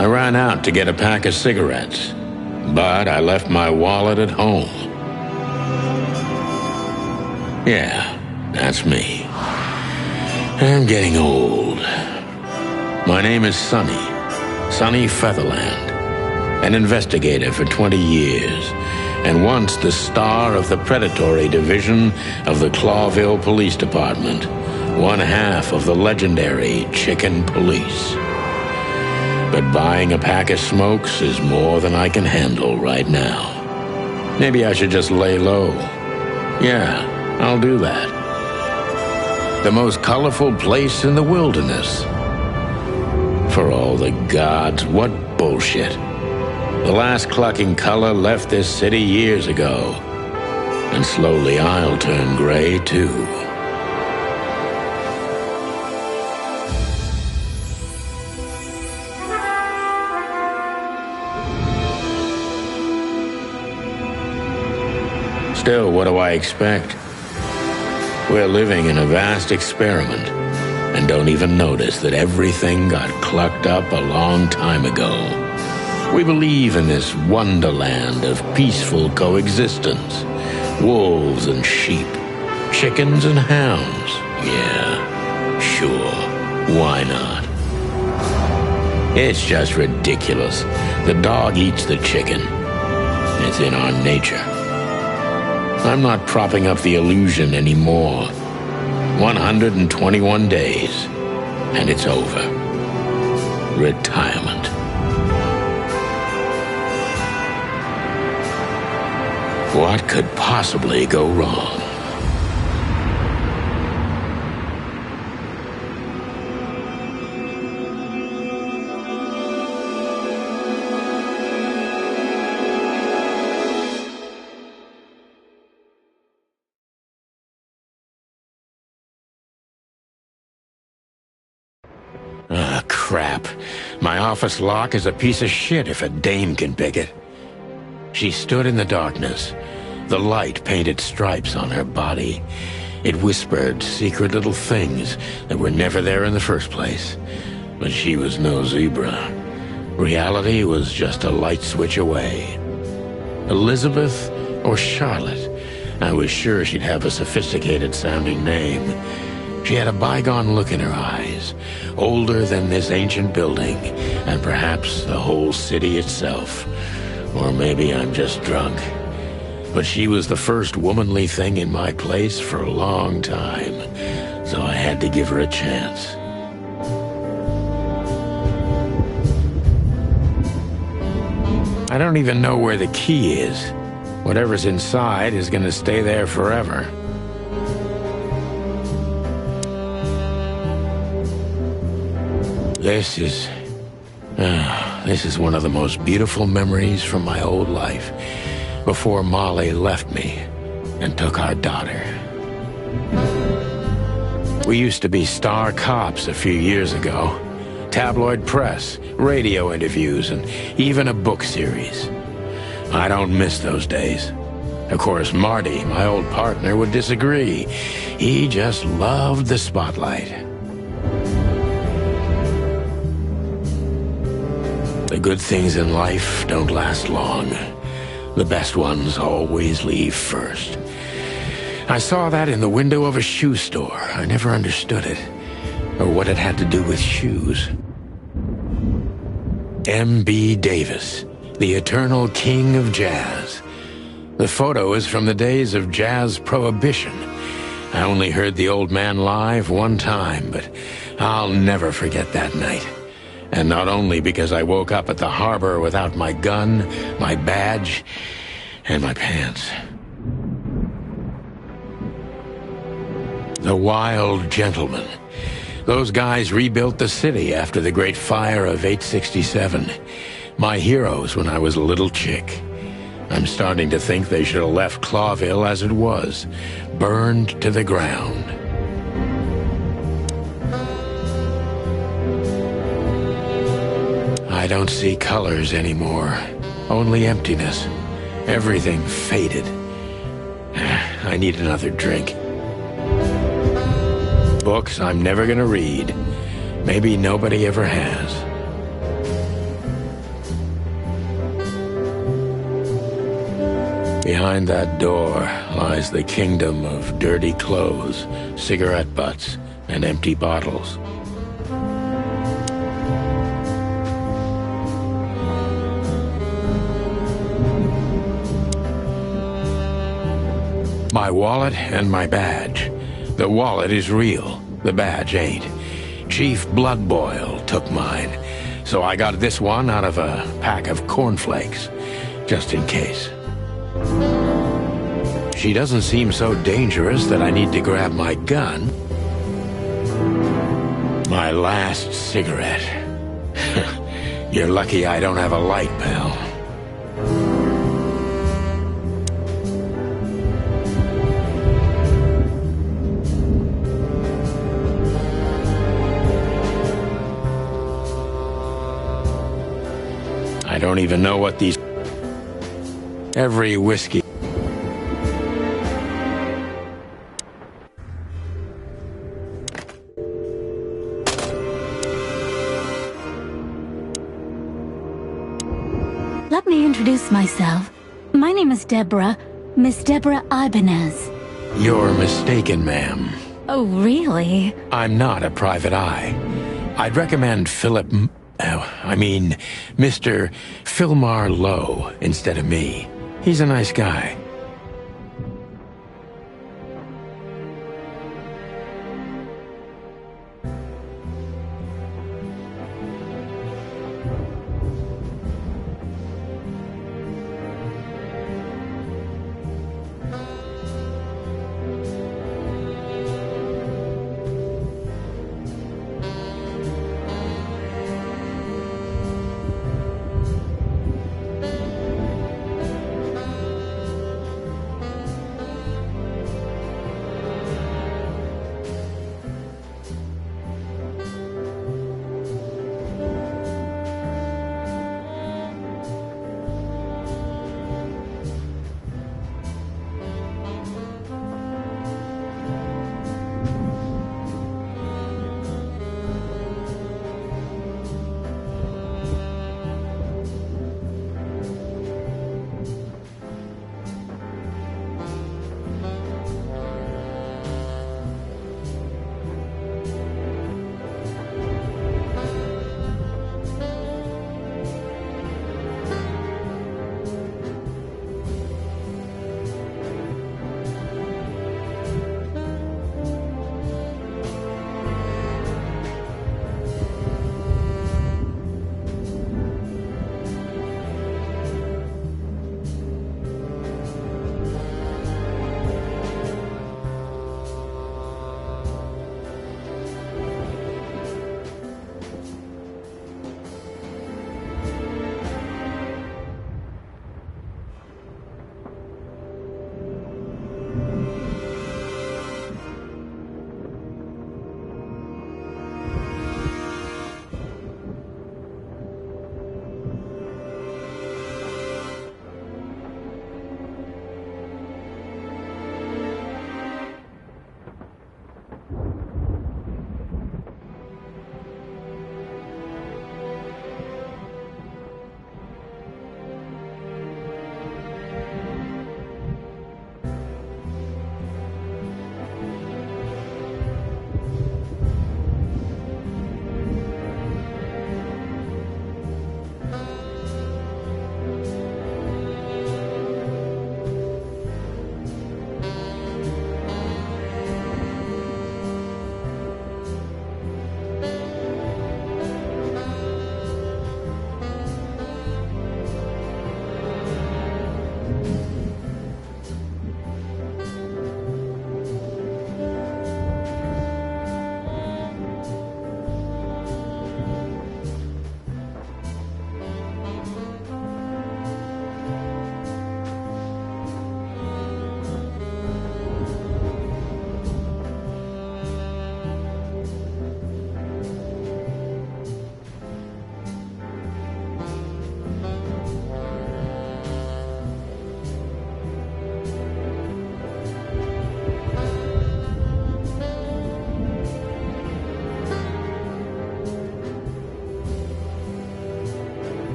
I ran out to get a pack of cigarettes, but I left my wallet at home. Yeah, that's me. I'm getting old. My name is Sonny Featherland, an investigator for 20 years, and once the star of the predatory division of the Clawville Police Department, one half of the legendary Chicken Police. But buying a pack of smokes is more than I can handle right now. Maybe I should just lay low. Yeah, I'll do that. The most colorful place in the wilderness. For all the gods, what bullshit. The last clucking color left this city years ago. And slowly I'll turn gray too. Still, what do I expect? We're living in a vast experiment, and don't even notice that everything got clucked up a long time ago. We believe in this wonderland of peaceful coexistence. Wolves and sheep, chickens and hounds. Yeah, sure, why not? It's just ridiculous. The dog eats the chicken. It's in our nature. I'm not propping up the illusion anymore. 121 days, and it's over. Retirement. What could possibly go wrong? Ah, crap. My office lock is a piece of shit if a dame can pick it. She stood in the darkness. The light painted stripes on her body. It whispered secret little things that were never there in the first place. But she was no zebra. Reality was just a light switch away. Elizabeth or Charlotte? I was sure she'd have a sophisticated-sounding name. She had a bygone look in her eyes, older than this ancient building, and perhaps the whole city itself. Or maybe I'm just drunk. But she was the first womanly thing in my place for a long time, so I had to give her a chance. I don't even know where the key is. Whatever's inside is gonna stay there forever. This is one of the most beautiful memories from my old life, before Molly left me and took our daughter. We used to be star cops a few years ago. Tabloid press, radio interviews, and even a book series. I don't miss those days. Of course, Marty, my old partner, would disagree. He just loved the spotlight. The good things in life don't last long. The best ones always leave first. I saw that in the window of a shoe store. I never understood it, or what it had to do with shoes. M.B. Davis, the eternal king of jazz. The photo is from the days of jazz prohibition. I only heard the old man live one time, but I'll never forget that night. And not only because I woke up at the harbor without my gun, my badge, and my pants. The Wild Gentlemen. Those guys rebuilt the city after the Great Fire of 867. My heroes when I was a little chick. I'm starting to think they should have left Clawville as it was, burned to the ground. I don't see colors anymore, only emptiness. Everything faded. I need another drink. Books I'm never gonna read. Maybe nobody ever has. Behind that door lies the kingdom of dirty clothes, cigarette butts, and empty bottles. My wallet and my badge. The wallet is real, the badge ain't. Chief Bloodboil took mine, so I got this one out of a pack of cornflakes, just in case. She doesn't seem so dangerous that I need to grab my gun. My last cigarette. You're lucky I don't have a light, pal. I don't even know what these... Every whiskey... Let me introduce myself. My name is Deborah, Miss Deborah Ibanez. You're mistaken, ma'am. Oh, really? I'm not a private eye. I'd recommend Mr. Philmar Lowe instead of me. He's a nice guy.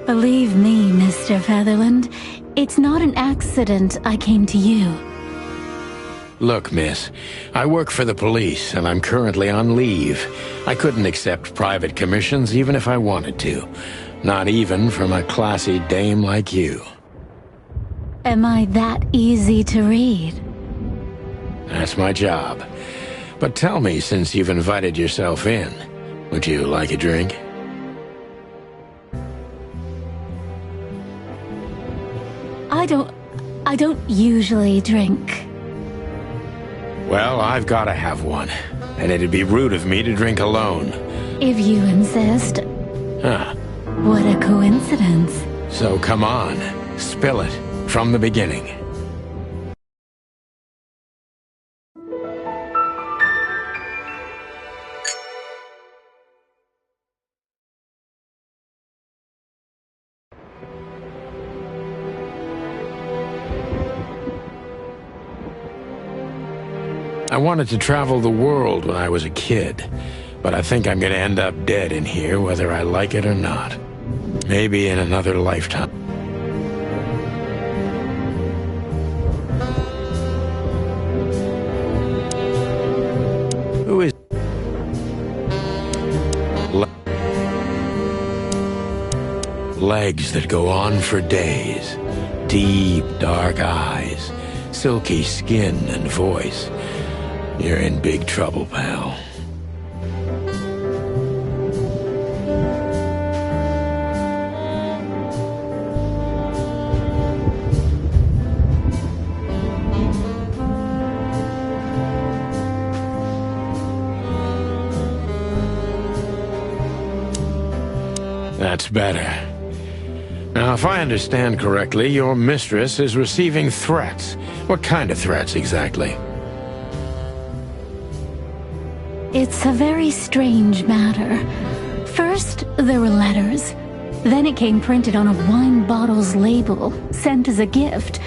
Believe me, Mr. Featherland, it's not an accident I came to you. Look, miss, I work for the police, and I'm currently on leave. I couldn't accept private commissions even if I wanted to. Not even from a classy dame like you. Am I that easy to read? That's my job. But tell me, since you've invited yourself in, would you like a drink? I don't usually drink. Well, I've gotta have one. And it'd be rude of me to drink alone. If you insist. Huh. What a coincidence. So come on, spill it, from the beginning. I wanted to travel the world when I was a kid, but I think I'm gonna end up dead in here whether I like it or not. Maybe in another lifetime. Who is... Legs that go on for days. Deep, dark eyes. Silky skin and voice. You're in big trouble, pal. That's better. Now, if I understand correctly, your mistress is receiving threats. What kind of threats, exactly? It's a very strange matter. First, there were letters. Then it came printed on a wine bottle's label, sent as a gift.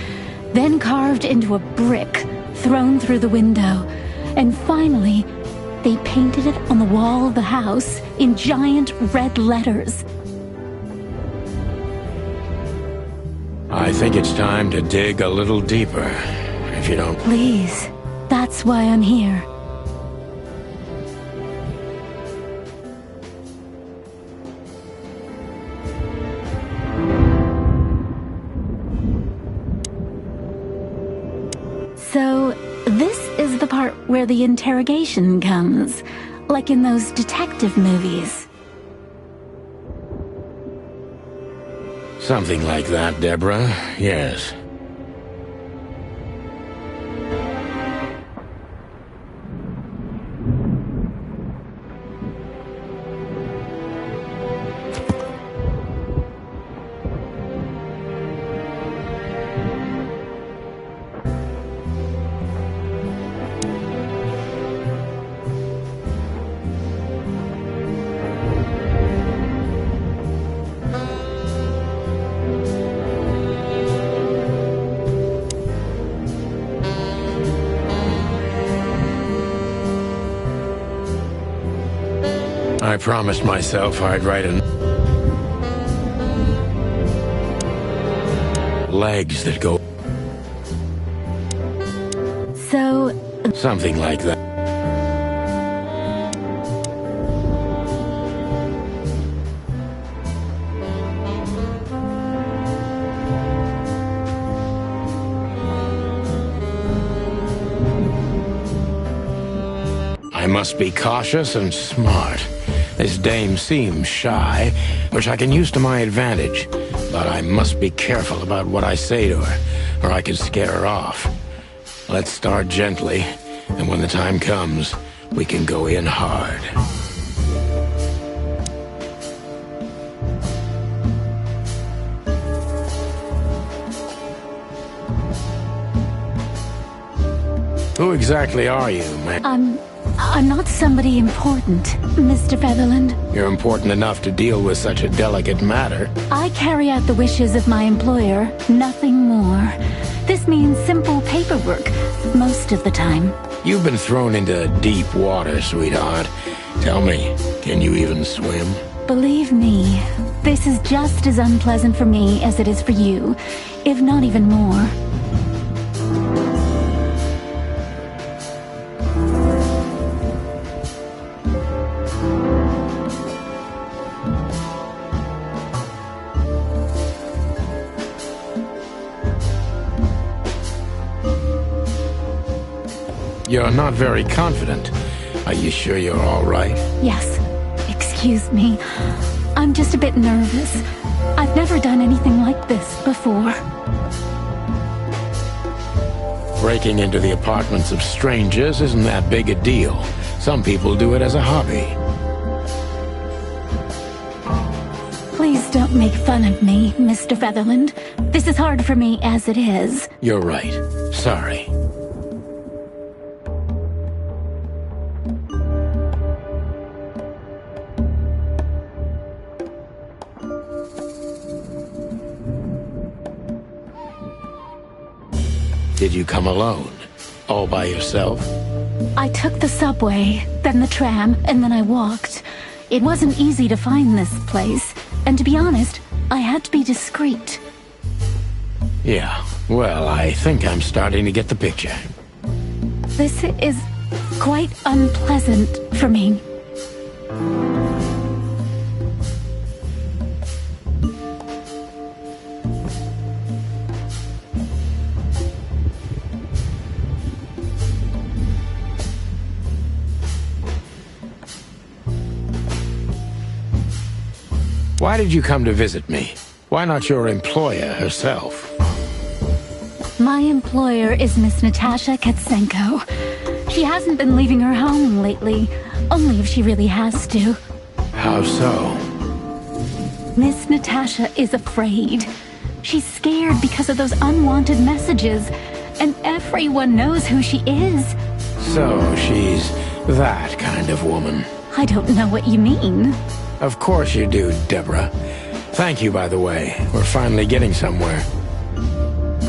Then carved into a brick, thrown through the window. And finally, they painted it on the wall of the house in giant red letters. I think it's time to dig a little deeper, if you don't... Please, that's why I'm here. So, this is the part where the interrogation comes, like in those detective movies. Something like that, Deborah. Yes. I promised myself I'd write legs that go... So... Something like that. I must be cautious and smart. This dame seems shy, which I can use to my advantage. But I must be careful about what I say to her, or I could scare her off. Let's start gently, and when the time comes, we can go in hard. Who exactly are you, man? I'm not somebody important, Mr. Featherland. You're important enough to deal with such a delicate matter. I carry out the wishes of my employer, nothing more. This means simple paperwork, most of the time. You've been thrown into deep water, sweetheart. Tell me, can you even swim? Believe me, this is just as unpleasant for me as it is for you, if not even more. You're not very confident. Are you sure you're all right? Yes. Excuse me. I'm just a bit nervous. I've never done anything like this before. Breaking into the apartments of strangers isn't that big a deal. Some people do it as a hobby. Please don't make fun of me, Mr. Featherland. This is hard for me as it is. You're right. Sorry. Did you come alone? All by yourself? I took the subway, then the tram, and then I walked. It wasn't easy to find this place, and to be honest, I had to be discreet. Yeah, well, I think I'm starting to get the picture. This is quite unpleasant for me. Why did you come to visit me? Why not your employer herself? My employer is Miss Natasha Katsenko. She hasn't been leaving her home lately, only if she really has to. How so? Miss Natasha is afraid. She's scared because of those unwanted messages, and everyone knows who she is. So she's that kind of woman. I don't know what you mean. Of course you do, Deborah. Thank you, by the way. We're finally getting somewhere.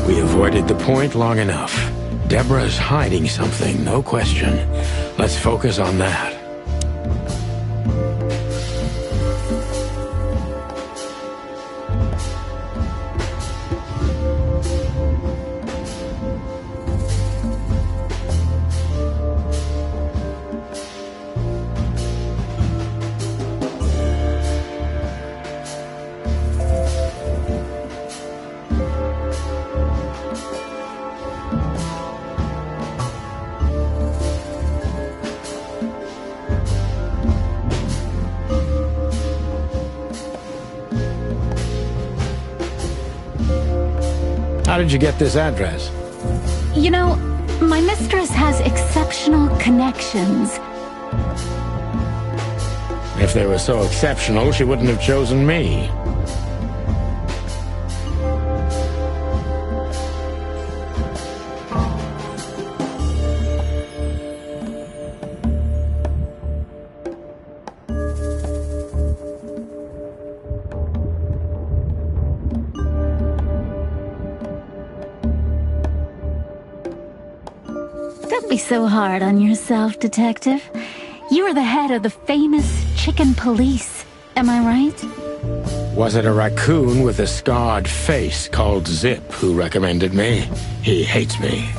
We avoided the point long enough. Deborah's hiding something, no question. Let's focus on that. How did you get this address? You know, my mistress has exceptional connections. If they were so exceptional, she wouldn't have chosen me. Don't be so hard on yourself, Detective. You are the head of the famous Chicken Police, am I right? Was it a raccoon with a scarred face called Zip who recommended me? He hates me.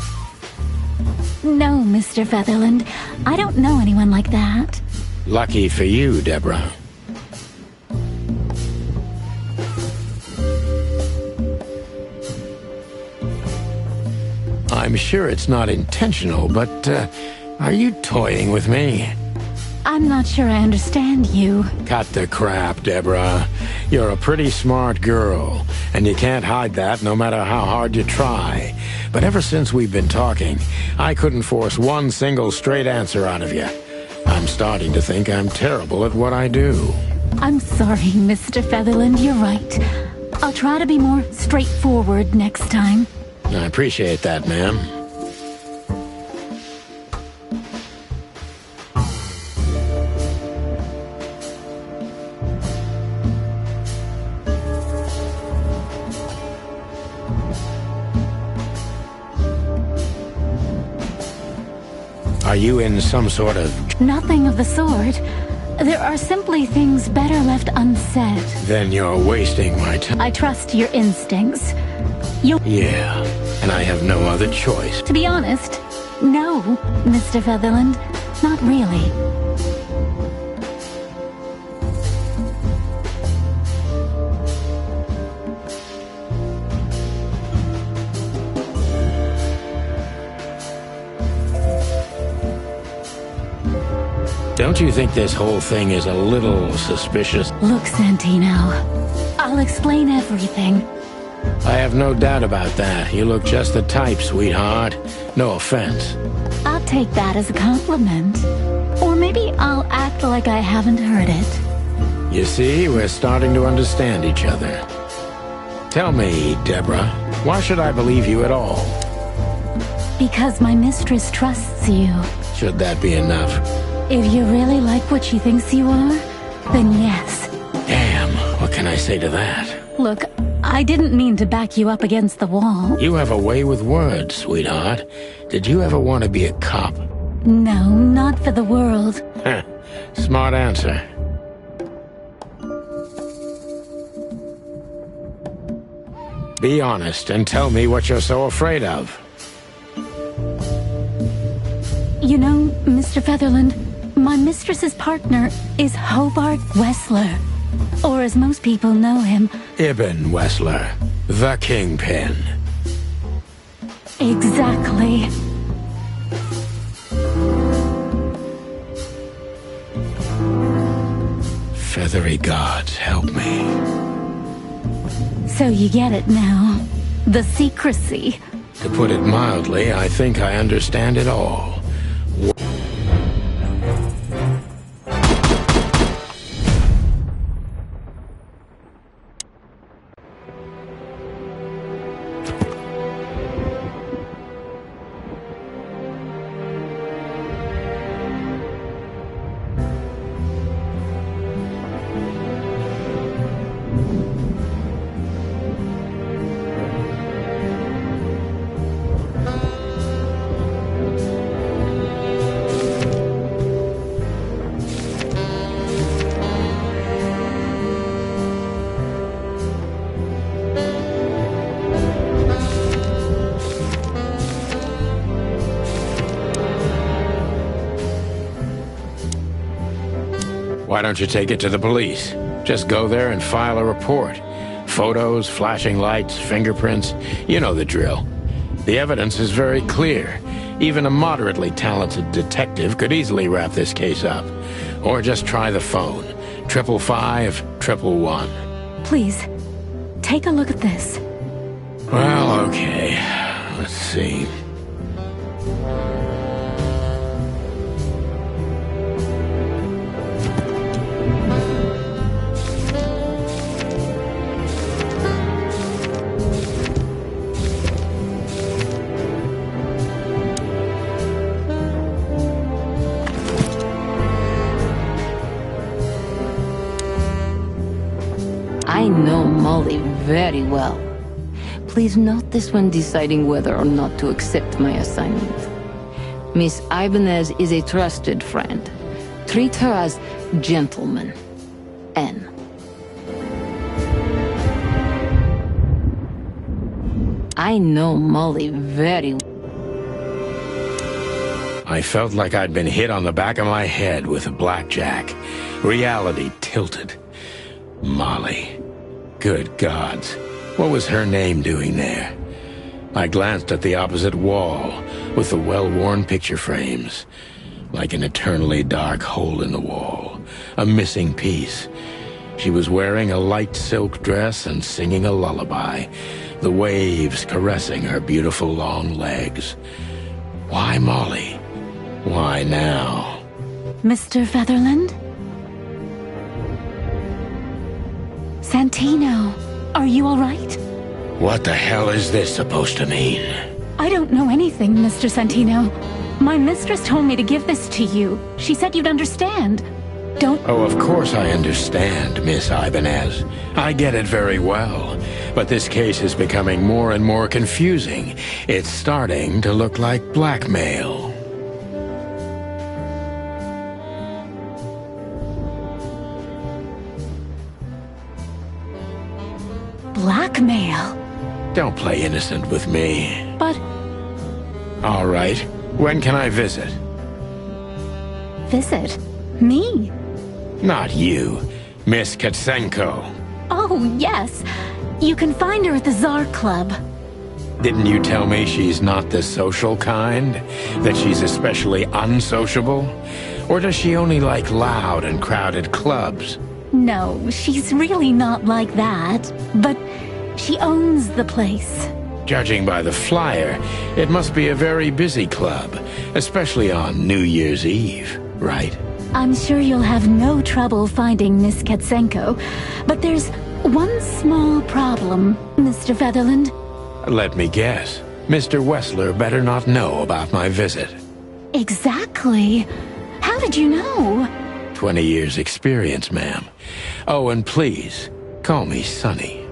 No, Mr. Featherland. I don't know anyone like that. Lucky for you, Deborah. I'm sure it's not intentional, but, are you toying with me? I'm not sure I understand you. Cut the crap, Deborah. You're a pretty smart girl, and you can't hide that no matter how hard you try. But ever since we've been talking, I couldn't force one single straight answer out of you. I'm starting to think I'm terrible at what I do. I'm sorry, Mr. Featherland, you're right. I'll try to be more straightforward next time. I appreciate that, ma'am. Are you in some sort of... Nothing of the sort. There are simply things better left unsaid. Then you're wasting my time. I trust your instincts. Yeah, and I have no other choice. To be honest, no, Mr. Featherland. Not really. Don't you think this whole thing is a little suspicious? Look, Santino, I'll explain everything. I have no doubt about that. You look just the type, sweetheart. No offense. I'll take that as a compliment. Or maybe I'll act like I haven't heard it. You see, we're starting to understand each other. Tell me, Deborah, why should I believe you at all? Because my mistress trusts you. Should that be enough? If you really like what she thinks you are, then yes. Damn, what can I say to that? Look, I didn't mean to back you up against the wall. You have a way with words, sweetheart. Did you ever want to be a cop? No, not for the world. Heh, smart answer. Be honest and tell me what you're so afraid of. You know, Mr. Featherland, my mistress's partner is Hobart Wessler. Or as most people know him... Ibn Wessler, the Kingpin. Exactly. Feathery gods, help me. So you get it now. The secrecy. To put it mildly, I think I understand it all. Why don't you take it to the police? Just go there and file a report. Photos, flashing lights, fingerprints, you know the drill. The evidence is very clear. Even a moderately talented detective could easily wrap this case up. Or just try the phone. 555-111. Please, take a look at this. Well, okay. Let's see. I know Molly very well. Please note this when deciding whether or not to accept my assignment. Miss Ibanez is a trusted friend. Treat her as gentleman. N. I know Molly very well. I felt like I'd been hit on the back of my head with a blackjack. Reality tilted. Molly. Good gods. What was her name doing there? I glanced at the opposite wall, with the well-worn picture frames. Like an eternally dark hole in the wall. A missing piece. She was wearing a light silk dress and singing a lullaby. The waves caressing her beautiful long legs. Why Molly? Why now? Mr. Featherland? Santino, are you all right? What the hell is this supposed to mean? I don't know anything, Mr. Santino. My mistress told me to give this to you. She said you'd understand. Don't... Oh, of course I understand, Miss Ibanez. I get it very well. But this case is becoming more and more confusing. It's starting to look like blackmail. Blackmail. Don't play innocent with me. But All right. When can I visit? visit me? Not you. Miss Katsenko. Oh, yes. You can find her at the Tsar Club. Didn't you tell me she's not the social kind? That she's especially unsociable? Or does she only like loud and crowded clubs? No, she's really not like that. But she owns the place. Judging by the flyer, it must be a very busy club, especially on New Year's Eve, right? I'm sure you'll have no trouble finding Miss Katsenko, but there's one small problem, Mr. Featherland. Let me guess. Mr. Wessler better not know about my visit. Exactly. How did you know? 20 years experience, ma'am. Oh, and please, call me Sonny.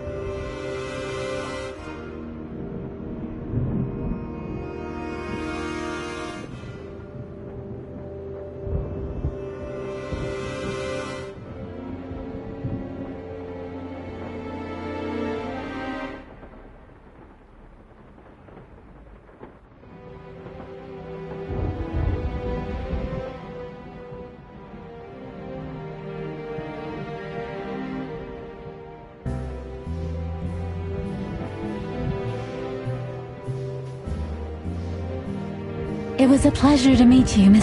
It was a pleasure to meet you,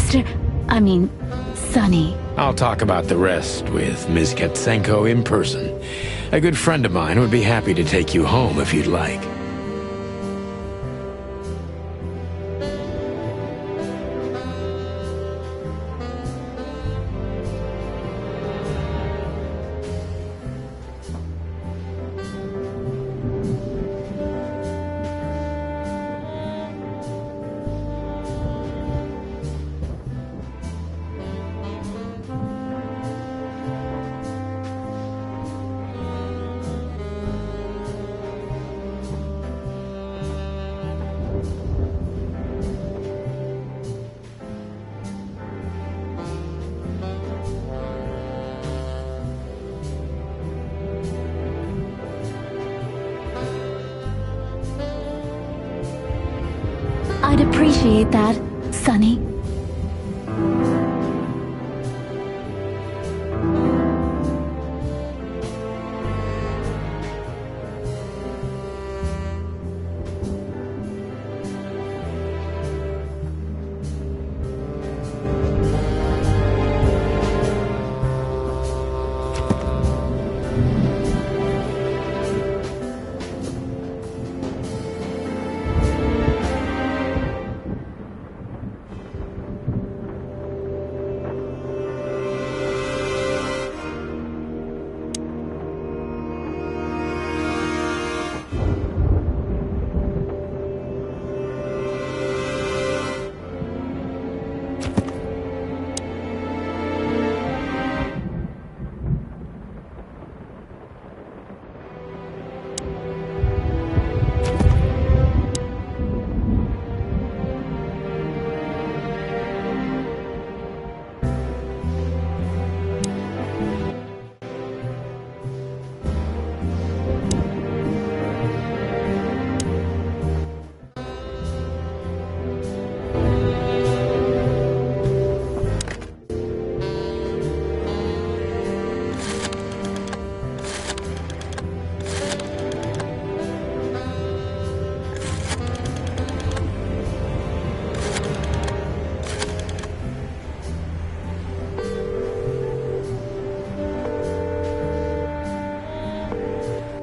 Sonny. I'll talk about the rest with Ms. Katsenko in person. A good friend of mine would be happy to take you home if you'd like. I'd appreciate that, Sonny.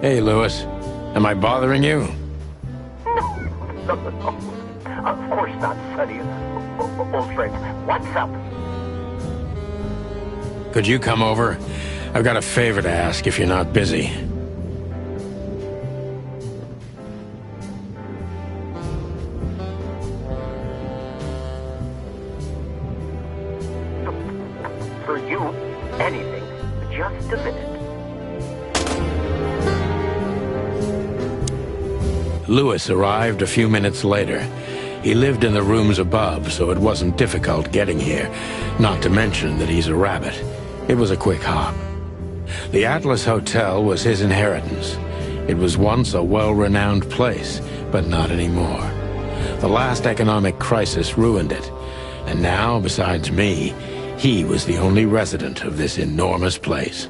Hey, Louis. Am I bothering you? No. Of course not, Sonny. Old friend, what's up? Could you come over? I've got a favor to ask if you're not busy. For you, anything. Just a minute. Louis arrived a few minutes later. He lived in the rooms above, so it wasn't difficult getting here, not to mention that he's a rabbit. It was a quick hop. The Atlas Hotel was his inheritance. It was once a well-renowned place, but not anymore. The last economic crisis ruined it, and now, besides me, he was the only resident of this enormous place.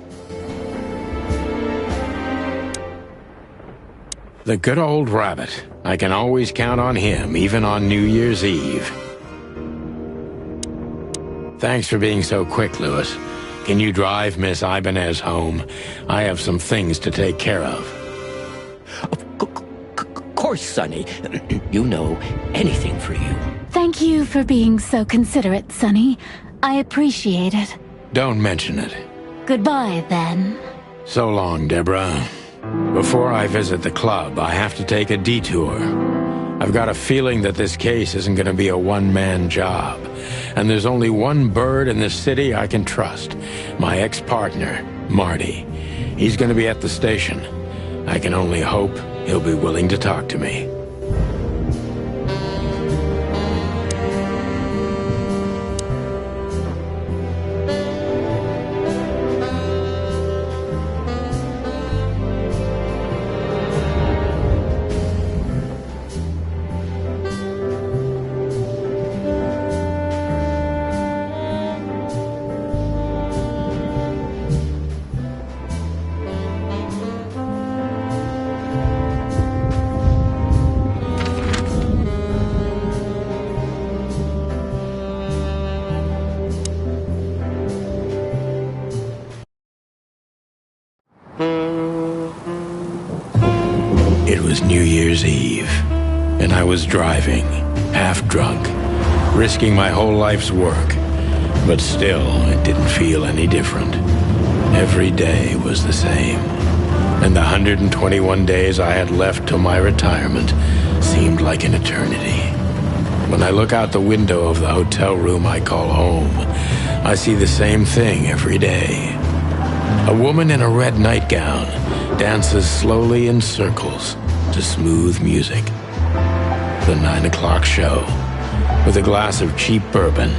The good old rabbit. I can always count on him, even on New Year's Eve. Thanks for being so quick, Louis. Can you drive Miss Ibanez home? I have some things to take care of. Of course, Sonny. You know, anything for you. Thank you for being so considerate, Sonny. I appreciate it. Don't mention it. Goodbye, then. So long, Deborah. Before I visit the club, I have to take a detour. I've got a feeling that this case isn't going to be a one-man job. And there's only one bird in this city I can trust. My ex-partner, Marty. He's going to be at the station. I can only hope he'll be willing to talk to me. It was New Year's Eve, and I was driving, half drunk, risking my whole life's work. But still, it didn't feel any different. Every day was the same, and the 121 days I had left till my retirement seemed like an eternity. When I look out the window of the hotel room I call home, I see the same thing every day. A woman in a red nightgown dances slowly in circles to smooth music. The 9 o'clock show, with a glass of cheap bourbon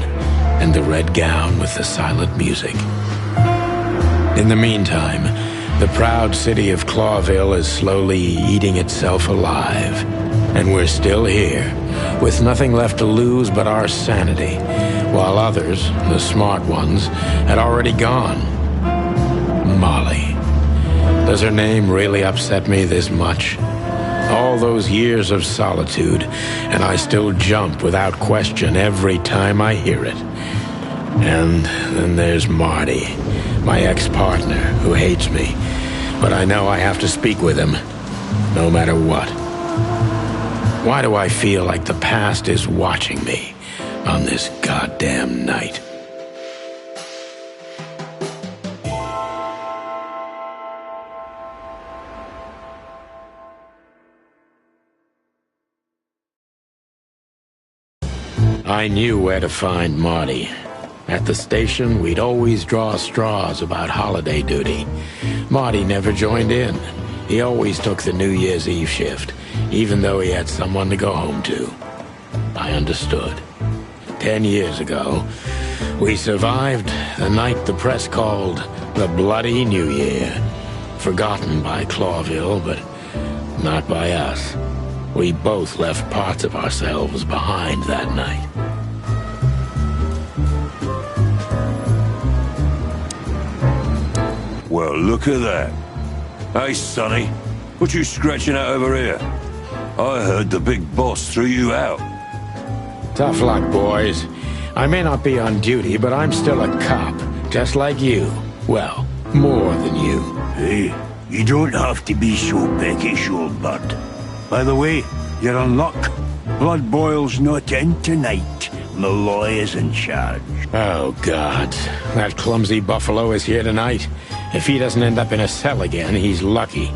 and the red gown with the silent music. In the meantime, the proud city of Clawville is slowly eating itself alive. And we're still here, with nothing left to lose but our sanity, while others, the smart ones, had already gone. Molly. Does her name really upset me this much? All those years of solitude, and I still jump without question every time I hear it. And then there's Marty, my ex-partner, who hates me. But I know I have to speak with him, no matter what. Why do I feel like the past is watching me on this goddamn night? I knew where to find Marty. At the station, we'd always draw straws about holiday duty. Marty never joined in. He always took the New Year's Eve shift, even though he had someone to go home to. I understood. 10 years ago, we survived the night the press called the Bloody New Year. Forgotten by Clawville, but not by us. We both left parts of ourselves behind that night. Well, look at that. Hey, Sonny, what you scratching at over here? I heard the big boss threw you out. Tough luck, boys. I may not be on duty, but I'm still a cop, just like you. Well, more than you. Hey, you don't have to be so peckish, old bird. By the way, you're in luck. Blood Boil's not in tonight. Malloy is in charge. Oh, God. That clumsy buffalo is here tonight. If he doesn't end up in a cell again, he's lucky.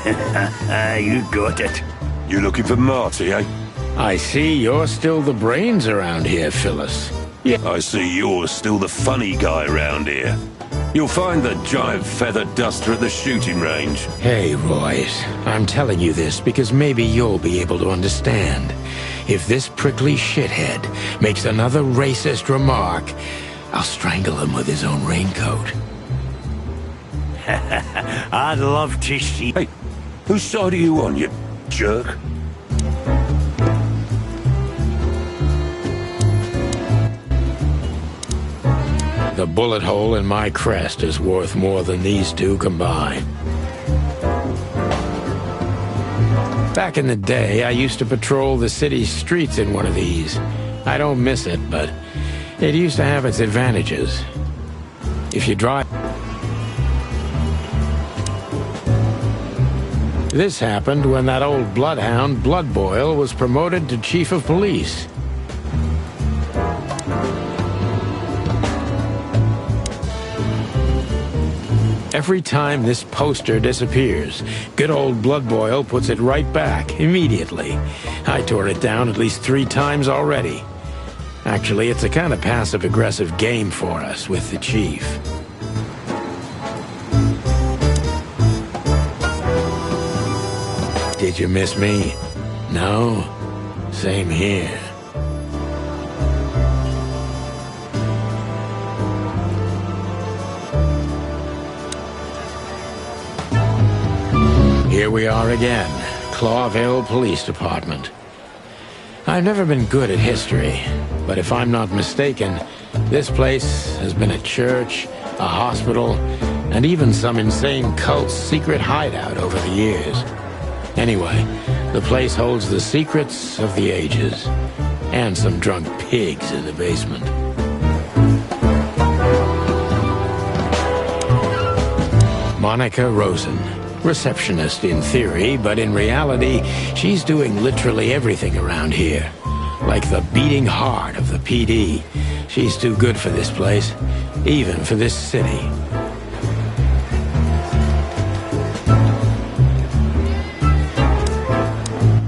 You got it. You looking for Marty, eh? I see you're still the brains around here, Phyllis. Yeah. I see you're still the funny guy around here. You'll find the giant feather duster at the shooting range. Hey, Royce. I'm telling you this because maybe you'll be able to understand. If this prickly shithead makes another racist remark, I'll strangle him with his own raincoat. I'd love to see... Hey, Whose side are you on, you jerk? The bullet hole in my crest is worth more than these two combined. Back in the day, I used to patrol the city's streets in one of these. I don't miss it, but it used to have its advantages. If you drive... This happened when that old bloodhound, Blood Boil, was promoted to chief of police. Every time this poster disappears, good old Blood Boil puts it right back, immediately. I tore it down at least 3 times already. Actually, it's a kind of passive-aggressive game for us with the chief. Did you miss me? No? Same here. Here we are again, Clawville Police Department. I've never been good at history, but if I'm not mistaken, this place has been a church, a hospital, and even some insane cult's secret hideout over the years. Anyway, the place holds the secrets of the ages, and some drunk pigs in the basement. Monica Rosen. Receptionist in theory, but in reality, she's doing literally everything around here. Like the beating heart of the PD. She's too good for this place, even for this city.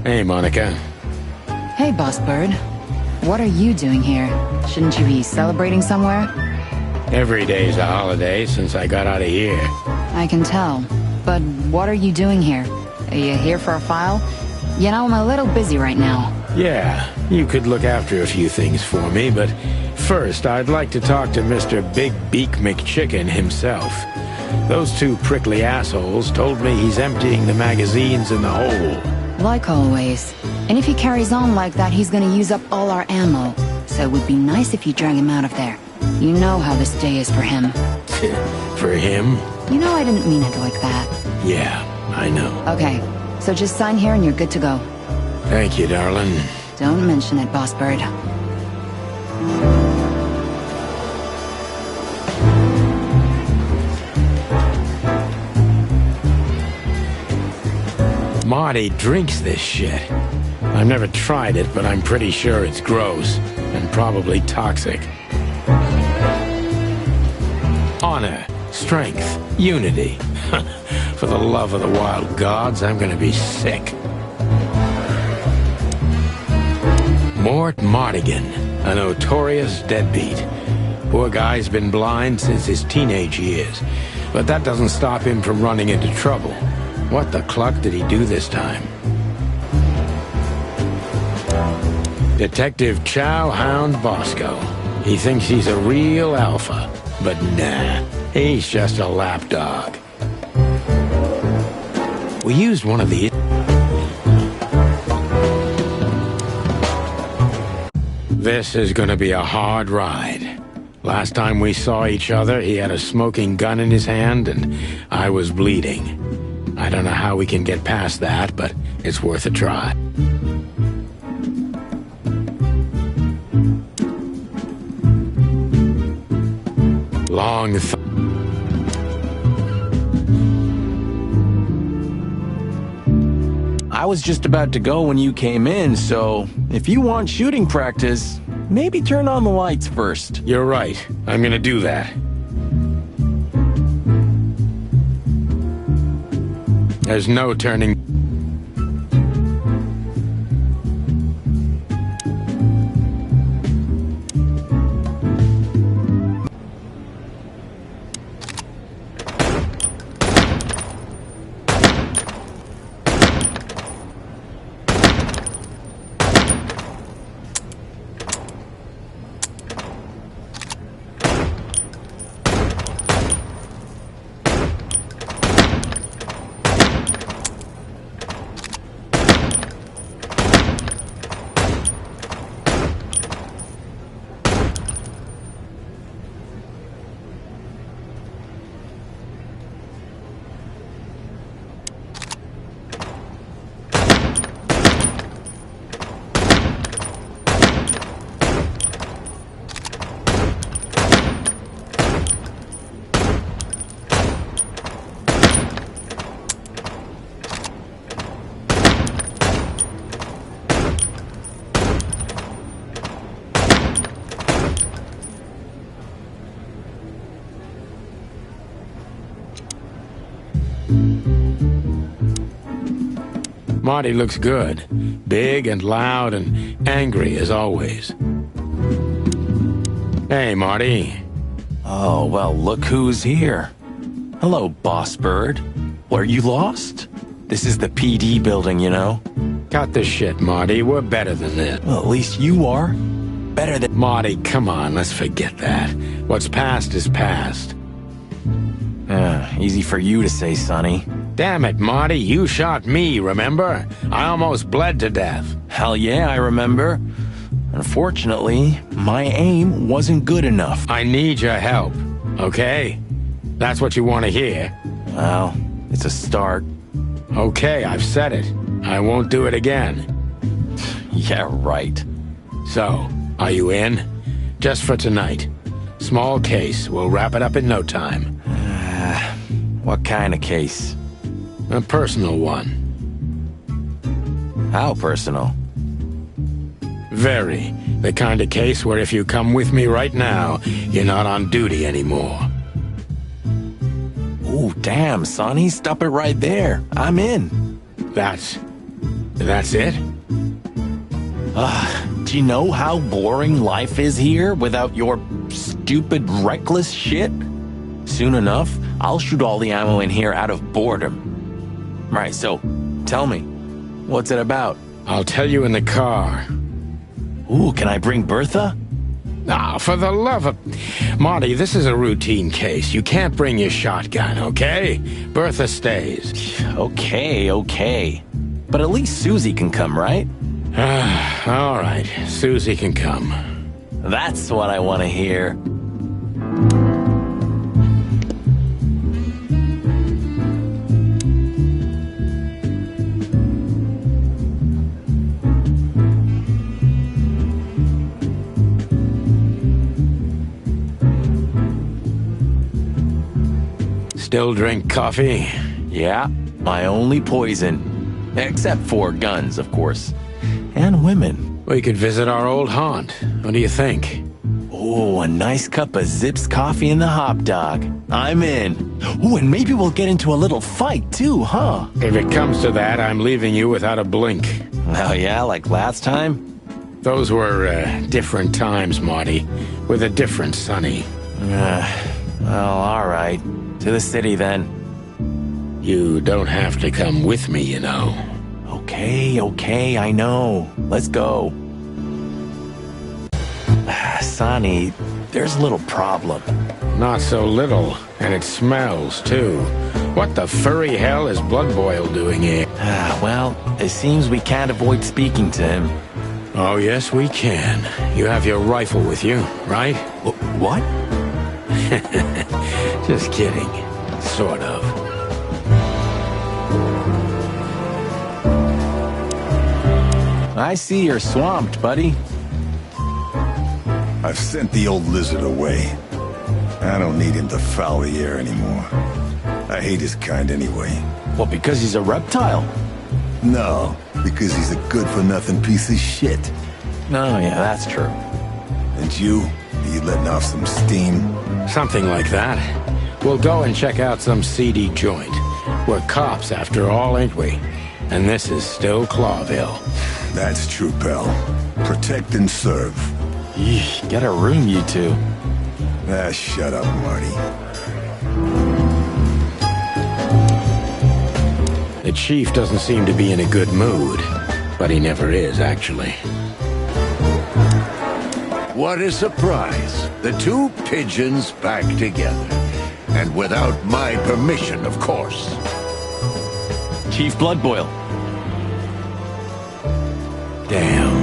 Hey, Monica. Hey, Boss Bird. What are you doing here? Shouldn't you be celebrating somewhere? Every day's a holiday since I got out of here. I can tell. But what are you doing here? Are you here for a file? You know, I'm a little busy right now. Yeah, you could look after a few things for me, but first I'd like to talk to Mr. Big Beak McChicken himself. Those 2 prickly assholes told me he's emptying the magazines in the hole. Like always. And if he carries on like that, he's gonna use up all our ammo. So it would be nice if you drag him out of there. You know how this day is for him. For him? You know I didn't mean it like that. Yeah, I know. Okay, so just sign here and you're good to go. Thank you, darling. Don't mention it, Boss Bird. Marty drinks this shit. I've never tried it, but I'm pretty sure it's gross and probably toxic. Honor, strength, unity. For the love of the wild gods, I'm gonna be sick. Mort Mardigan, a notorious deadbeat. Poor guy's been blind since his teenage years, but that doesn't stop him from running into trouble. What the cluck did he do this time? Detective Chow Hound Bosco. He thinks he's a real alpha, but nah, he's just a lapdog. We used one of these. This is gonna be a hard ride. Last time we saw each other, he had a smoking gun in his hand and I was bleeding. I don't know how we can get past that, but it's worth a try. I was just about to go when you came in, so if you want shooting practice, maybe turn on the lights first. You're right. I'm gonna do that. There's no turning. Marty looks good. Big and loud and angry as always. Hey, Marty. Oh, well, look who's here. Hello, Boss Bird. Are you lost? This is the PD building, you know? Cut the shit, Marty. We're better than this. Well, at least you are. Better than... Marty, come on, let's forget that. What's past is past. Easy for you to say, Sonny. Damn it, Marty, you shot me, remember? I almost bled to death. Hell yeah, I remember. Unfortunately, my aim wasn't good enough. I need your help, okay? That's what you want to hear. Well, it's a start. Okay, I've said it. I won't do it again. Yeah, right. So, are you in? Just for tonight. Small case. We'll wrap it up in no time. What kind of case? A personal one. How personal? Very. The kind of case where if you come with me right now, you're not on duty anymore. Ooh, damn, Sonny, stop it right there. I'm in. That's it? Do you know how boring life is here without your stupid, reckless shit? Soon enough, I'll shoot all the ammo in here out of boredom. Right, so, tell me, what's it about? I'll tell you in the car. Ooh, can I bring Bertha? Ah, for the love of... Marty, this is a routine case. You can't bring your shotgun, okay? Bertha stays. Okay. But at least Susie can come, right? All right, Susie can come. That's what I want to hear. Still drink coffee? Yeah, my only poison. Except for guns, of course. And women. We could visit our old haunt. What do you think? Oh, a nice cup of Zips coffee and the hot dog. I'm in. Oh, and maybe we'll get into a little fight too, huh? If it comes to that, I'm leaving you without a blink. Oh yeah, like last time? Those were different times, Marty. With a different Sonny. Well, all right. To the city, then. You don't have to come with me, you know. Okay, I know. Let's go. Sonny, there's a little problem. Not so little, and it smells, too. What the furry hell is Blood Boil doing here? Well, it seems we can't avoid speaking to him. Oh, yes, we can. You have your rifle with you, right? What? Just kidding. Sort of. I see you're swamped, buddy. I've sent the old lizard away. I don't need him to foul the air anymore. I hate his kind anyway. Well, because he's a reptile. No, because he's a good-for-nothing piece of shit. Oh, yeah, that's true. And you? Are you letting off some steam? Something like that. We'll go and check out some seedy joint. We're cops, after all, ain't we? And this is still Clawville. That's true, pal. Protect and serve. Yeesh, get a room, you two. Shut up, Marty. The chief doesn't seem to be in a good mood. But he never is, actually. What a surprise. The two pigeons back together. And without my permission, of course. Chief Bloodboil. Damn.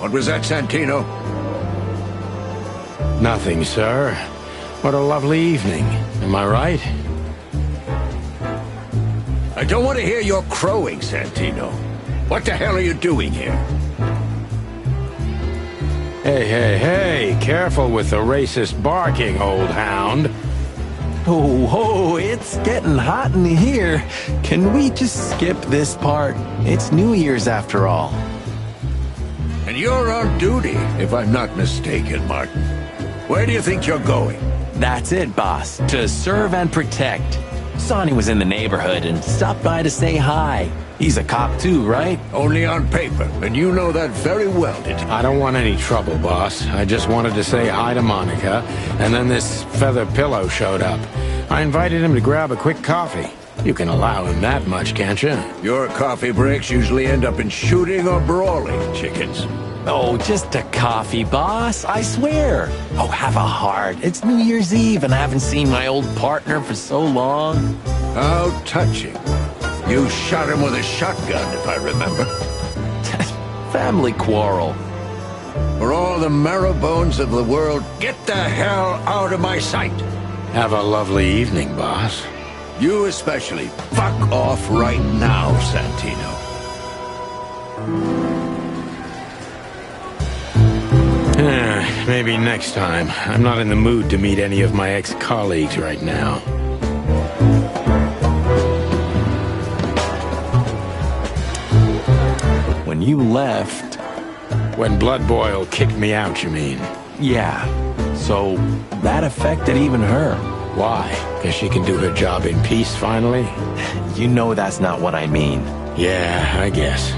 What was that, Santino? Nothing, sir. What a lovely evening. Am I right? I don't want to hear your crowing, Santino. What the hell are you doing here? Hey, careful with the racist barking, old hound. Oh, it's getting hot in here. Can we just skip this part? It's New Year's after all. And you're on duty, if I'm not mistaken, Martin. Where do you think you're going? That's it, boss. To serve and protect. Sonny was in the neighborhood and stopped by to say hi. He's a cop too, right? Only on paper, and you know that very well, Detective. I don't want any trouble, boss. I just wanted to say hi to Monica, and then this feather pillow showed up. I invited him to grab a quick coffee. You can allow him that much, can't you? Your coffee breaks usually end up in shooting or brawling, chickens. Oh, just a coffee, boss. I swear. Oh, have a heart. It's New Year's Eve, and I haven't seen my old partner for so long. How touching. You shot him with a shotgun, if I remember. Family quarrel. For all the marrow bones of the world, get the hell out of my sight. Have a lovely evening, boss. You especially. Fuck off right now, Santino. Maybe next time. I'm not in the mood to meet any of my ex-colleagues right now. When you left... When Blood Boil kicked me out, you mean? Yeah. So, that affected even her. Why? Because she can do her job in peace, finally? You know that's not what I mean. Yeah, I guess.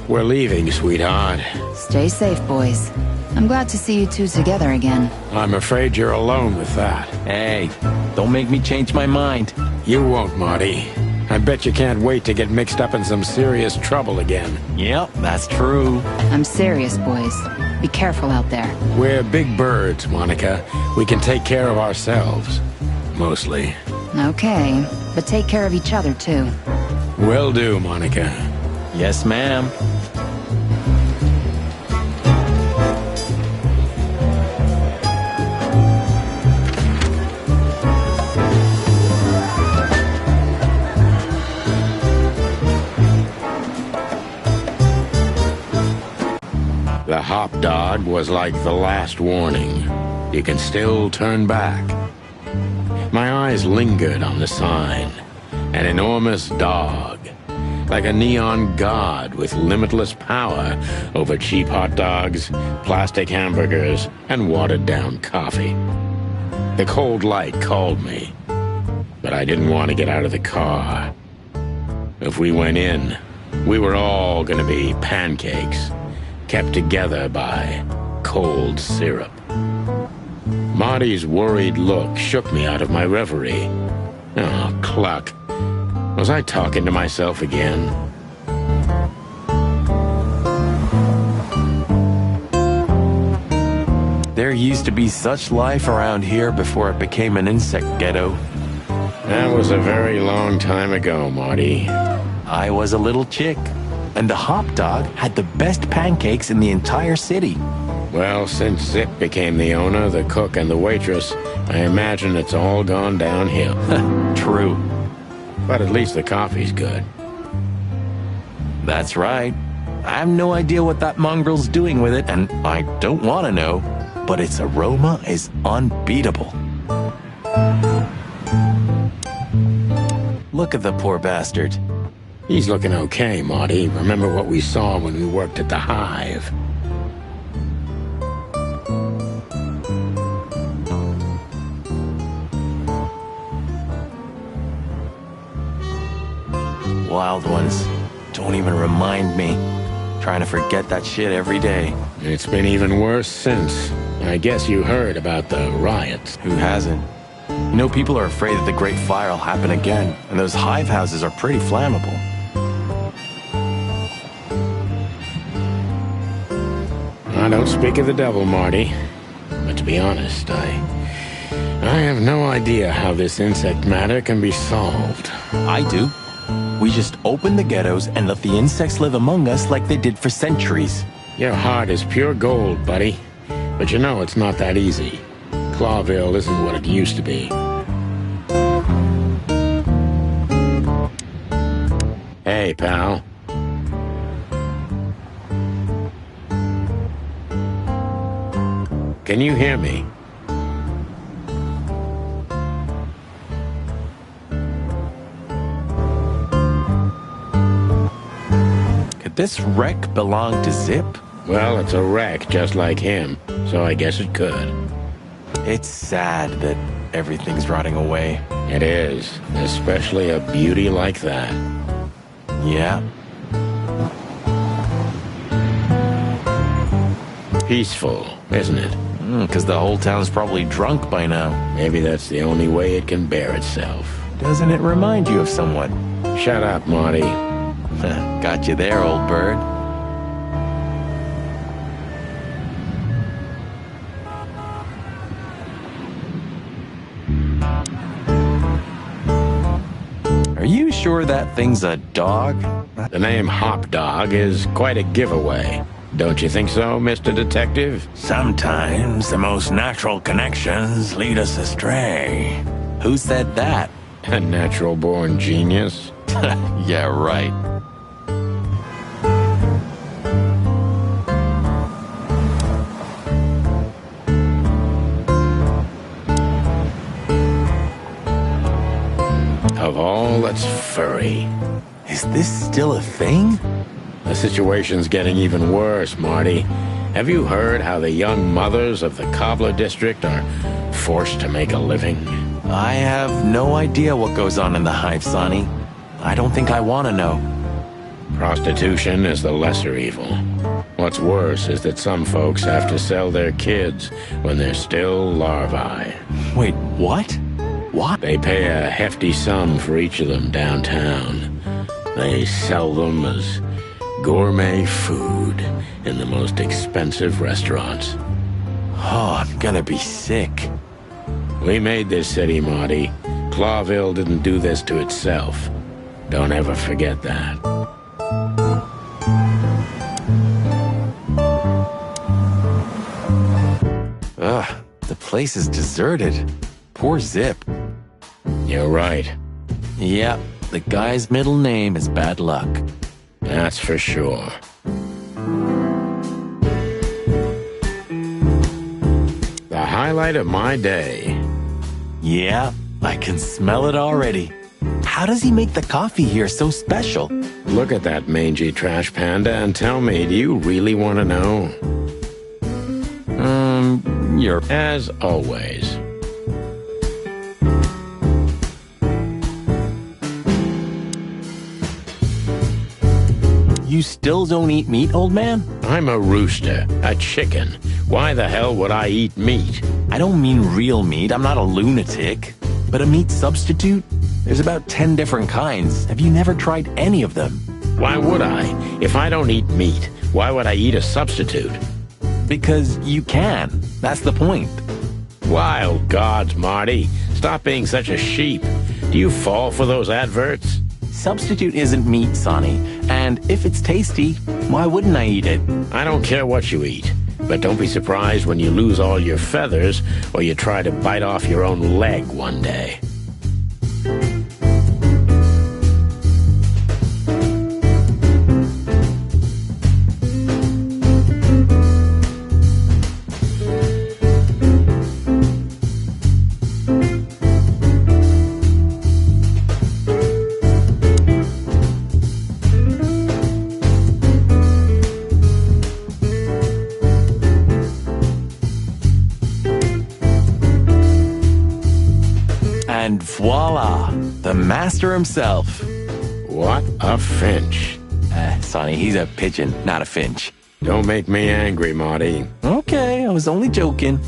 We're leaving, sweetheart. Stay safe, boys. I'm glad to see you two together again. I'm afraid you're alone with that. Hey, don't make me change my mind. You won't, Marty. I bet you can't wait to get mixed up in some serious trouble again. Yep, that's true. I'm serious, boys. Be careful out there. We're big birds, Monica. We can take care of ourselves. Mostly. Okay, but take care of each other, too. Will do, Monica. Yes, ma'am. The hop dog was like the last warning. You can still turn back. My eyes lingered on the sign. An enormous dog. Like a neon god with limitless power over cheap hot dogs, plastic hamburgers, and watered-down coffee. The cold light called me, but I didn't want to get out of the car. If we went in, we were all gonna be pancakes, kept together by cold syrup. Marty's worried look shook me out of my reverie. Oh, cluck. Was I talking to myself again? There used to be such life around here before it became an insect ghetto. That was a very long time ago, Marty. I was a little chick, and the hop dog had the best pancakes in the entire city. Well, since Zip became the owner, the cook, and the waitress, I imagine it's all gone downhill. True. But at least the coffee's good. That's right. I have no idea what that mongrel's doing with it, and I don't want to know, but its aroma is unbeatable. Look at the poor bastard. He's looking okay, Marty. Remember what we saw when we worked at the Hive. Wild ones. Don't even remind me. Trying to forget that shit every day. It's been even worse since. I guess you heard about the riots. Who hasn't? You know, people are afraid that the Great Fire will happen again, and those hive houses are pretty flammable. I don't speak of the devil, Marty. But to be honest, I have no idea how this insect matter can be solved. I do. We just open the ghettos and let the insects live among us like they did for centuries. Your heart is pure gold, buddy. But you know it's not that easy. Clawville isn't what it used to be. Hey, pal. Can you hear me? Could this wreck belong to Zip? Well, it's a wreck just like him, so I guess it could. It's sad that everything's rotting away. It is, especially a beauty like that. Yeah. Peaceful, isn't it? Because the whole town's probably drunk by now. Maybe that's the only way it can bear itself. Doesn't it remind you of someone? Shut up, Marty. Got you there, old bird. Are you sure that thing's a dog? The name Hop Dog is quite a giveaway. Don't you think so, Mr. Detective? Sometimes the most natural connections lead us astray. Who said that? A natural-born genius? Yeah, right. Of all that's furry. Is this still a thing? The situation's getting even worse, Marty. Have you heard how the young mothers of the Cobbler District are forced to make a living? I have no idea what goes on in the hive, Sonny. I don't think I want to know. Prostitution is the lesser evil. What's worse is that some folks have to sell their kids when they're still larvae. Wait, what? What? They pay a hefty sum for each of them downtown. They sell them as gourmet food in the most expensive restaurants. Oh, I'm gonna be sick. We made this city, Marty. Clawville didn't do this to itself. Don't ever forget that. Ugh, the place is deserted. Poor Zip. You're right. Yep, the guy's middle name is Bad Luck. That's for sure. The highlight of my day. Yeah, I can smell it already. How does he make the coffee here so special? Look at that mangy trash panda and tell me, do you really want to know? You're... As always. You still don't eat meat, old man? I'm a rooster, a chicken. Why the hell would I eat meat? I don't mean real meat. I'm not a lunatic. But a meat substitute? There's about 10 different kinds. Have you never tried any of them? Why would I? If I don't eat meat, why would I eat a substitute? Because you can. That's the point. Wild gods, Marty. Stop being such a sheep. Do you fall for those adverts? Substitute isn't meat, Sonny. And if it's tasty, why wouldn't I eat it? I don't care what you eat. But don't be surprised when you lose all your feathers or you try to bite off your own leg one day. And voila, the master himself. What a finch. Sonny, he's a pigeon, not a finch. Don't make me angry, Marty. Okay, I was only joking.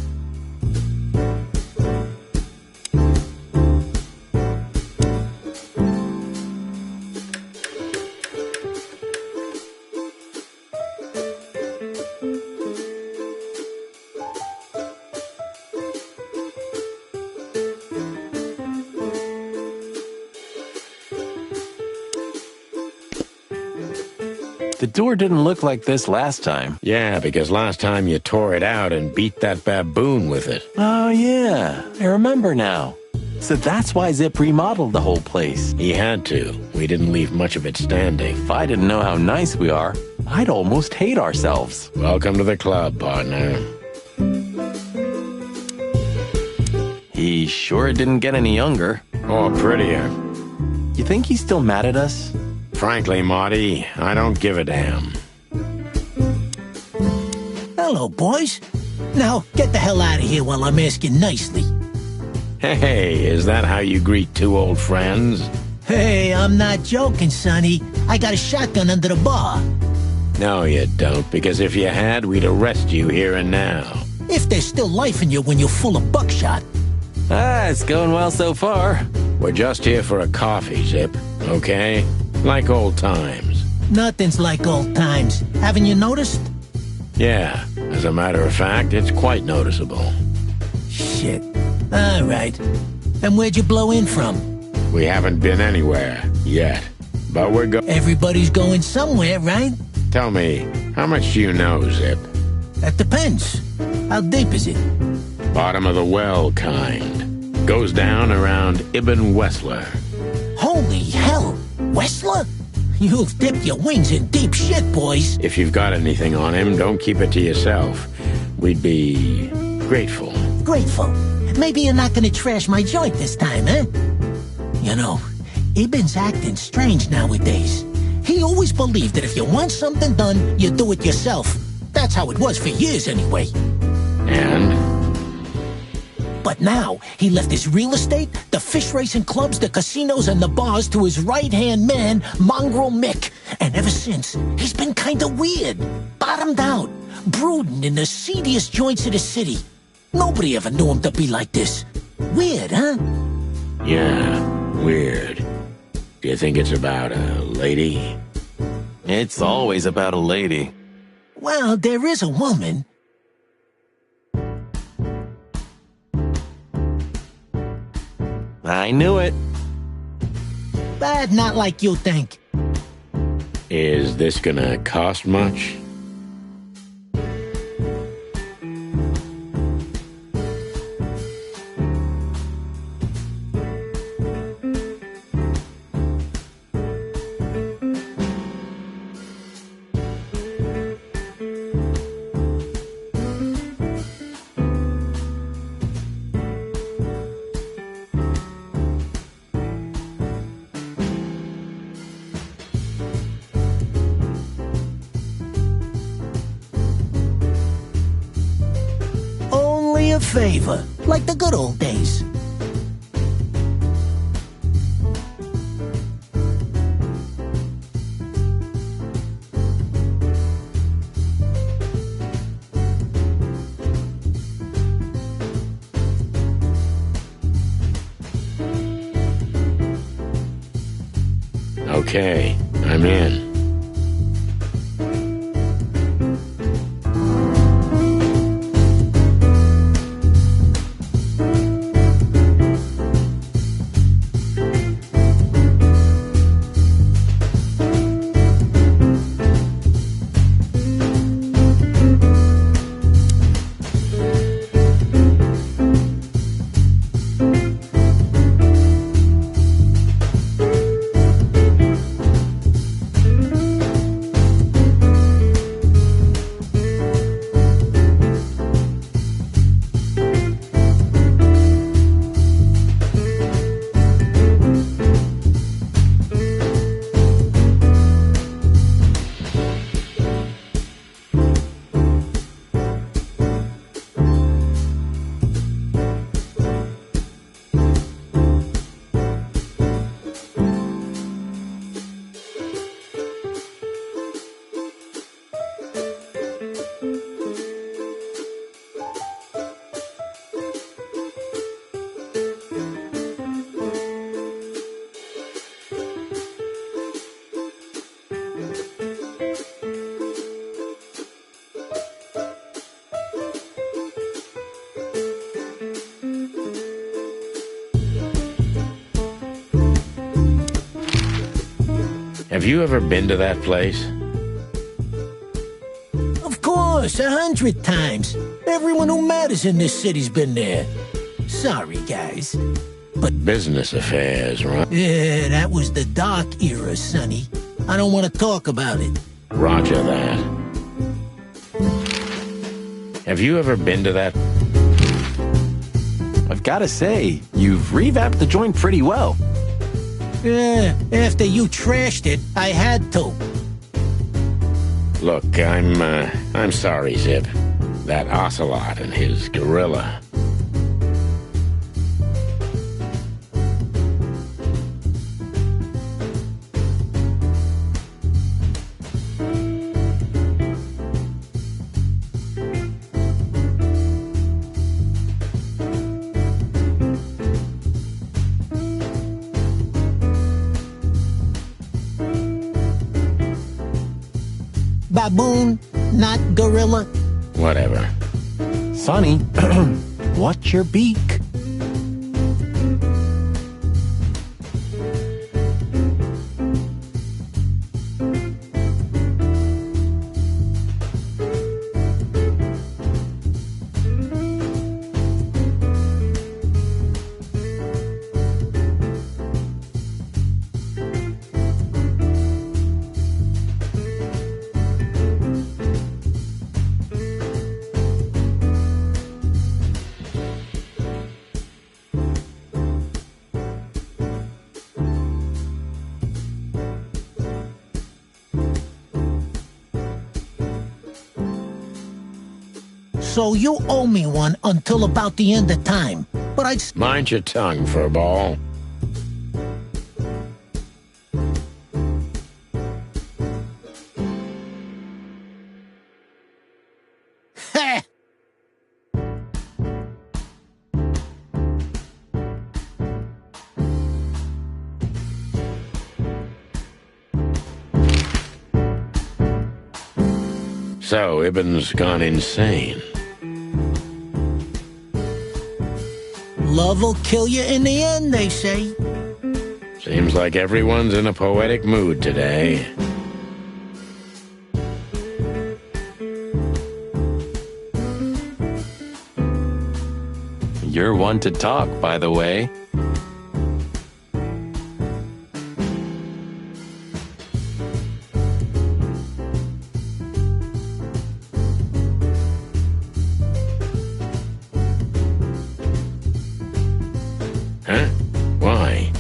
The door didn't look like this last time. Yeah, because last time you tore it out and beat that baboon with it. Oh, yeah. I remember now. So that's why Zip remodeled the whole place. He had to. We didn't leave much of it standing. If I didn't know how nice we are, I'd almost hate ourselves. Welcome to the club, partner. He sure didn't get any younger. Or prettier. You think he's still mad at us? Frankly, Marty, I don't give a damn. Hello, boys. Now, get the hell out of here while I'm asking nicely. Hey, is that how you greet two old friends? Hey, I'm not joking, Sonny. I got a shotgun under the bar. No, you don't, because if you had, we'd arrest you here and now. If there's still life in you when you're full of buckshot. It's going well so far. We're just here for a coffee, Zip, okay? Like old times. Nothing's like old times. Haven't you noticed? Yeah, as a matter of fact, it's quite noticeable. Shit. All right. And where'd you blow in from? We haven't been anywhere yet, but we're going. Everybody's going somewhere, right? Tell me, how much do you know, Zip? That depends. How deep is it? Bottom of the well kind. Goes down around Ibn Wessler. Holy hell! Wessler? You've dipped your wings in deep shit, boys. If you've got anything on him, don't keep it to yourself. We'd be grateful. Grateful? Maybe you're not gonna trash my joint this time, eh? You know, Ibn's acting strange nowadays. He always believed that if you want something done, you do it yourself. That's how it was for years anyway. And? But now, he left his real estate, the fish racing clubs, the casinos, and the bars to his right-hand man, Mongrel Mick. And ever since, he's been kinda weird. Bottomed out, brooding in the seediest joints of the city. Nobody ever knew him to be like this. Weird, huh? Yeah, weird. Do you think it's about a lady? It's always about a lady. Well, there is a woman. I knew it. But not like you think. Is this gonna cost much? A favor, like the good old days. Okay, I'm in. Have you ever been to that place? Of course, 100 times. Everyone who matters in this city's been there. Sorry, guys. But business affairs, right? Yeah, that was the dark era, Sonny. I don't want to talk about it. Roger that. Have you ever been to that? I've got to say, you've revamped the joint pretty well. Yeah, after you trashed it, I had to. Look, I'm sorry, Zip. that Ocelot and his gorilla. Baboon, not gorilla. Whatever. Sonny, watch your beak. So you owe me one until about the end of time. But I'd... Mind your tongue, furball. Heh! So, Ibn's gone insane. Love will kill you in the end, they say. Seems like everyone's in a poetic mood today. You're one to talk, by the way. Huh? Why?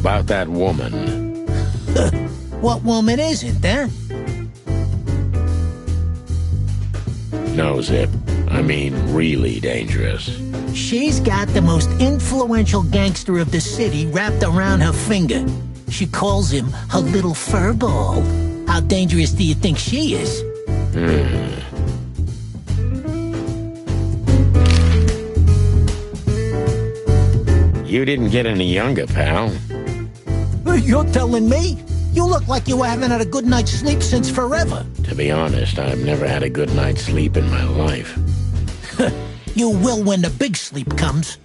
about that woman. What woman is it, huh? No, Zip. I mean really dangerous. She's got the most influential gangster of the city wrapped around her finger. She calls him her little furball. How dangerous do you think she is? You didn't get any younger, pal. You're telling me? You look like you haven't had a good night's sleep since forever. To be honest, I've never had a good night's sleep in my life. You will when the big sleep comes.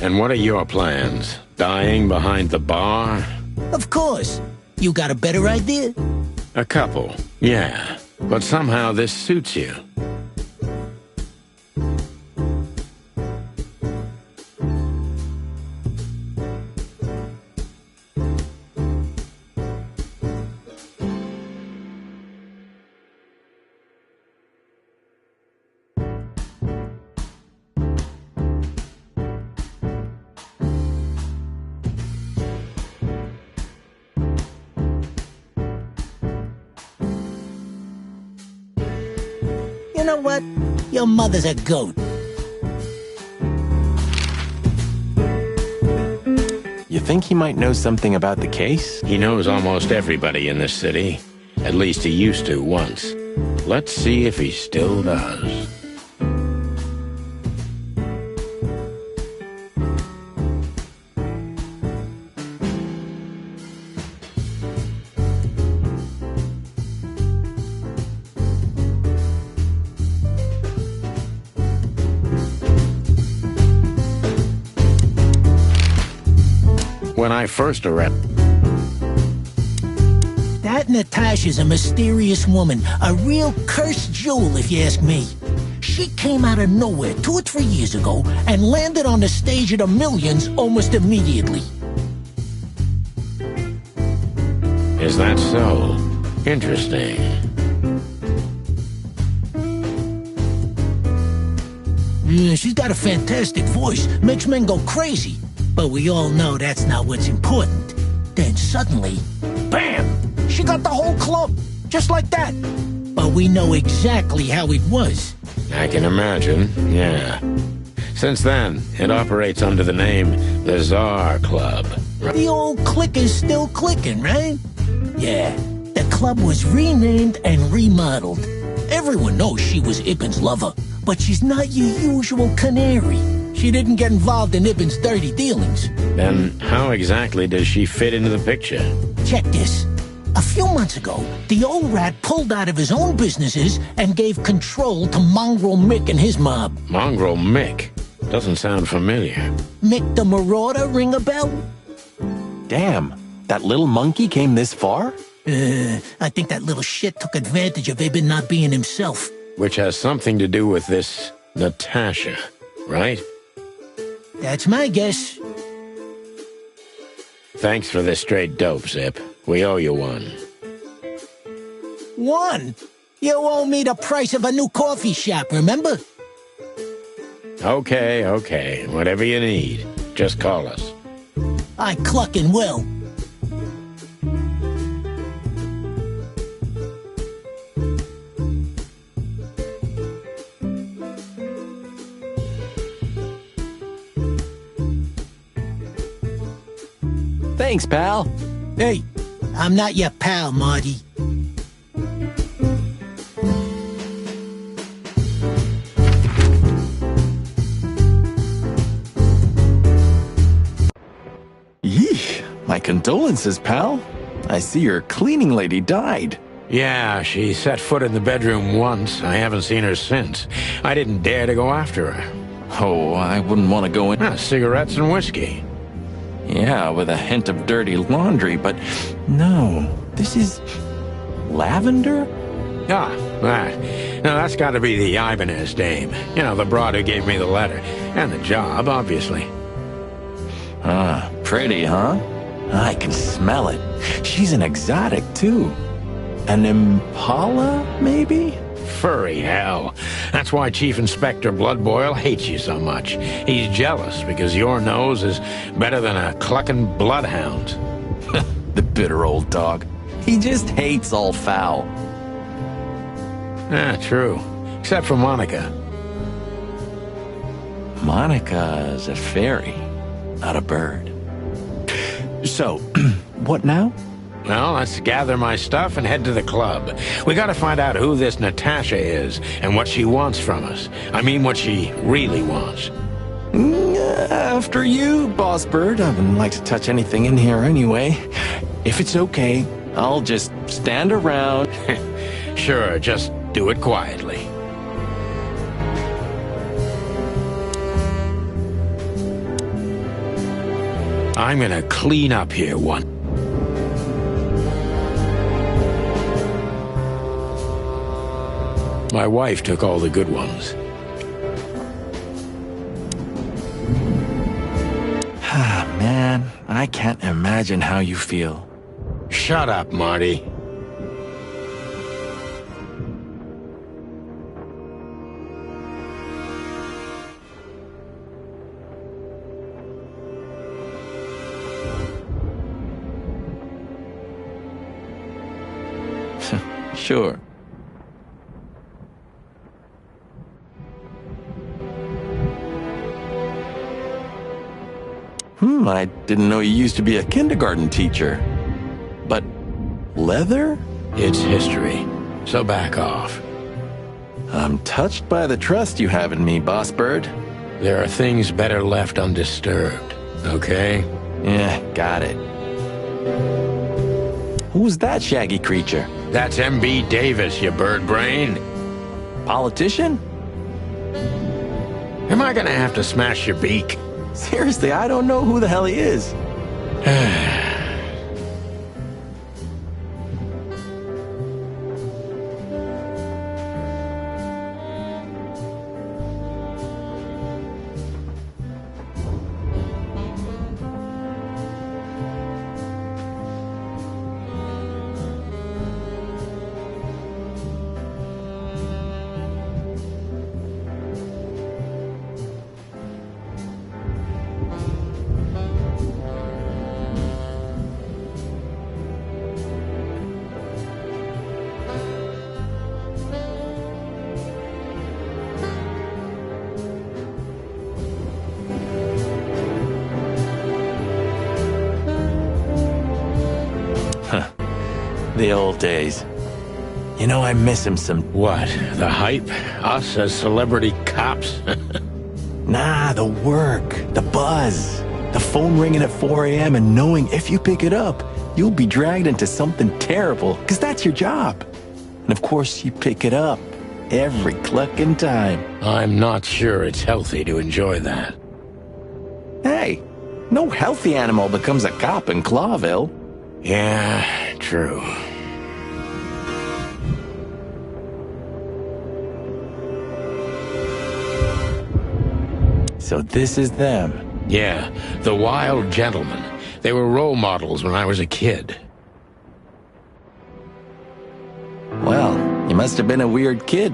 And what are your plans? Dying behind the bar? Of course. You got a better idea? A couple, yeah. But somehow this suits you. You know what? Your mother's a goat. You think he might know something about the case? He knows almost everybody in this city. At least he used to once. Let's see if he still does. When I first arrested... That Natasha's a mysterious woman, a real cursed jewel if you ask me. She came out of nowhere 2 or 3 years ago and landed on the stage of the Millions almost immediately. Is that so? Interesting. Yeah, she's got a fantastic voice, makes men go crazy. But we all know that's not what's important. Then suddenly, bam! She got the whole club, just like that. But we know exactly how it was. I can imagine, yeah. Since then, it operates under the name the Tsar Club. The old click is still clicking, right? Yeah, the club was renamed and remodeled. Everyone knows she was Ibn's lover, but she's not your usual canary. She didn't get involved in Ibn's dirty dealings. Then how exactly does she fit into the picture? Check this. A few months ago, the old rat pulled out of his own businesses and gave control to Mongrel Mick and his mob. Mongrel Mick? Doesn't sound familiar. Mick the Marauder ring a bell? Damn, that little monkey came this far? I think that little shit took advantage of Ibn not being himself. Which has something to do with this Natasha, right? That's my guess. Thanks for this straight dope, Zip. We owe you one. One? You owe me the price of a new coffee shop, remember? Okay. Whatever you need. Just call us. I cluckin' will. Thanks, pal. Hey, I'm not your pal, Marty. Yeesh, my condolences, pal. I see your cleaning lady died. Yeah, she set foot in the bedroom once. I haven't seen her since. I didn't dare to go after her. Oh, I wouldn't want to go in. Cigarettes and whiskey. Yeah, with a hint of dirty laundry, but no, this is lavender? No, that's got to be the Ibanez dame. You know, the broad who gave me the letter. And the job, obviously. Ah, pretty, huh? I can smell it. She's an exotic, too. An Impala, maybe? Furry hell. That's why Chief Inspector Bloodboil hates you so much. He's jealous because your nose is better than a clucking bloodhound. The bitter old dog. He just hates all foul. Yeah, true. Except for Monica. Monica's a fairy, not a bird. So, what now? Well, let's gather my stuff and head to the club. We gotta find out who this Natasha is and what she wants from us. I mean, what she really wants. After you, Boss Bird. I wouldn't like to touch anything in here anyway. If it's okay, I'll just stand around. Sure, just do it quietly. I'm gonna clean up here one. My wife took all the good ones. Ah, man, I can't imagine how you feel. Shut up, Marty. Sure. I didn't know you used to be a kindergarten teacher. But leather? It's history, so back off. I'm touched by the trust you have in me, Boss Bird. There are things better left undisturbed, okay? Yeah, got it. Who's that shaggy creature? That's M.B. Davis, you bird brain. Politician? Am I gonna have to smash your beak? Seriously, I don't know who the hell he is. The old days. You know, I miss him some... What? The hype? Us as celebrity cops? Nah, the work, the buzz, the phone ringing at 4 a.m. and knowing if you pick it up, you'll be dragged into something terrible, because that's your job. And of course, you pick it up every clucking time. I'm not sure it's healthy to enjoy that. Hey, no healthy animal becomes a cop in Clawville. Yeah, true. So this is them. Yeah, the Wild Gentlemen. They were role models when I was a kid. Well, you must have been a weird kid,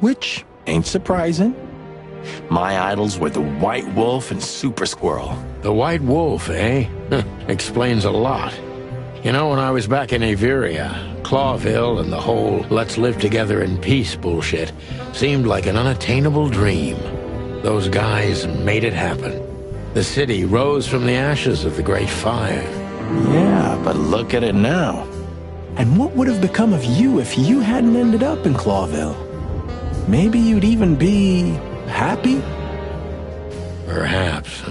which ain't surprising. My idols were the White Wolf and Super Squirrel. The White Wolf, eh? Explains a lot. You know, when I was back in Averia, Clawville and the whole let's live together in peace bullshit seemed like an unattainable dream. Those guys made it happen. The city rose from the ashes of the Great Fire. Yeah, but look at it now. And what would have become of you if you hadn't ended up in Clawville? Maybe you'd even be happy? Perhaps.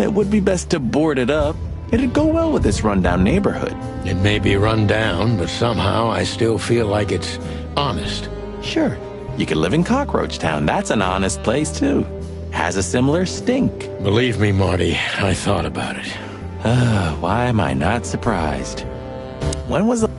It would be best to board it up. It'd go well with this rundown neighborhood. It may be run down, but somehow I still feel like it's honest. Sure. You could live in Cockroach Town. That's an honest place, too. Has a similar stink. Believe me, Marty, I thought about it. Why am I not surprised? When was the...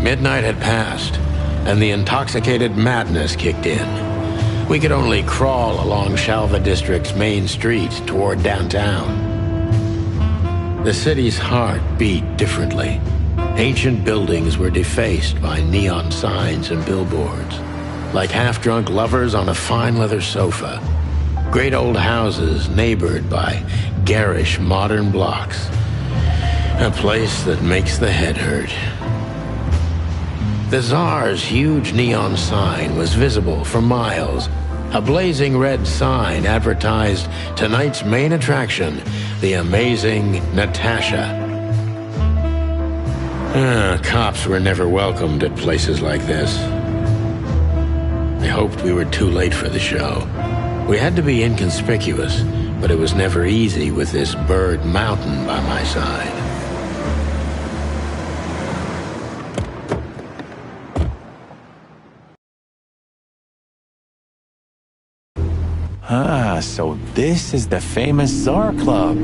Midnight had passed, and the intoxicated madness kicked in. We could only crawl along Shalva District's main street toward downtown. The city's heart beat differently. Ancient buildings were defaced by neon signs and billboards, like half-drunk lovers on a fine leather sofa. Great old houses neighbored by garish modern blocks. A place that makes the head hurt. The Tsar's huge neon sign was visible for miles. A blazing red sign advertised tonight's main attraction, the amazing Natasha. Cops were never welcomed at places like this. I hoped we were too late for the show. We had to be inconspicuous, but it was never easy with this bird mountain by my side. Ah, so this is the famous Tsar Club.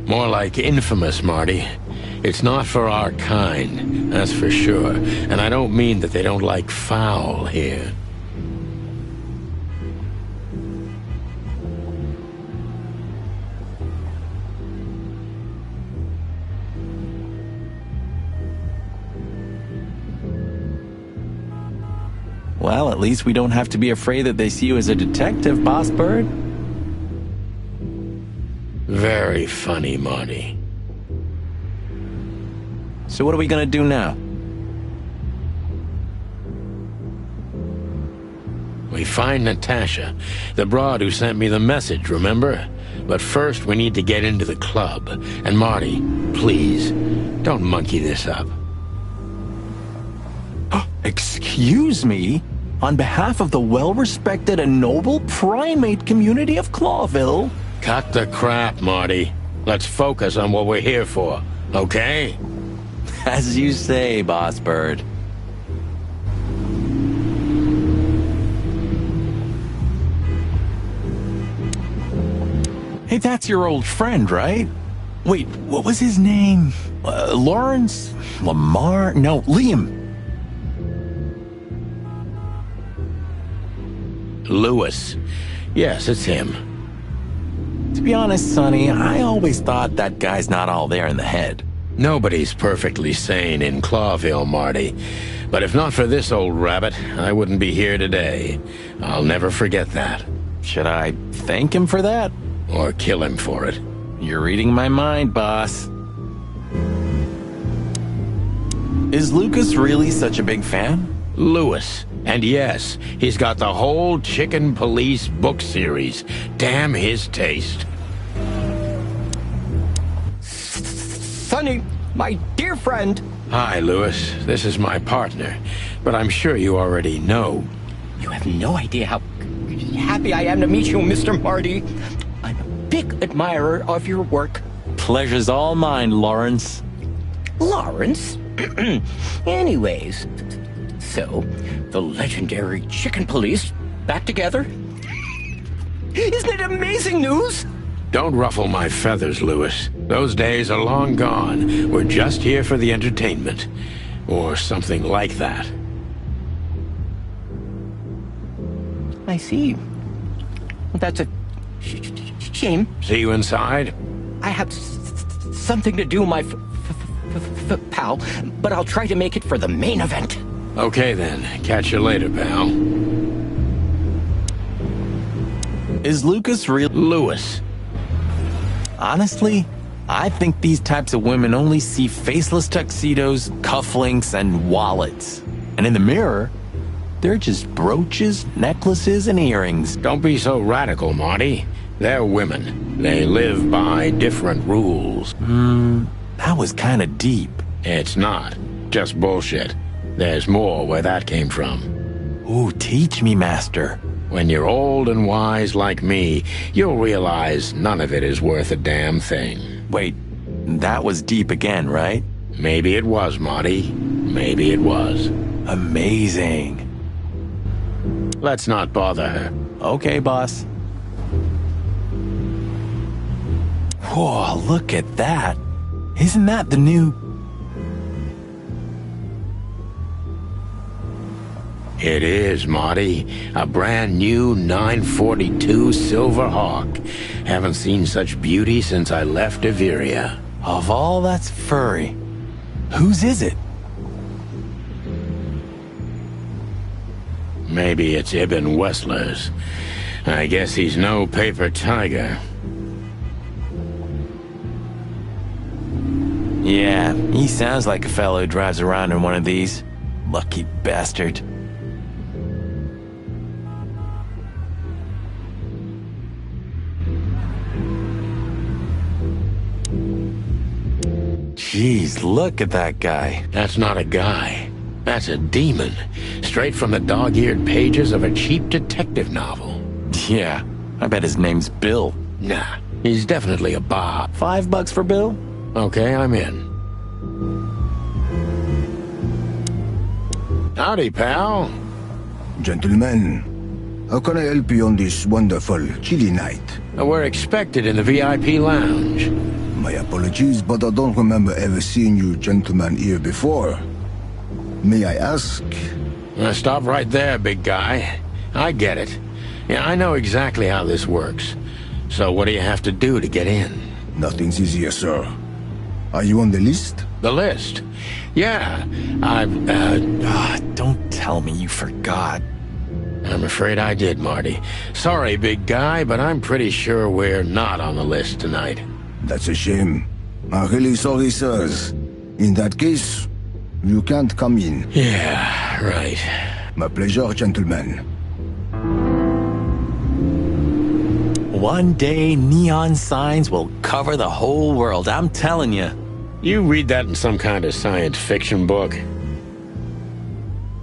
More like infamous, Marty. It's not for our kind, that's for sure. And I don't mean that they don't like foul here. Well, at least we don't have to be afraid that they see you as a detective, Boss Bird. Very funny, Marty. So what are we gonna do now? We find Natasha, the broad who sent me the message, remember? But first we need to get into the club. And Marty, please, don't monkey this up. Excuse me? On behalf of the well-respected and noble primate community of Clawville? Cut the crap, Marty. Let's focus on what we're here for, okay? As you say, Boss Bird. Hey, that's your old friend, right? Wait, what was his name? Lawrence? Lamar? No, Liam. Lewis. Yes, it's him. To be honest, Sonny, I always thought that guy's not all there in the head. Nobody's perfectly sane in Clawville, Marty. But if not for this old rabbit, I wouldn't be here today. I'll never forget that. Should I thank him for that? Or kill him for it? You're reading my mind, boss. Is Lucas really such a big fan? Lewis. And yes, he's got the whole Chicken Police book series. Damn his taste. Sonny, my dear friend. Hi, Lewis. This is my partner. But I'm sure you already know. You have no idea how happy I am to meet you, Mr. Marty. I'm a big admirer of your work. Pleasure's all mine, Lawrence. Lawrence? Anyways, so, the legendary Chicken Police back together? Isn't it amazing news? Don't ruffle my feathers, Lewis. Those days are long gone. We're just here for the entertainment. Or something like that. I see. That's a shame. See you inside? I have something to do, my pal, but I'll try to make it for the main event. Okay then. Catch you later, pal. Is Lucas real? Lewis. Honestly, I think these types of women only see faceless tuxedos, cufflinks, and wallets. And in the mirror, they're just brooches, necklaces, and earrings. Don't be so radical, Marty. They're women. They live by different rules. That was kind of deep. It's not. Just bullshit. There's more where that came from. Ooh, teach me, Master. When you're old and wise like me, you'll realize none of it is worth a damn thing. Wait, that was deep again, right? Maybe it was, Marty. Maybe it was. Amazing. Let's not bother her. Okay, boss. Whoa, look at that. Isn't that the new... It is, Marty. A brand new 942 Silver Hawk. Haven't seen such beauty since I left Averia. Of all that's furry, whose is it? Maybe it's Ibn Wessler's. I guess he's no paper tiger. Yeah, he sounds like a fellow who drives around in one of these. Lucky bastard. Jeez, look at that guy. That's not a guy. That's a demon. Straight from the dog-eared pages of a cheap detective novel. Yeah, I bet his name's Bill. Nah, he's definitely a Bob. $5 for Bill? Okay, I'm in. Howdy, pal. Gentlemen, how can I help you on this wonderful, chilly night? We're expected in the VIP lounge. My apologies, but I don't remember ever seeing you gentlemen here before. May I ask? Stop right there, big guy. I get it. Yeah, I know exactly how this works. So what do you have to do to get in? Nothing's easier, sir. Are you on the list? The list? Yeah, don't tell me you forgot. I'm afraid I did, Marty. Sorry, big guy, but I'm pretty sure we're not on the list tonight. That's a shame. I'm really sorry, sirs. In that case, you can't come in. Yeah, right. My pleasure, gentlemen. One day, neon signs will cover the whole world, I'm telling you. You read that in some kind of science fiction book?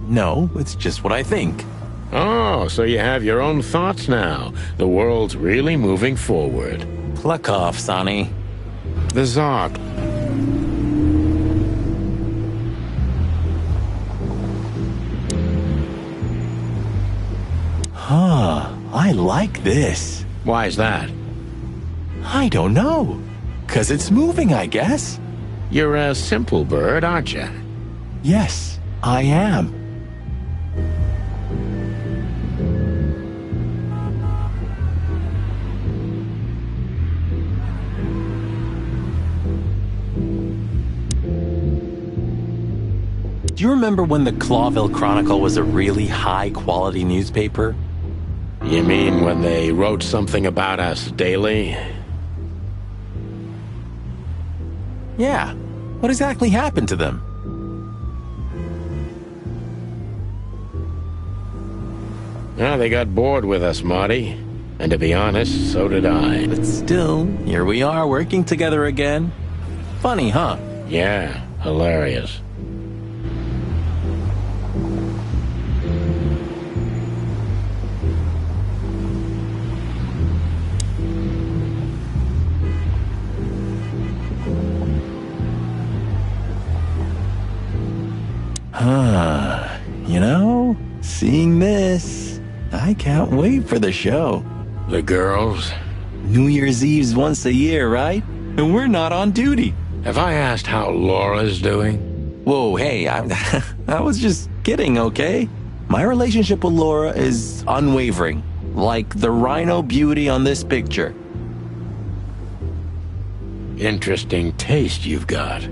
No, it's just what I think. Oh, so you have your own thoughts now. The world's really moving forward. Pluck off, Sonny. The Zog. I like this. Why is that? I don't know. 'Cause it's moving, I guess. You're a simple bird, aren't you? Yes, I am. Do you remember when the Clawville Chronicle was a really high-quality newspaper? You mean when they wrote something about us daily? Yeah. What exactly happened to them? Well, they got bored with us, Marty. And to be honest, so did I. But still, here we are working together again. Funny, huh? Yeah, hilarious. You know, seeing this, I can't wait for the show. The girls? New Year's Eve's once a year, right? And we're not on duty. Have I asked how Laura's doing? Whoa, hey, I was just kidding, okay? My relationship with Laura is unwavering, like the rhino beauty on this picture. Interesting taste you've got.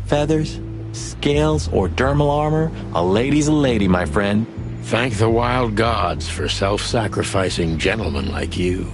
Feathers, scales, or dermal armor, a lady's a lady, my friend. Thank the wild gods for self-sacrificing gentlemen like you.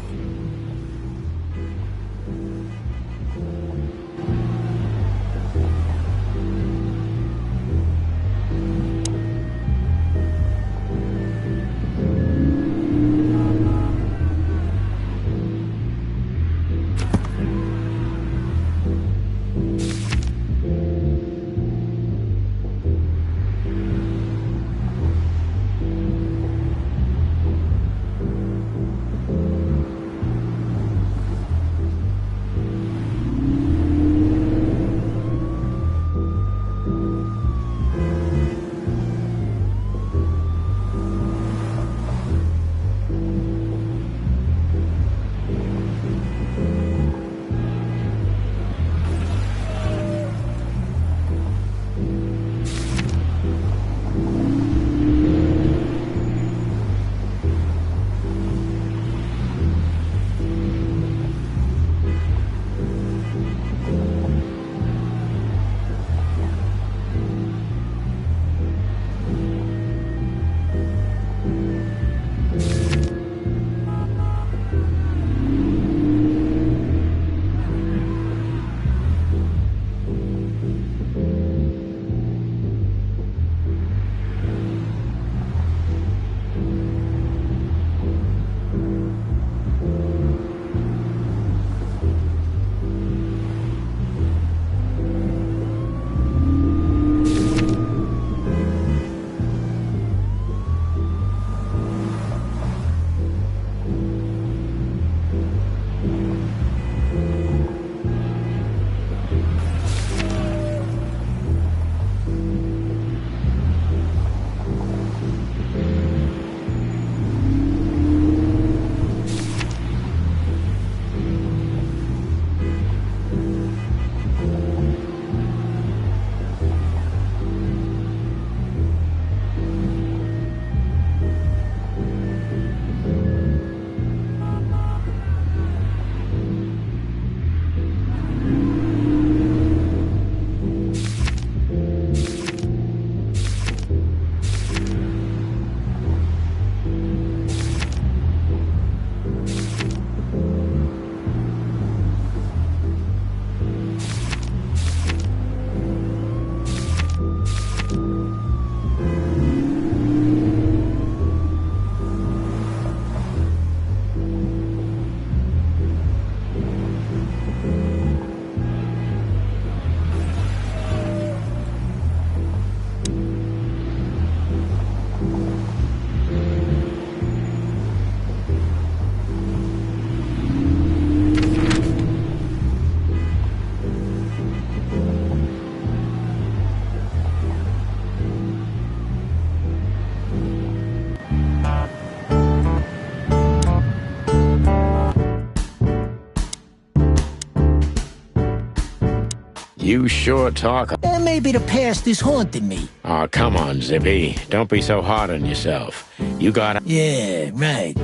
You sure talk. Maybe the past is haunting me. Oh, come on, Zippy. Don't be so hard on yourself. You got... Yeah, right.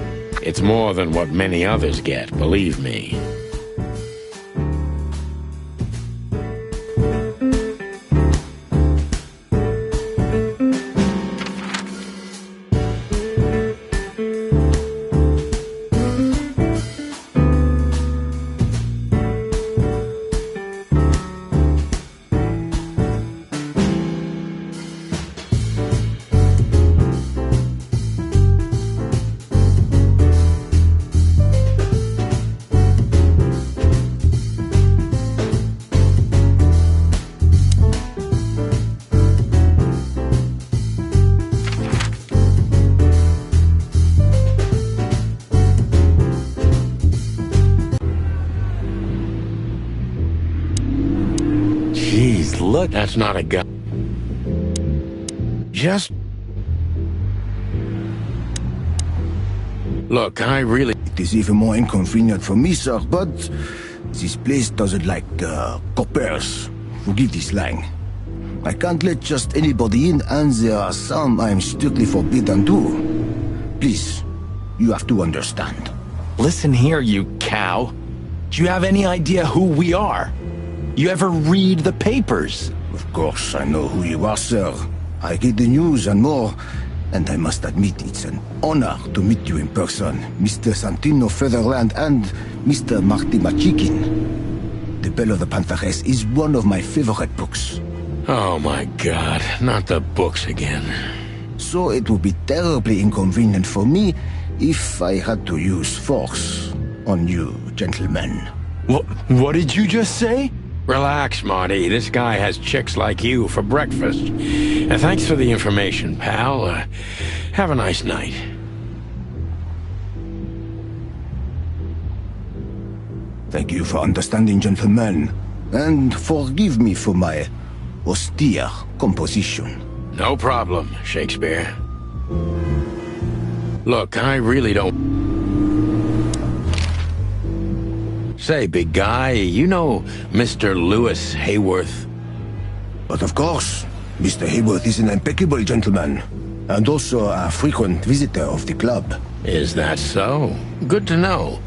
It's more than what many others get, believe me. Look, that's not a gun. Just... Look, I really... It is even more inconvenient for me, sir, but this place doesn't like coppers. Forgive this slang. I can't let just anybody in, and there are some I am strictly forbidden to. Please, you have to understand. Listen here, you cow. Do you have any idea who we are? You ever read the papers? Of course, I know who you are, sir. I read the news and more, and I must admit it's an honor to meet you in person, Mr. Santino Featherland and Mr. Marty Machikin. The Bell of the Pantheress is one of my favorite books. Oh my God, not the books again. So it would be terribly inconvenient for me if I had to use force on you, gentlemen. What did you just say? Relax, Marty. This guy has chicks like you for breakfast. And thanks for the information, pal. Have a nice night. Thank you for understanding, gentlemen. And forgive me for my austere composition. No problem, Shakespeare. Look, I really don't... Say, big guy, you know Mr. Lewis Hayworth? But of course, Mr. Hayworth is an impeccable gentleman, and also a frequent visitor of the club. Is that so? Good to know.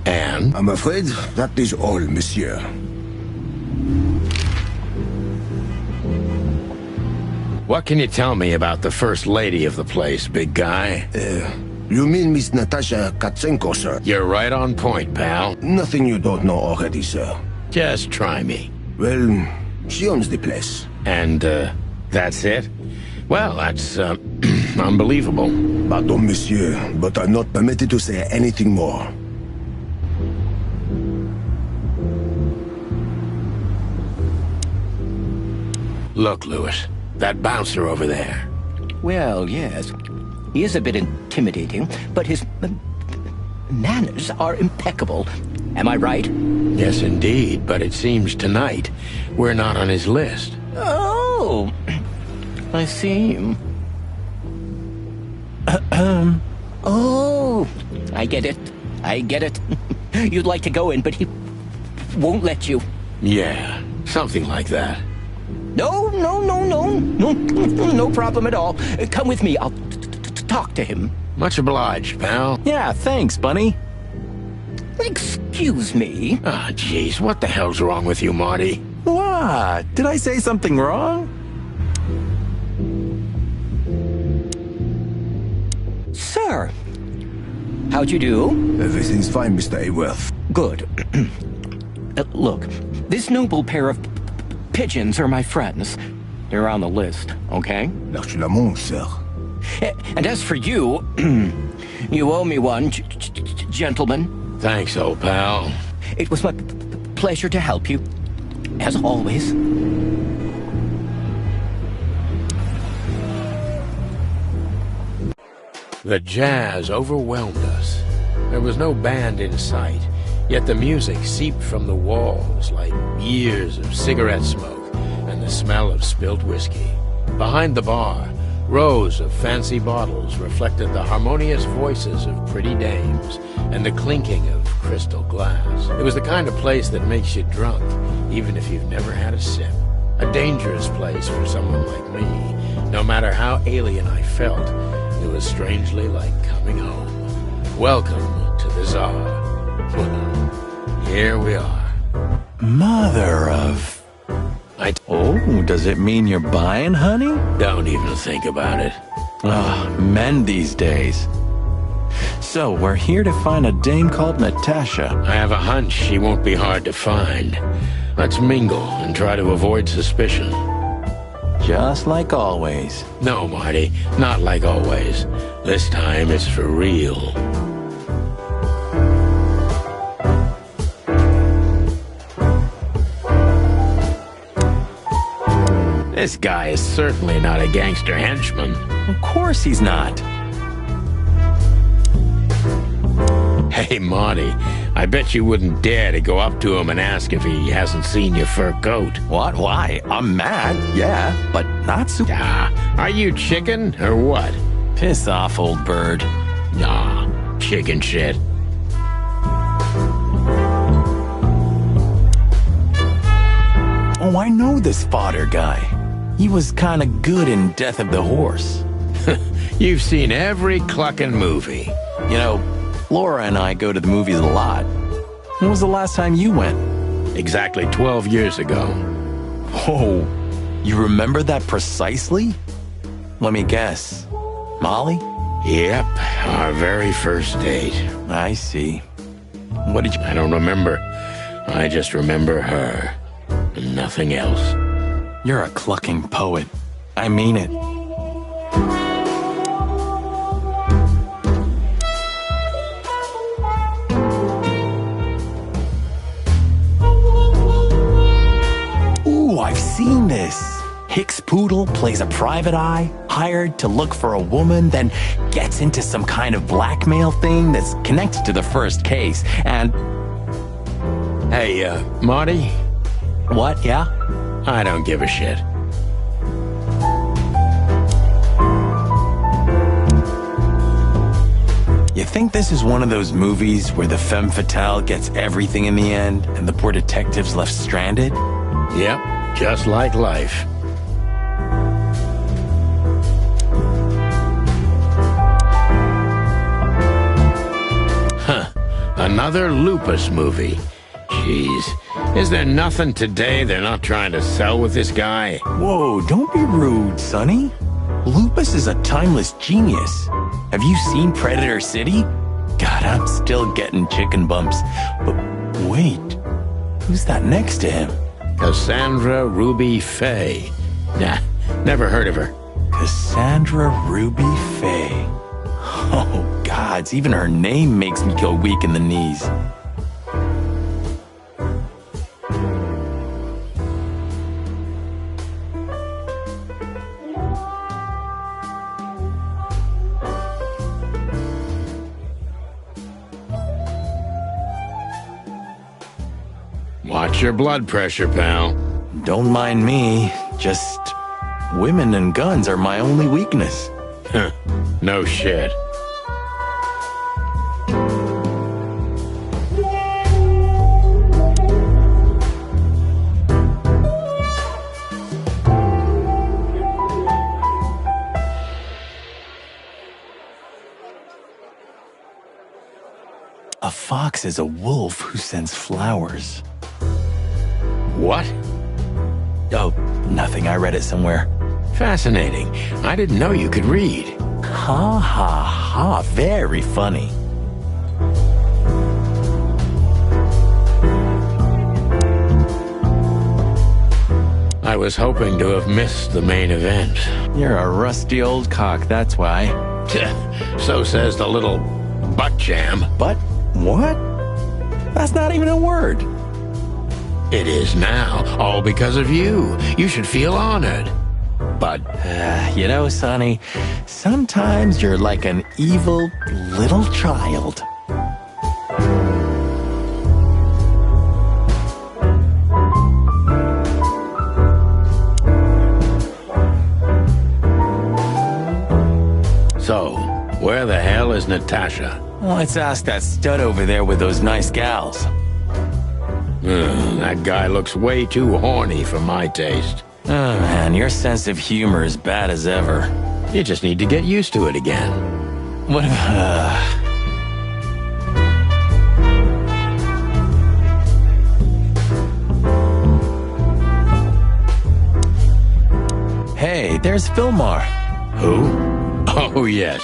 And? I'm afraid that is all, monsieur. What can you tell me about the first lady of the place, big guy? You mean Miss Natasha Katsenko, sir? You're right on point, pal. Nothing you don't know already, sir. Just try me. Well, she owns the place. And, that's it? Well, that's, unbelievable. Pardon, monsieur, but I'm not permitted to say anything more. Look, Lewis, that bouncer over there. Well, yes. He is a bit intimidating, but his manners are impeccable. Am I right? Yes, indeed, but it seems tonight we're not on his list. Oh, I see. Oh, I get it. I get it. You'd like to go in, but he won't let you. Yeah, something like that. No problem at all. Come with me. I'll talk to him. Much obliged, pal. Yeah, thanks, Bunny. Excuse me. Ah, jeez, what the hell's wrong with you, Marty? What? Did I say something wrong? Sir, how'd you do? Everything's fine, Mr. Hayworth. Good. Look, this noble pair of pigeons are my friends. They're on the list, okay? L'Arche-Lamont, sir. And as for you, you owe me one, gentlemen. Thanks, old pal. It was my pleasure to help you, as always. The jazz overwhelmed us. There was no band in sight, yet the music seeped from the walls like years of cigarette smoke and the smell of spilt whiskey. Behind the bar, Rows of fancy bottles reflected the harmonious voices of pretty dames and the clinking of crystal glass. It was the kind of place that makes you drunk, even if you've never had a sip. A dangerous place for someone like me. No matter how alien I felt, it was strangely like coming home. Welcome to the Tsar. Well, here we are. Mother of... Oh, does it mean you're buying, honey? Don't even think about it. Men these days. So, we're here to find a dame called Natasha. I have a hunch she won't be hard to find. Let's mingle and try to avoid suspicion. Just like always. No, Marty, not like always. This time it's for real. This guy is certainly not a gangster henchman. Of course he's not. Hey, Marty, I bet you wouldn't dare to go up to him and ask if he hasn't seen your fur coat. What? Why? I'm mad, yeah, but not super... Are you chicken or what? Piss off, old bird. Nah, chicken shit. Oh, I know this fodder guy. He was kinda good in Death of the Horse. You've seen every clucking movie. You know, Laura and I go to the movies a lot. When was the last time you went? Exactly 12 years ago. Oh, you remember that precisely? Let me guess. Molly? Yep, our very first date. I see. What did you... I don't remember. I just remember her. And nothing else. You're a clucking poet. I mean it. Ooh, I've seen this. Hicks Poodle plays a private eye, hired to look for a woman, then gets into some kind of blackmail thing that's connected to the first case, and... Hey, Marty? What, yeah? I don't give a shit. You think this is one of those movies where the femme fatale gets everything in the end and the poor detective's left stranded? Yep, just like life. Huh, another Lupus movie. Jeez, is there nothing today they're not trying to sell with this guy? Whoa, don't be rude, Sonny. Lupus is a timeless genius. Have you seen Predator City? God, I'm still getting chicken bumps. But wait, who's that next to him? Cassandra Ruby Faye. Nah, never heard of her. Cassandra Ruby Faye. Oh, gods, even her name makes me go weak in the knees. Watch your blood pressure, pal. Don't mind me. Just women and guns are my only weakness. No shit. A fox is a wolf who sends flowers. What? Oh, nothing. I read it somewhere. Fascinating. I didn't know you could read. Ha ha ha. Very funny. I was hoping to have missed the main event. You're a rusty old cock, that's why. So says the little butt jam. But what? That's not even a word. It is now, all because of you. You should feel honored. But, you know, Sonny, sometimes you're like an evil little child. So, where the hell is Natasha? Let's ask that stud over there with those nice gals. That guy looks way too horny for my taste. Oh man, your sense of humor is bad as ever. You just need to get used to it again. What Hey, there's Philmar. Who? Oh, yes.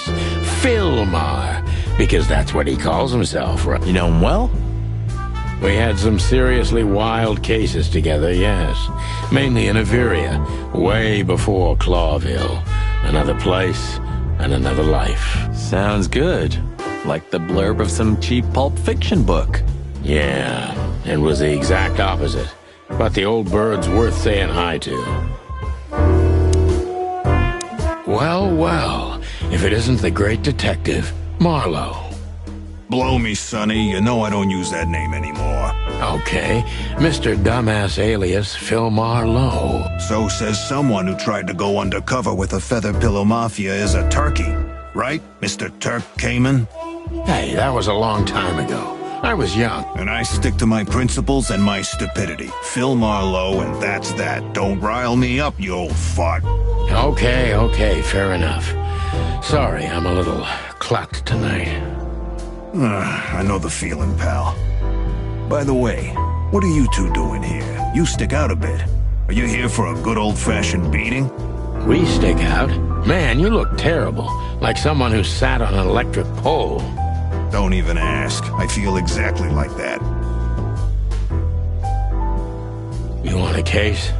Philmar. Because that's what he calls himself, right? You know him well? We had some seriously wild cases together, yes. Mainly in Averia, way before Clawville. Another place and another life. Sounds good. Like the blurb of some cheap pulp fiction book. Yeah, it was the exact opposite. But the old bird's worth saying hi to. Well, well, if it isn't the great detective, Marlowe. Blow me, Sonny. You know I don't use that name anymore. Okay, Mr. Dumbass alias Philmar Lowe. So says someone who tried to go undercover with a Feather Pillow Mafia is a turkey. Right, Mr. Turk Cayman? Hey, that was a long time ago. I was young. And I stick to my principles and my stupidity. Philmar Lowe, and that's that. Don't rile me up, you old fart. Okay, fair enough. Sorry, I'm a little clucked tonight. I know the feeling, pal. By the way, what are you two doing here? You stick out a bit. Are you here for a good old-fashioned beating? We stick out? Man, you look terrible. Like someone who sat on an electric pole. Don't even ask. I feel exactly like that. You want a case?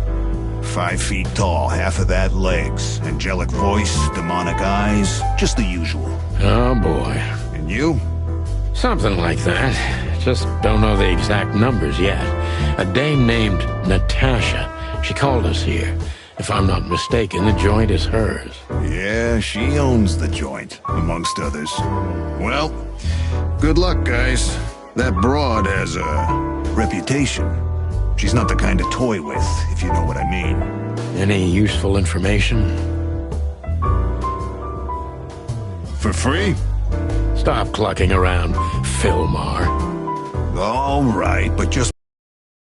5 feet tall, half of that legs. Angelic voice, demonic eyes, just the usual. Oh boy. And you? Something like that. Just don't know the exact numbers yet. A dame named Natasha. She called us here. If I'm not mistaken, the joint is hers. Yeah, she owns the joint, amongst others. Well, good luck, guys. That broad has a reputation. She's not the kind to toy with, if you know what I mean. Any useful information? For free? Stop clucking around, Philmar. All right, but just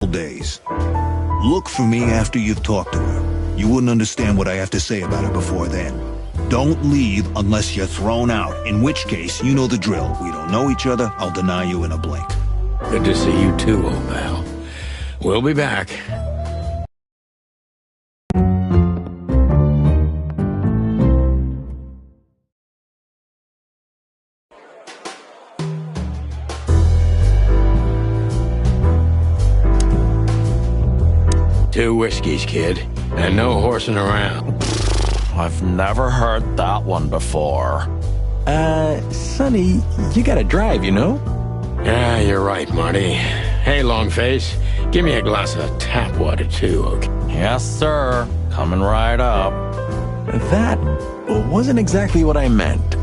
days. Look for me after you've talked to her. You wouldn't understand what I have to say about her before then. Don't leave unless you're thrown out, in which case, you know the drill. We don't know each other, I'll deny you in a blink. Good to see you too, old pal. We'll be back. Two whiskeys, kid, and no horsing around. I've never heard that one before. Sonny, you gotta drive, you know? Yeah, you're right, Marty. Hey, Longface, give me a glass of tap water, too, okay? Yes, sir. Coming right up. That wasn't exactly what I meant.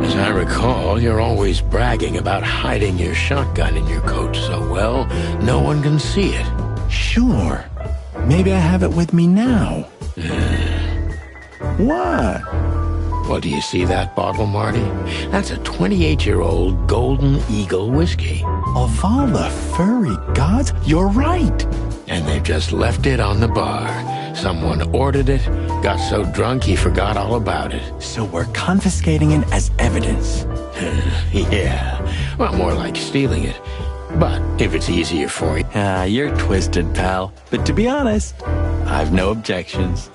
As I recall, you're always bragging about hiding your shotgun in your coat so well, no one can see it. Sure. Maybe I have it with me now. What? Well, do you see that bottle, Marty? That's a 28-year-old Golden Eagle whiskey. Of all the furry gods, you're right. And they've just left it on the bar. Someone ordered it, got so drunk he forgot all about it. So we're confiscating it as evidence. Yeah, well, more like stealing it. But if it's easier for you. You're twisted, pal. But to be honest, I've no objections.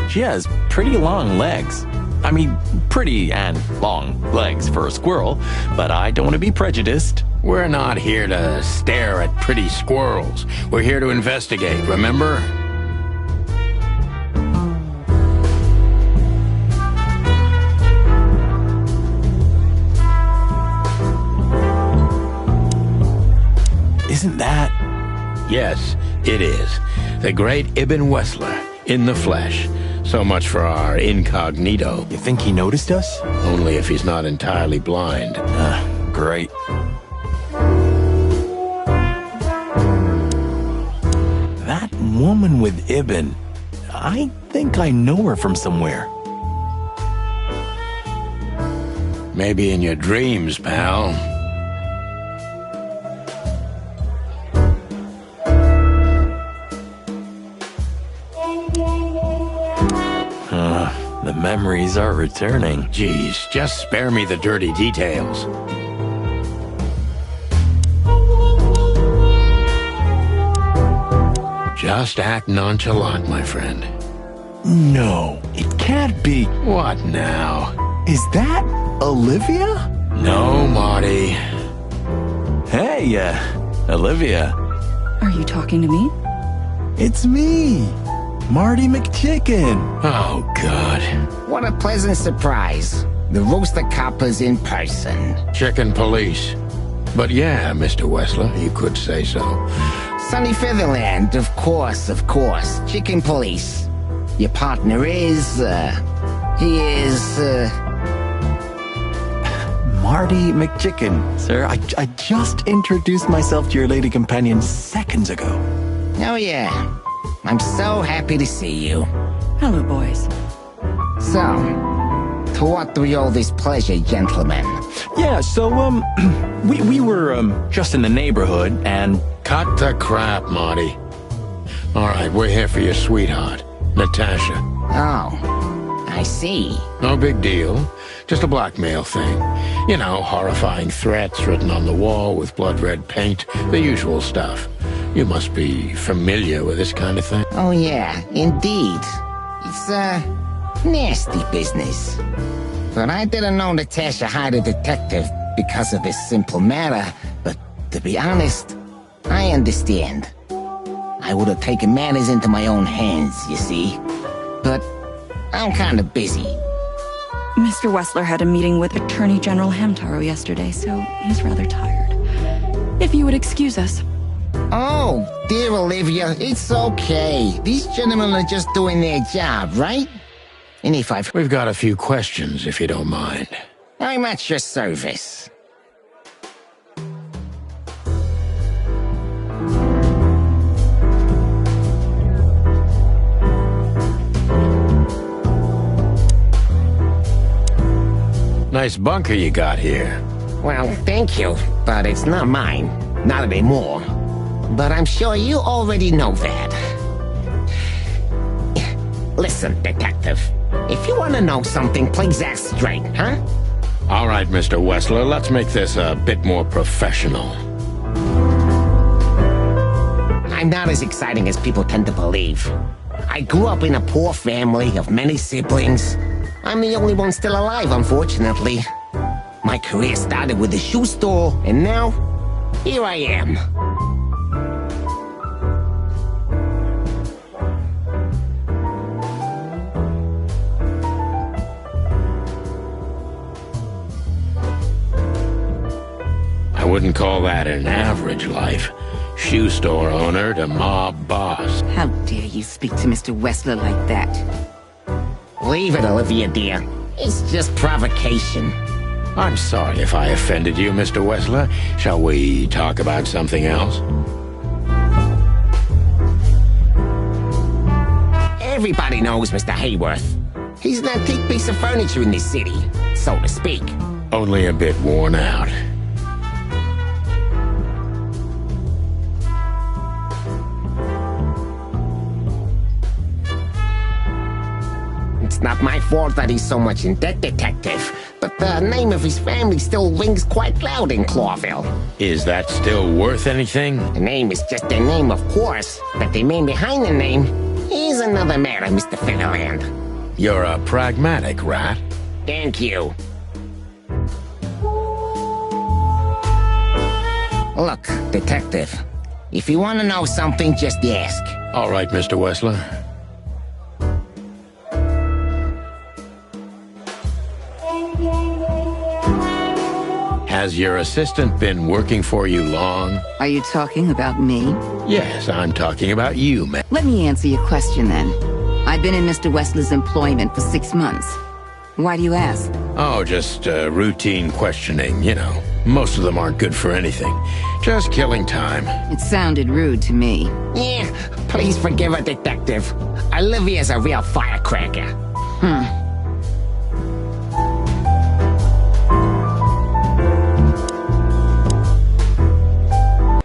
She has pretty long legs. I mean, pretty and long legs for a squirrel, but I don't want to be prejudiced. We're not here to stare at pretty squirrels. We're here to investigate, remember? Isn't that? Yes, it is. The great Ibn Wessler, in the flesh. So much for our incognito. You think he noticed us? Only if he's not entirely blind. Great. That woman with Ibn, I think I know her from somewhere. Maybe in your dreams, pal. The memories are returning. Geez, just spare me the dirty details. Just act nonchalant, my friend. No, it can't be. What now? Is that Olivia? No, Marty. Hey, Olivia. Are you talking to me? It's me, Marty McChicken. Oh, God. What a pleasant surprise. The Rooster Copper's in person. Chicken police. But yeah, Mr. Wessler, you could say so. Sonny Featherland, of course. Chicken police. Your partner is, he is, Marty McChicken. Sir, I just introduced myself to your lady companion seconds ago. Oh yeah. I'm so happy to see you. Hello, boys. So, to what do we owe this pleasure, gentlemen? Yeah, so, we were, just in the neighborhood, and... Cut the crap, Marty. All right, we're here for your sweetheart, Natasha. Oh, I see. No big deal. Just a blackmail thing. You know, horrifying threats written on the wall with blood-red paint. The usual stuff. You must be familiar with this kind of thing. Oh yeah, indeed. It's, nasty business. But I didn't know Natasha hired a detective because of this simple matter. But to be honest, I understand. I would have taken matters into my own hands, you see. But I'm kind of busy. Mr. Wessler had a meeting with Attorney General Hamtaro yesterday, so he's rather tired. If you would excuse us. Oh, dear Olivia, it's okay. These gentlemen are just doing their job, right? And if We've got a few questions, if you don't mind. I'm at your service. Nice bunker you got here. Well, thank you, but it's not mine. Not anymore. But I'm sure you already know that. Listen, detective. If you want to know something, please ask straight, huh? All right, Mr. Wessler, let's make this a bit more professional. I'm not as exciting as people tend to believe. I grew up in a poor family of many siblings. I'm the only one still alive, unfortunately. My career started with a shoe store, and now, here I am. I wouldn't call that an average life. Shoe store owner to mob boss. How dare you speak to Mr. Wessler like that? Leave it, Olivia, dear. It's just provocation. I'm sorry if I offended you, Mr. Wessler. Shall we talk about something else? Everybody knows Mr. Hayworth. He's an antique piece of furniture in this city, so to speak. Only a bit worn out. It's not my fault that he's so much in debt, detective. But the name of his family still rings quite loud in Clawville. Is that still worth anything? The name is just their name, of course. But the man behind the name is another matter, Mr. Featherland. You're a pragmatic rat. Thank you. Look, detective. If you want to know something, just ask. All right, Mr. Wessler. Has your assistant been working for you long? Are you talking about me? Yes, I'm talking about you, ma'am. Let me answer your question then. I've been in Mr. Wessler's employment for 6 months. Why do you ask? Oh, just routine questioning, you know. Most of them aren't good for anything. Just killing time. It sounded rude to me. Yeah, please forgive her, Detective. Olivia's a real firecracker.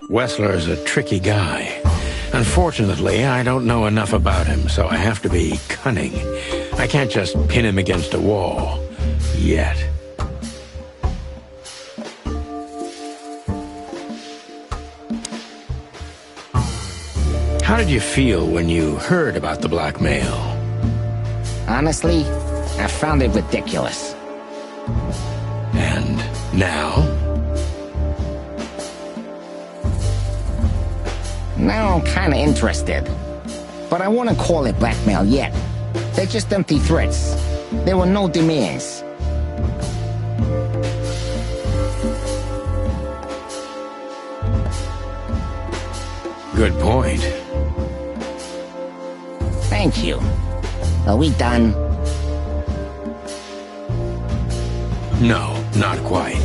Wessler's a tricky guy. Unfortunately, I don't know enough about him, so I have to be cunning. I can't just pin him against a wall. Yet. How did you feel when you heard about the blackmail? Honestly, I found it ridiculous. And now? Now I'm kinda interested. But I wouldn't call it blackmail yet. They're just empty threats. There were no demands. Good point. Thank you. Are we done? No, not quite.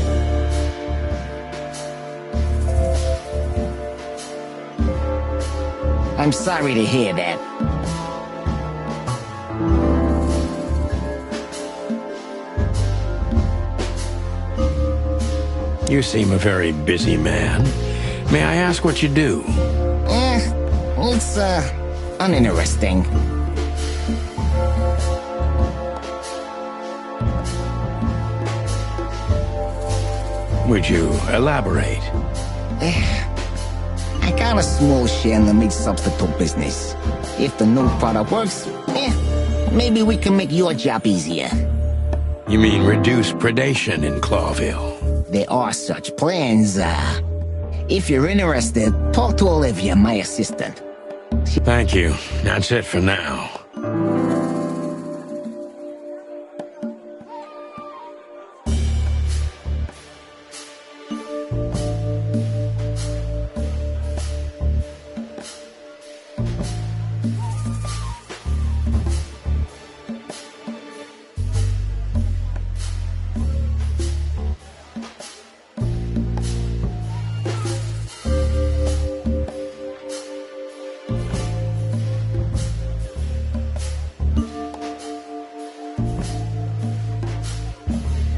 I'm sorry to hear that. You seem a very busy man. May I ask what you do? It's, uninteresting. Would you elaborate? I got a small share in the meat substitute business. If the new product works, maybe we can make your job easier. You mean reduce predation in Clawville? There are such plans. If you're interested, talk to Olivia, my assistant. Thank you. That's it for now.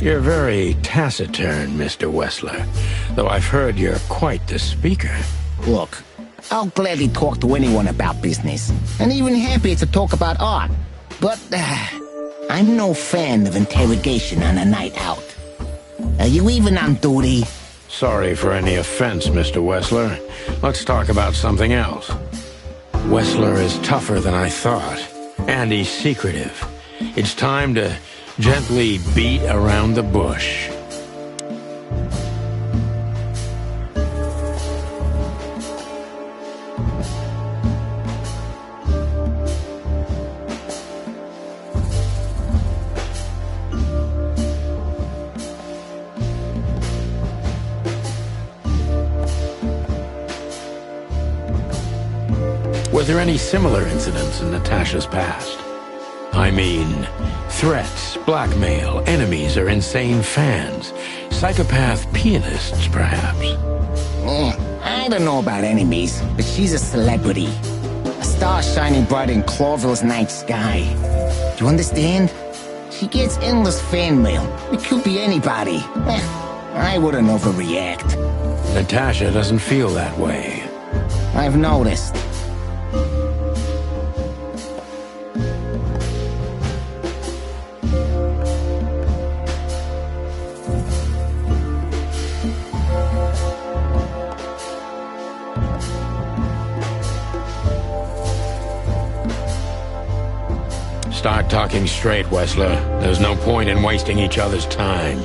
You're very taciturn, Mr. Wessler, though I've heard you're quite the speaker. Look, I'll gladly talk to anyone about business, and even happier to talk about art. But, I'm no fan of interrogation on a night out. Are you even on duty? Sorry for any offense, Mr. Wessler. Let's talk about something else. Wessler is tougher than I thought, and he's secretive. It's time to gently beat around the bush. Were there any similar incidents in Natasha's past? I mean, threats, blackmail, enemies or insane fans. Psychopath pianists, perhaps. I don't know about enemies, but she's a celebrity. A star shining bright in Clawville's night sky. Do you understand? She gets endless fan mail. It could be anybody. I wouldn't overreact. Natasha doesn't feel that way. I've noticed. Start talking straight, Wessler. There's no point in wasting each other's time.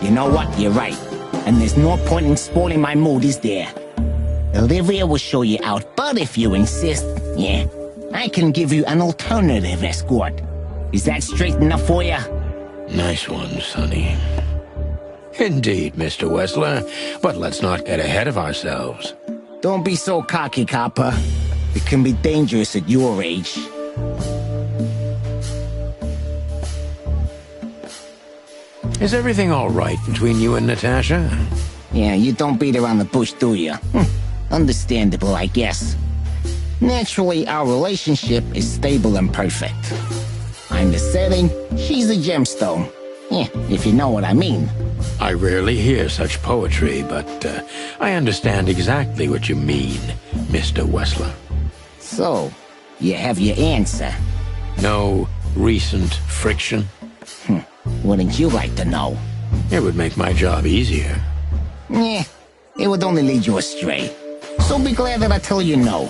You know what? You're right. And there's no point in spoiling my mood, is there? Olivia will show you out, but if you insist, yeah, I can give you an alternative escort. Is that straight enough for you? Nice one, Sonny. Indeed, Mr. Wessler. But let's not get ahead of ourselves. Don't be so cocky, copper. It can be dangerous at your age. Is everything all right between you and Natasha? Yeah, you don't beat around the bush, do you? Understandable, I guess. Naturally, our relationship is stable and perfect. I'm the setting, she's the gemstone. Yeah, if you know what I mean. I rarely hear such poetry, but I understand exactly what you mean, Mr. Wessler. So, you have your answer. No recent friction? Wouldn't you like to know? It would make my job easier. Yeah, it would only lead you astray. So be glad that I tell you no.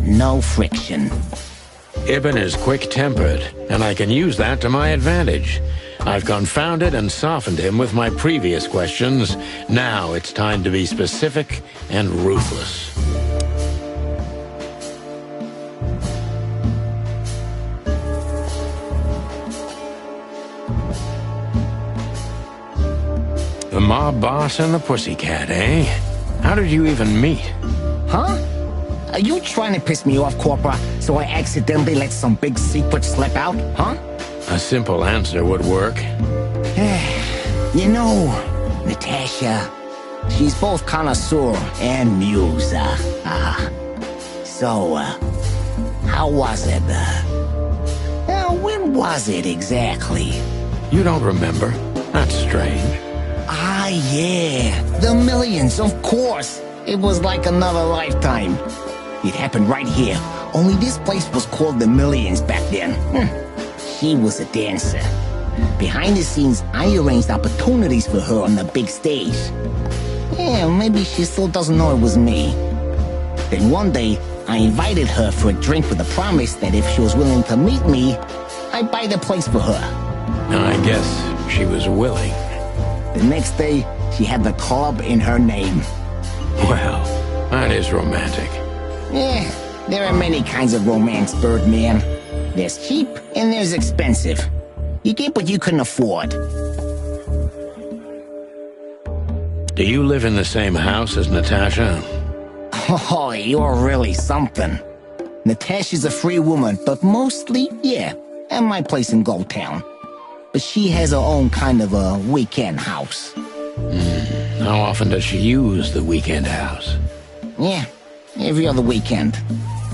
No friction. Ibn is quick-tempered, and I can use that to my advantage. I've confounded and softened him with my previous questions. Now it's time to be specific and ruthless. The mob boss and the pussycat, eh? How did you even meet? Huh? Are you trying to piss me off, Corpora, so I accidentally let some big secret slip out, huh? A simple answer would work. You know, Natasha, she's both connoisseur and muse. So, how was it? When was it exactly? You don't remember? That's strange. Ah, yeah, the Millions, of course. It was like another lifetime. It happened right here, only this place was called the Millions back then. She was a dancer. Behind the scenes, I arranged opportunities for her on the big stage. Yeah, maybe she still doesn't know it was me. Then one day, I invited her for a drink with a promise that if she was willing to meet me, I'd buy the place for her. I guess she was willing. The next day, she had the club in her name. Well, that is romantic. Yeah, there are many kinds of romance, Birdman. There's cheap and there's expensive. You get what you can afford. Do you live in the same house as Natasha? Oh, you're really something. Natasha's a free woman, but mostly, yeah, at my place in Gold Town. But she has her own kind of a weekend house. How often does she use the weekend house? Yeah, every other weekend,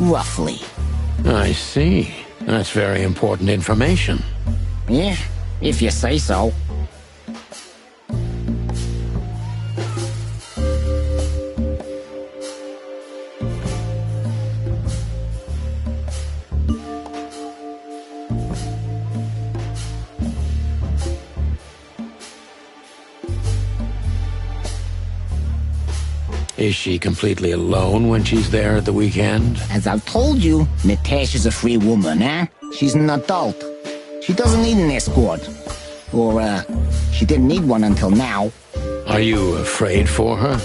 roughly. I see. That's very important information. Yeah, if you say so. Is she completely alone when she's there at the weekend? As I've told you, Natasha's a free woman, huh? She's an adult. She doesn't need an escort. Or, she didn't need one until now. Are you afraid for her?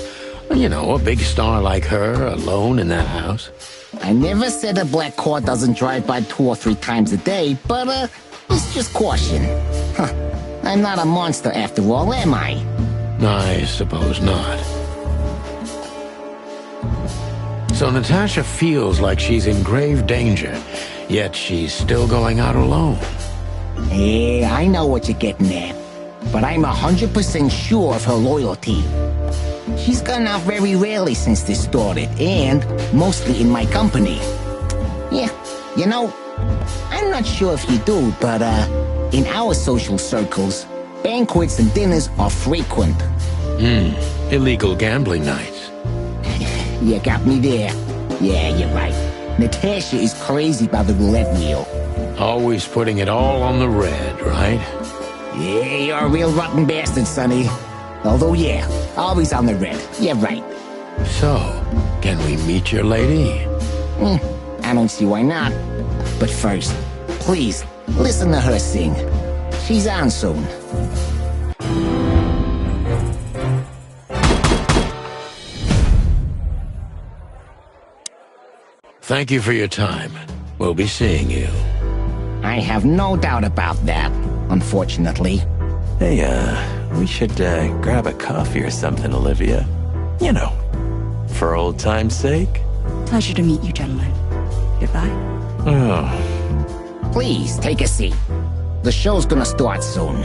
You know, a big star like her, alone in that house. I never said a black car doesn't drive by 2 or 3 times a day, but, it's just caution. I'm not a monster after all, am I? I suppose not. So Natasha feels like she's in grave danger, yet she's still going out alone. Yeah, I know what you're getting at, but I'm 100% sure of her loyalty. She's gone out very rarely since this started, and mostly in my company. Yeah, you know, I'm not sure if you do, but, in our social circles, banquets and dinners are frequent. Illegal gambling nights. You got me there. Yeah, you're right. Natasha is crazy about the roulette wheel. Always putting it all on the red, right? Yeah, you're a real rotten bastard, Sonny. Although, yeah, always on the red. Yeah, right. So, can we meet your lady? I don't see why not. But first, please, listen to her sing. She's on soon. Thank you for your time. We'll be seeing you. I have no doubt about that, unfortunately. Hey, we should, grab a coffee or something, Olivia. You know, for old time's sake. Pleasure to meet you, gentlemen. Goodbye. Please, take a seat. The show's gonna start soon.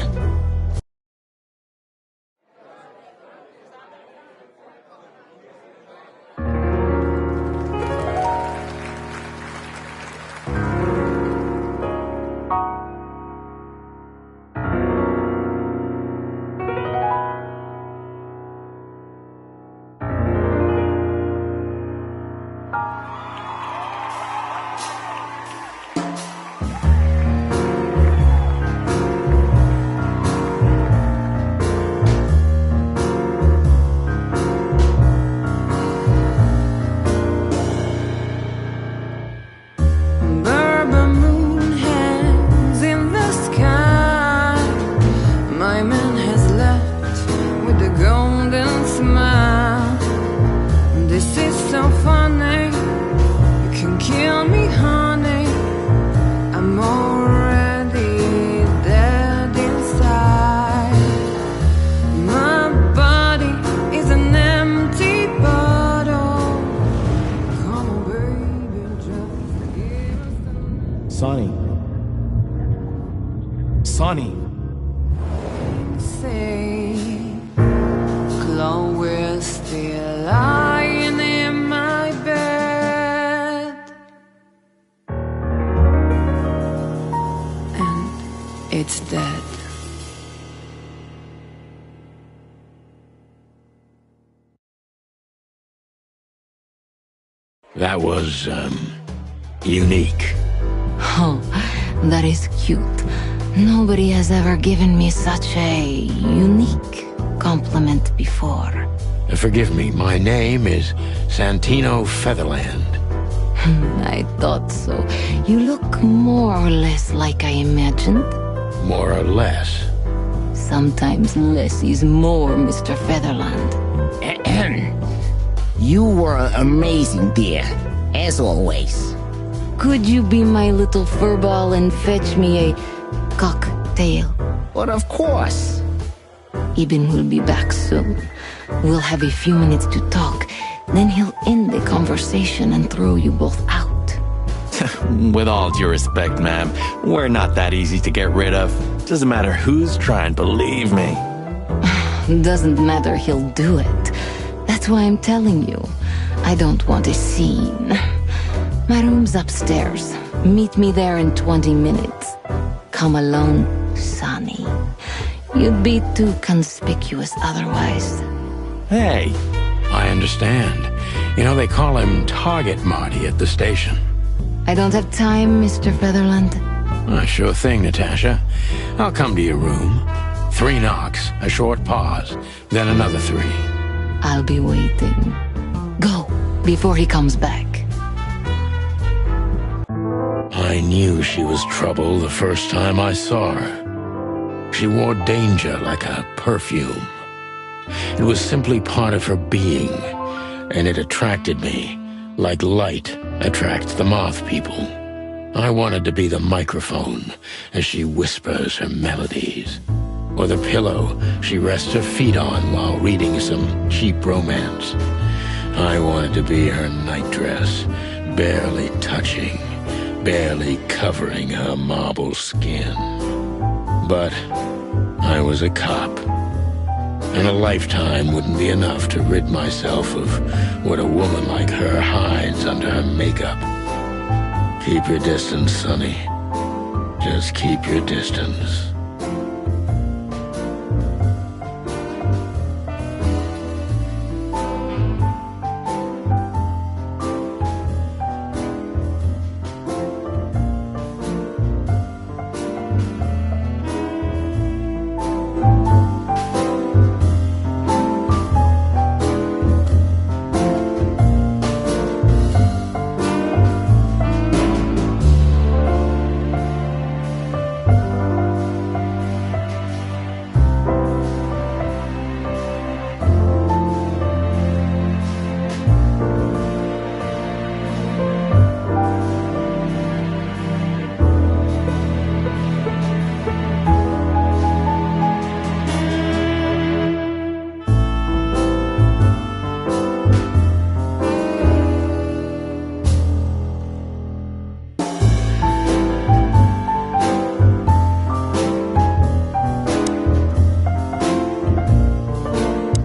Sonny. We're still lying in my bed, and it's dead. That was, unique. Oh, that is cute. Nobody has ever given me such a unique compliment before. Forgive me, my name is Santino Featherland. I thought so. You look more or less like I imagined. More or less. Sometimes less is more, Mr. Featherland. You were amazing, dear. As always. Could you be my little furball and fetch me a cocktail? But of course. Eben will be back soon. We'll have a few minutes to talk. Then he'll end the conversation and throw you both out. With all due respect, ma'am, we're not that easy to get rid of. Doesn't matter who's trying, believe me. Doesn't matter, he'll do it. That's why I'm telling you. I don't want a scene. My room's upstairs. Meet me there in 20 minutes. Come alone, Sonny. You'd be too conspicuous otherwise. Hey. I understand. You know, they call him Target Marty at the station. I don't have time, Mr. Featherland. Sure thing, Natasha. I'll come to your room. 3 knocks, a short pause, then another 3. I'll be waiting. Go, before he comes back. I knew she was trouble the first time I saw her. She wore danger like a perfume. It was simply part of her being, and it attracted me, like light attracts the moth people. I wanted to be the microphone as she whispers her melodies, or the pillow she rests her feet on while reading some cheap romance. I wanted to be her nightdress, barely touching, barely covering her marble skin. But I was a cop, and a lifetime wouldn't be enough to rid myself of what a woman like her hides under her makeup. Keep your distance, Sonny. Just keep your distance.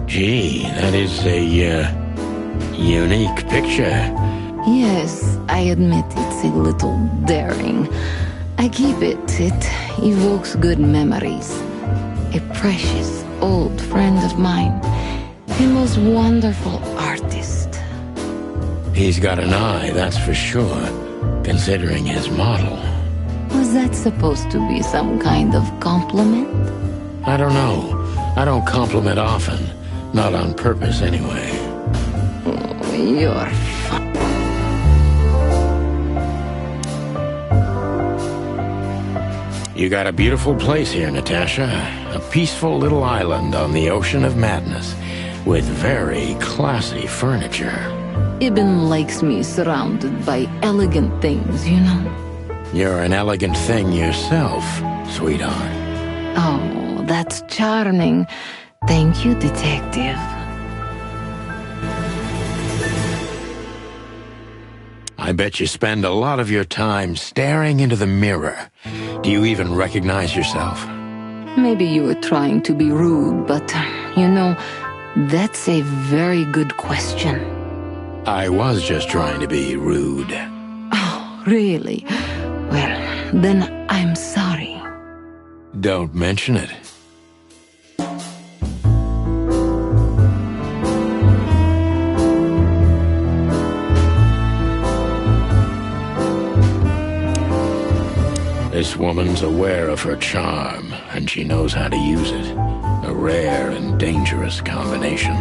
Gee, that is a, unique picture. Yes, I admit it's a little daring. I keep it. It evokes good memories. A precious old friend of mine. A most wonderful artist. He's got an eye, that's for sure, considering his model. Was that supposed to be some kind of compliment? I don't know. I don't compliment often. Not on purpose, anyway. Oh, you're fun. You got a beautiful place here, Natasha. A peaceful little island on the ocean of madness, with very classy furniture. Eben likes me surrounded by elegant things, you know. You're an elegant thing yourself, sweetheart. Oh, that's charming. Thank you, detective. I bet you spend a lot of your time staring into the mirror. Do you even recognize yourself? Maybe you were trying to be rude, but, you know, that's a very good question. I was just trying to be rude. Oh, really? Well, then I'm sorry. Don't mention it. This woman's aware of her charm, and she knows how to use it. A rare and dangerous combination.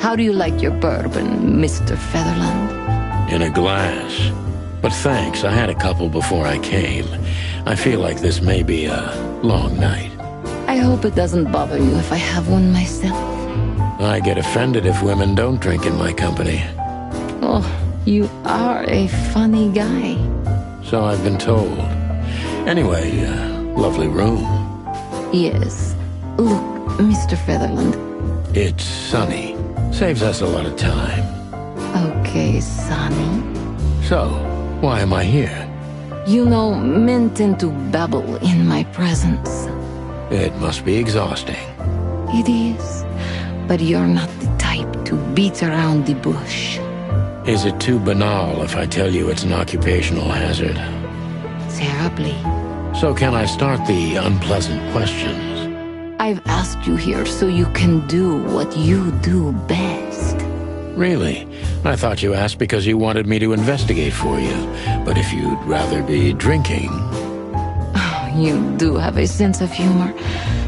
How do you like your bourbon, Mr. Featherland? In a glass. But thanks, I had a couple before I came. I feel like this may be a long night. I hope it doesn't bother you if I have one myself. I get offended if women don't drink in my company. Oh, you are a funny guy. So I've been told. Anyway, lovely room. Yes. Look, Mr. Featherland. It's sunny. Saves us a lot of time. Okay, Sonny. So, why am I here? You know, men tend to babble in my presence. It must be exhausting. It is. But you're not the type to beat around the bush. Is it too banal if I tell you it's an occupational hazard? Terribly. So can I start the unpleasant questions? I've asked you here so you can do what you do best. Really? I thought you asked because you wanted me to investigate for you. But if you'd rather be drinking... Oh, you do have a sense of humor.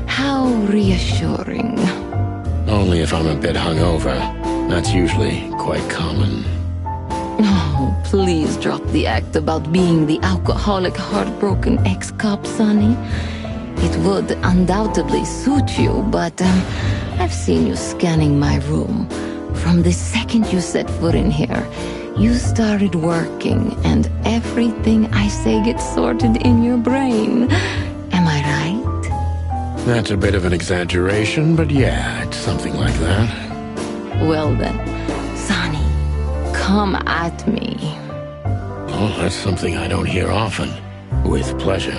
How reassuring. Only if I'm a bit hungover. That's usually quite common. Oh, please drop the act about being the alcoholic, heartbroken ex-cop, Sonny. It would undoubtedly suit you, but I've seen you scanning my room. From the second you set foot in here, you started working, and everything I say gets sorted in your brain. Am I right? That's a bit of an exaggeration, but yeah, it's something like that. Well then, Sonny, come at me. Oh, that's something I don't hear often. With pleasure.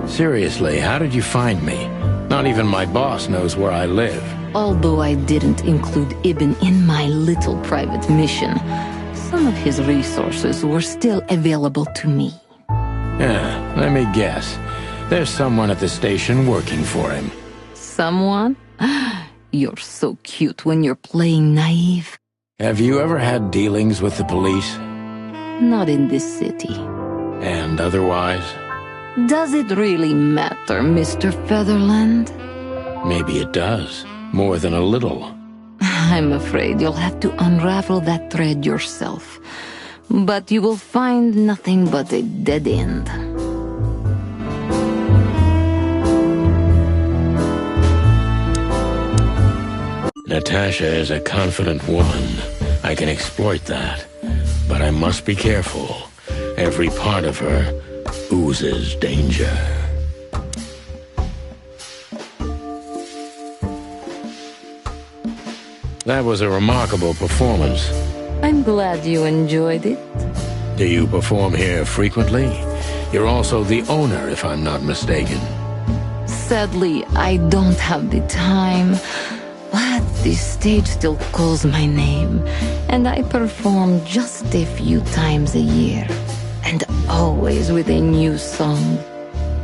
Seriously, how did you find me? Not even my boss knows where I live. Although I didn't include Ibn in my little private mission, some of his resources were still available to me. Yeah, let me guess. There's someone at the station working for him. Someone? You're so cute when you're playing naive. Have you ever had dealings with the police? Not in this city. And otherwise? Does it really matter, Mr. Featherland? Maybe it does. More than a little. I'm afraid you'll have to unravel that thread yourself. But you will find nothing but a dead end. Natasha is a confident woman. I can exploit that. But I must be careful. Every part of her oozes danger. That was a remarkable performance. I'm glad you enjoyed it. Do you perform here frequently? You're also the owner, if I'm not mistaken. Sadly, I don't have the time. But the stage still calls my name, and I perform just a few times a year. And always with a new song.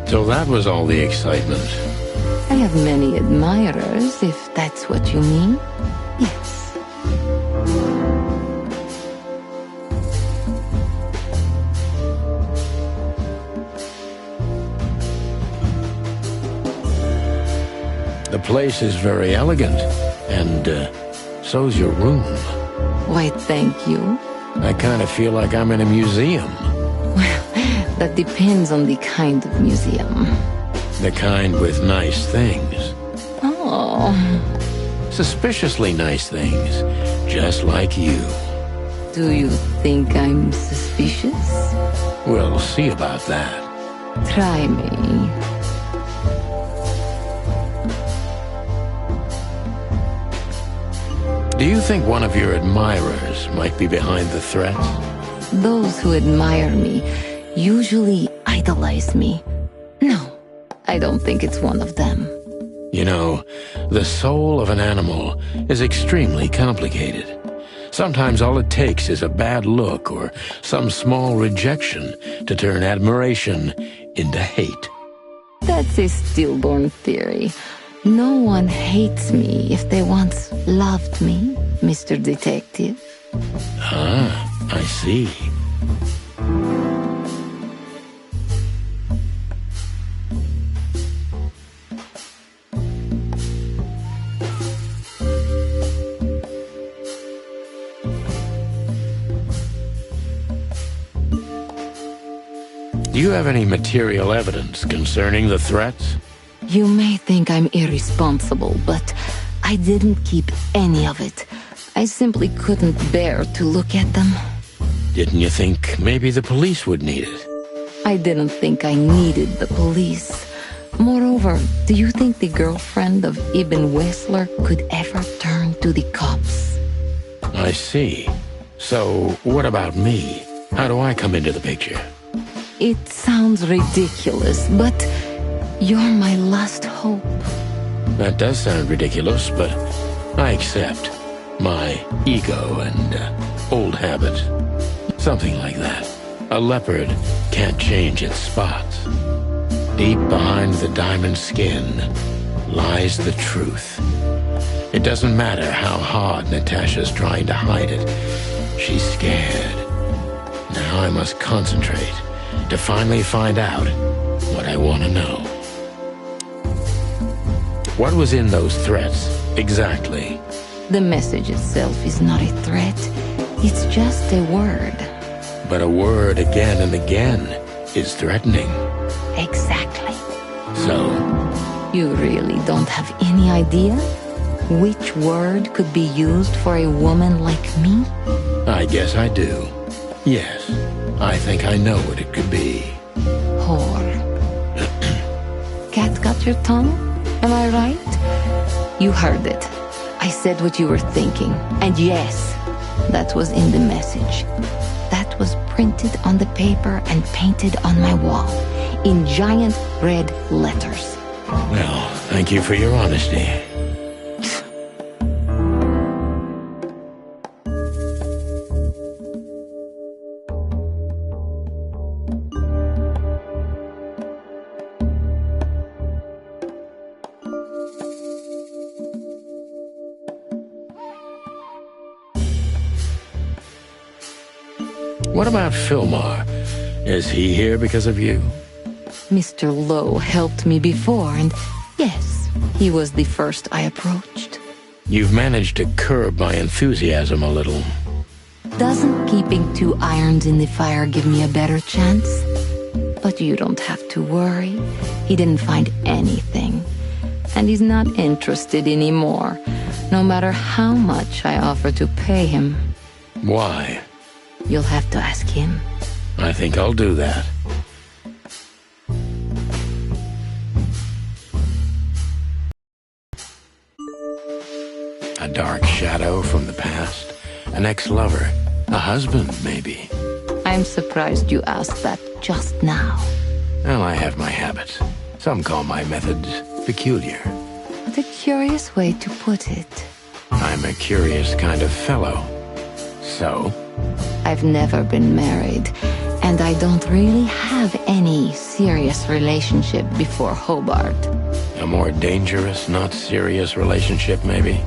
So that was all the excitement. I have many admirers, if that's what you mean. Yes. The place is very elegant, and so's your room. Why, thank you. I kind of feel like I'm in a museum. Well, that depends on the kind of museum. The kind with nice things. Oh. Suspiciously nice things, just like you. Do you think I'm suspicious? We'll see about that. Try me. Do you think one of your admirers might be behind the threats? Those who admire me usually idolize me. No, I don't think it's one of them. You know, the soul of an animal is extremely complicated. Sometimes all it takes is a bad look or some small rejection to turn admiration into hate. That's a stillborn theory. No one hates me if they once loved me, Mr. Detective. Ah, I see. Do you have any material evidence concerning the threats? You may think I'm irresponsible, but I didn't keep any of it. I simply couldn't bear to look at them. Didn't you think maybe the police would need it? I didn't think I needed the police. Moreover, do you think the girlfriend of Ibn Wessler could ever turn to the cops? I see. So, what about me? How do I come into the picture? It sounds ridiculous, but you're my last hope. That does sound ridiculous, but I accept. My ego and old habits. Something like that. A leopard can't change its spots. Deep behind the diamond skin lies the truth. It doesn't matter how hard Natasha's trying to hide it. She's scared. Now I must concentrate to finally find out what I want to know. What was in those threats, exactly? The message itself is not a threat. It's just a word. But a word again and again is threatening. Exactly. So? You really don't have any idea which word could be used for a woman like me? I guess I do. Yes, I think I know what it could be. Whore. Cat got your tongue? Am I right? You heard it. I said what you were thinking. And yes, that was in the message. That was printed on the paper and painted on my wall in giant red letters. Well, thank you for your honesty. What about Philmar? Is he here because of you? Mr. Lowe helped me before, and yes, he was the first I approached. You've managed to curb my enthusiasm a little. Doesn't keeping 2 irons in the fire give me a better chance? But you don't have to worry. He didn't find anything. And he's not interested anymore, no matter how much I offer to pay him. Why? You'll have to ask him. I think I'll do that. A dark shadow from the past? An ex-lover? A husband, maybe? I'm surprised you asked that just now. Well, I have my habits. Some call my methods peculiar. What a curious way to put it. I'm a curious kind of fellow. So? I've never been married, and I don't really have any serious relationship before Hobart. A more dangerous, not serious relationship, maybe?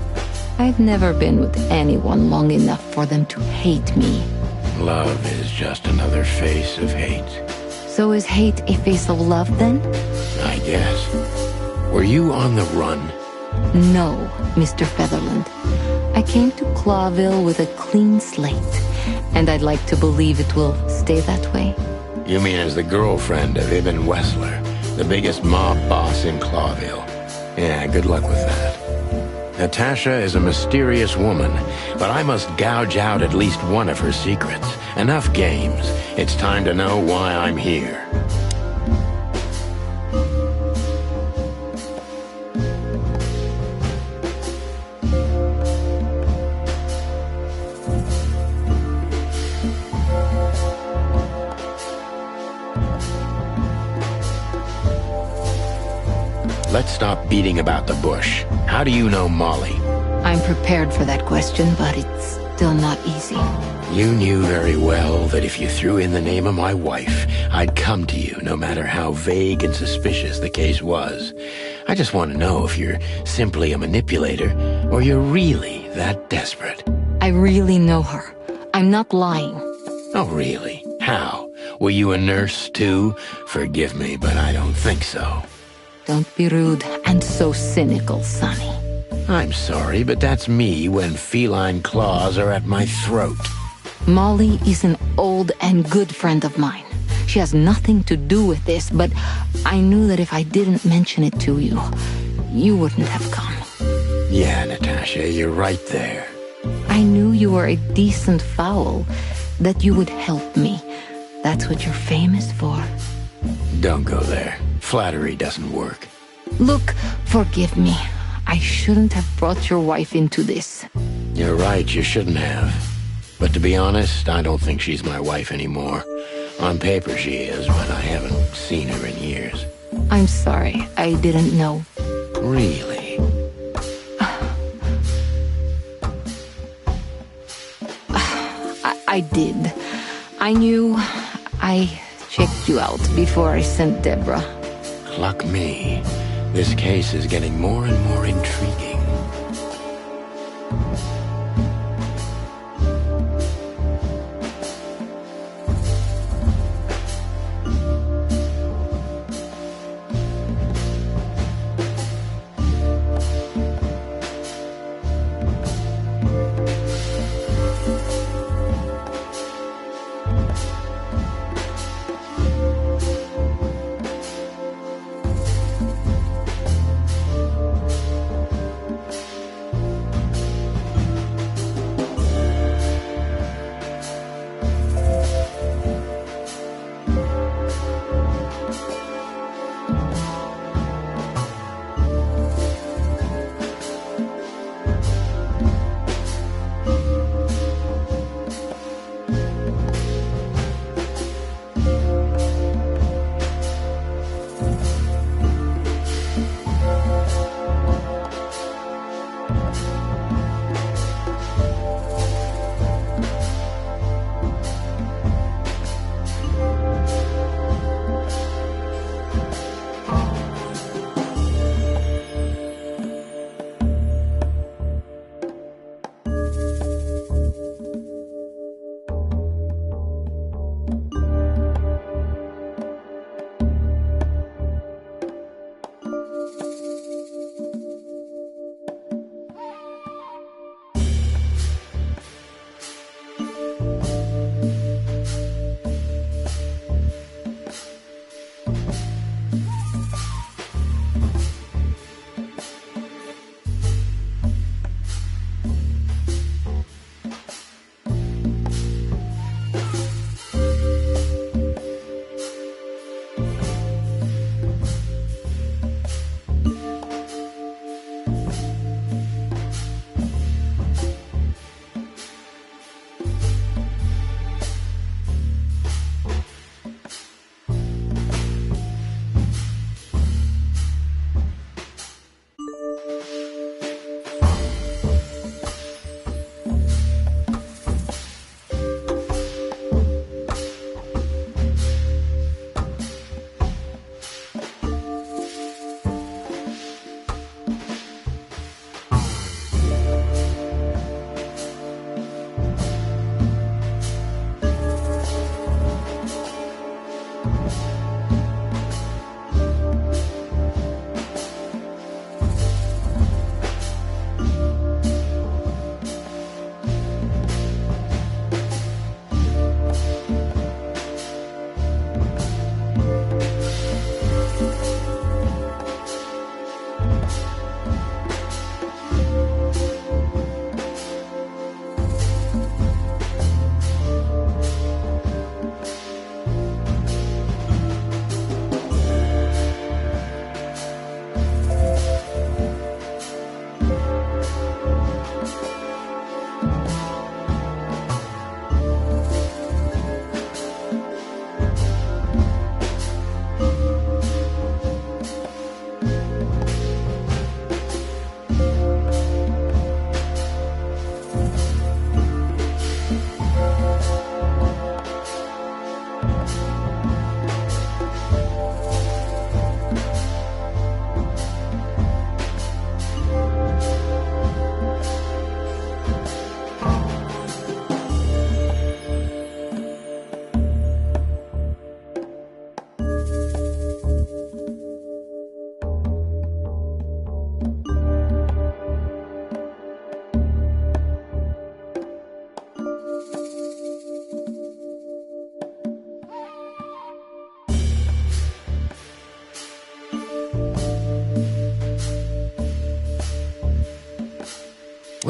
I've never been with anyone long enough for them to hate me. Love is just another face of hate. So is hate a face of love, then? I guess. Were you on the run? No, Mr. Featherland. I came to Clawville with a clean slate, and I'd like to believe it will stay that way. You mean as the girlfriend of Ibn Wessler, the biggest mob boss in Clawville? Yeah, good luck with that. Natasha is a mysterious woman, but I must gouge out at least one of her secrets. Enough games. It's time to know why I'm here. let's stop beating about the bush. How do you know Molly? I'm prepared for that question, but it's still not easy. You knew very well that if you threw in the name of my wife, I'd come to you, no matter how vague and suspicious the case was. I just want to know if you're simply a manipulator, or you're really that desperate. I really know her. I'm not lying. Oh, really? How? Were you a nurse, too? Forgive me, but I don't think so. Don't be rude and so cynical, Sonny. I'm sorry, but that's me when feline claws are at my throat. Molly is an old and good friend of mine. She has nothing to do with this, but I knew that if I didn't mention it to you, you wouldn't have come. Yeah, Natasha, you're right there. I knew you were a decent fowl, that you would help me. That's what you're famous for. Don't go there. Flattery doesn't work. Look, forgive me. I shouldn't have brought your wife into this. You're right, you shouldn't have. But to be honest, I don't think she's my wife anymore. On paper she is, but I haven't seen her in years. I'm sorry, I didn't know. Really? I did. I knew. I checked you out before I sent Deborah. Luck me. This case is getting more and more intriguing.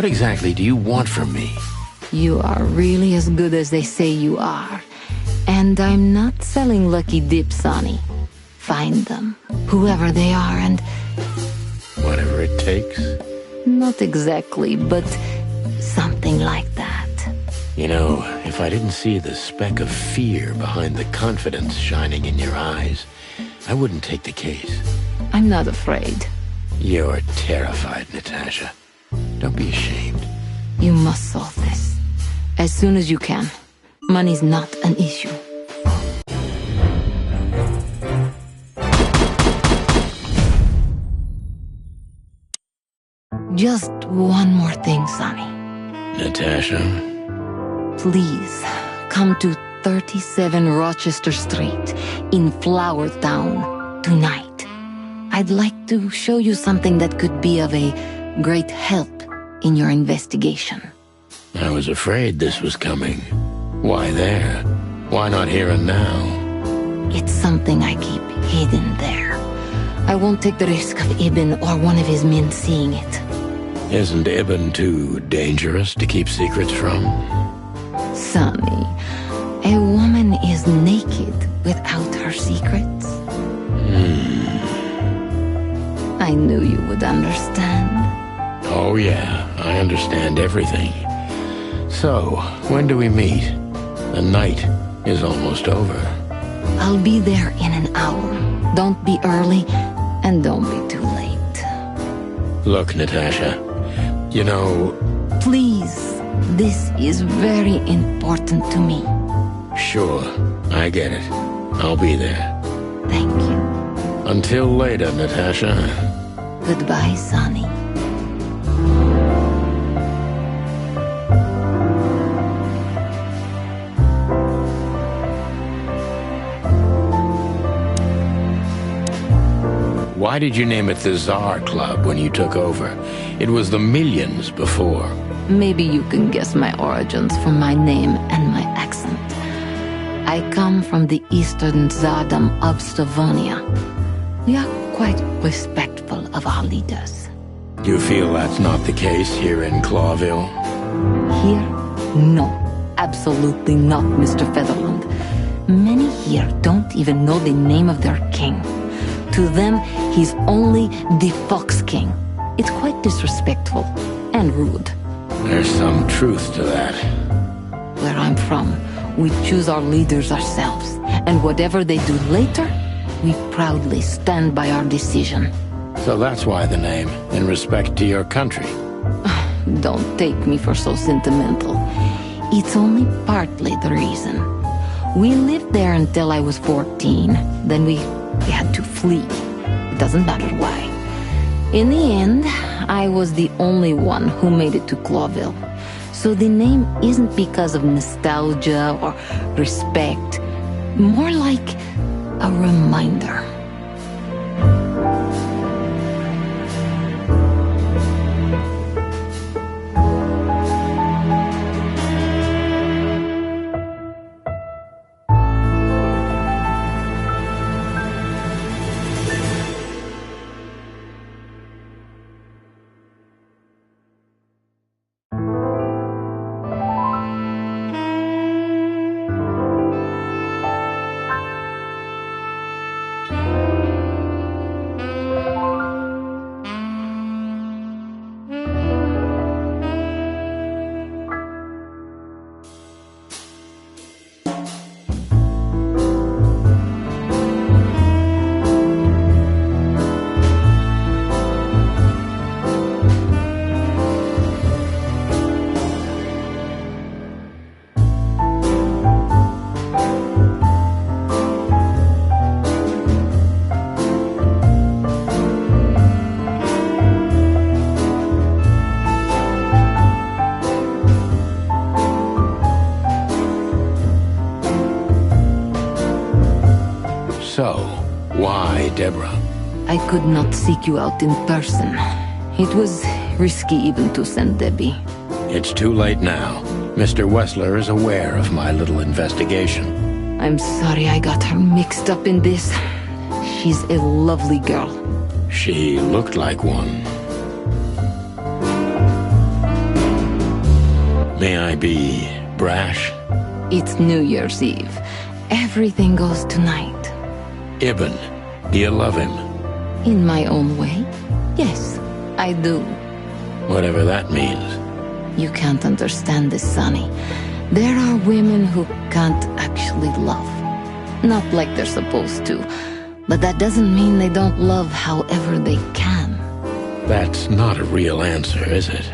What exactly do you want from me? You are really as good as they say you are. And I'm not selling lucky dip, Sonny. Find them, whoever they are, and... Whatever it takes? Not exactly, but something like that. You know, if I didn't see the speck of fear behind the confidence shining in your eyes, I wouldn't take the case. I'm not afraid. You're terrified, Natasha. Don't be ashamed. You must solve this. As soon as you can. Money's not an issue. Just one more thing, Sonny. Natasha? Please, come to 37 Rochester Street in Flower Town tonight. I'd like to show you something that could be of a great help in your investigation. I was afraid this was coming. Why there? Why not here and now? It's something I keep hidden there. I won't take the risk of Ibn or one of his men seeing it. Isn't Ibn too dangerous to keep secrets from? Sonny, a woman is naked without her secrets. I knew you would understand. Oh yeah, I understand everything. So, when do we meet? The night is almost over. I'll be there in an hour. Don't be early, and don't be too late. Look, Natasha, you know... Please, this is very important to me. Sure, I get it. I'll be there. Thank you. Until later, Natasha. Goodbye, Sonny. Why did you name it the Tsar Club when you took over? It was the Millions before. Maybe you can guess my origins from my name and my accent. I come from the eastern Tsardom of Slavonia. We are quite respectful of our leaders. You feel that's not the case here in Clawville? Here? No. Absolutely not, Mr. Featherland. Many here don't even know the name of their king. To them, he's only the Fox King. It's quite disrespectful and rude. There's some truth to that. Where I'm from, we choose our leaders ourselves. And whatever they do later, we proudly stand by our decision. So that's why the name, in respect to your country. Don't take me for so sentimental. It's only partly the reason. We lived there until I was 14. Then we had to flee. It doesn't matter why. In the end, I was the only one who made it to Clawville. So the name isn't because of nostalgia or respect. More like a reminder. So, why Deborah? I could not seek you out in person. It was risky even to send Debbie. It's too late now. Mr. Wessler is aware of my little investigation. I'm sorry I got her mixed up in this. She's a lovely girl. She looked like one. May I be brash? It's New Year's Eve. Everything goes tonight. Ibn, do you love him? In my own way? Yes, I do. Whatever that means. You can't understand this, Sonny. There are women who can't actually love. Not like they're supposed to. But that doesn't mean they don't love however they can. That's not a real answer, is it?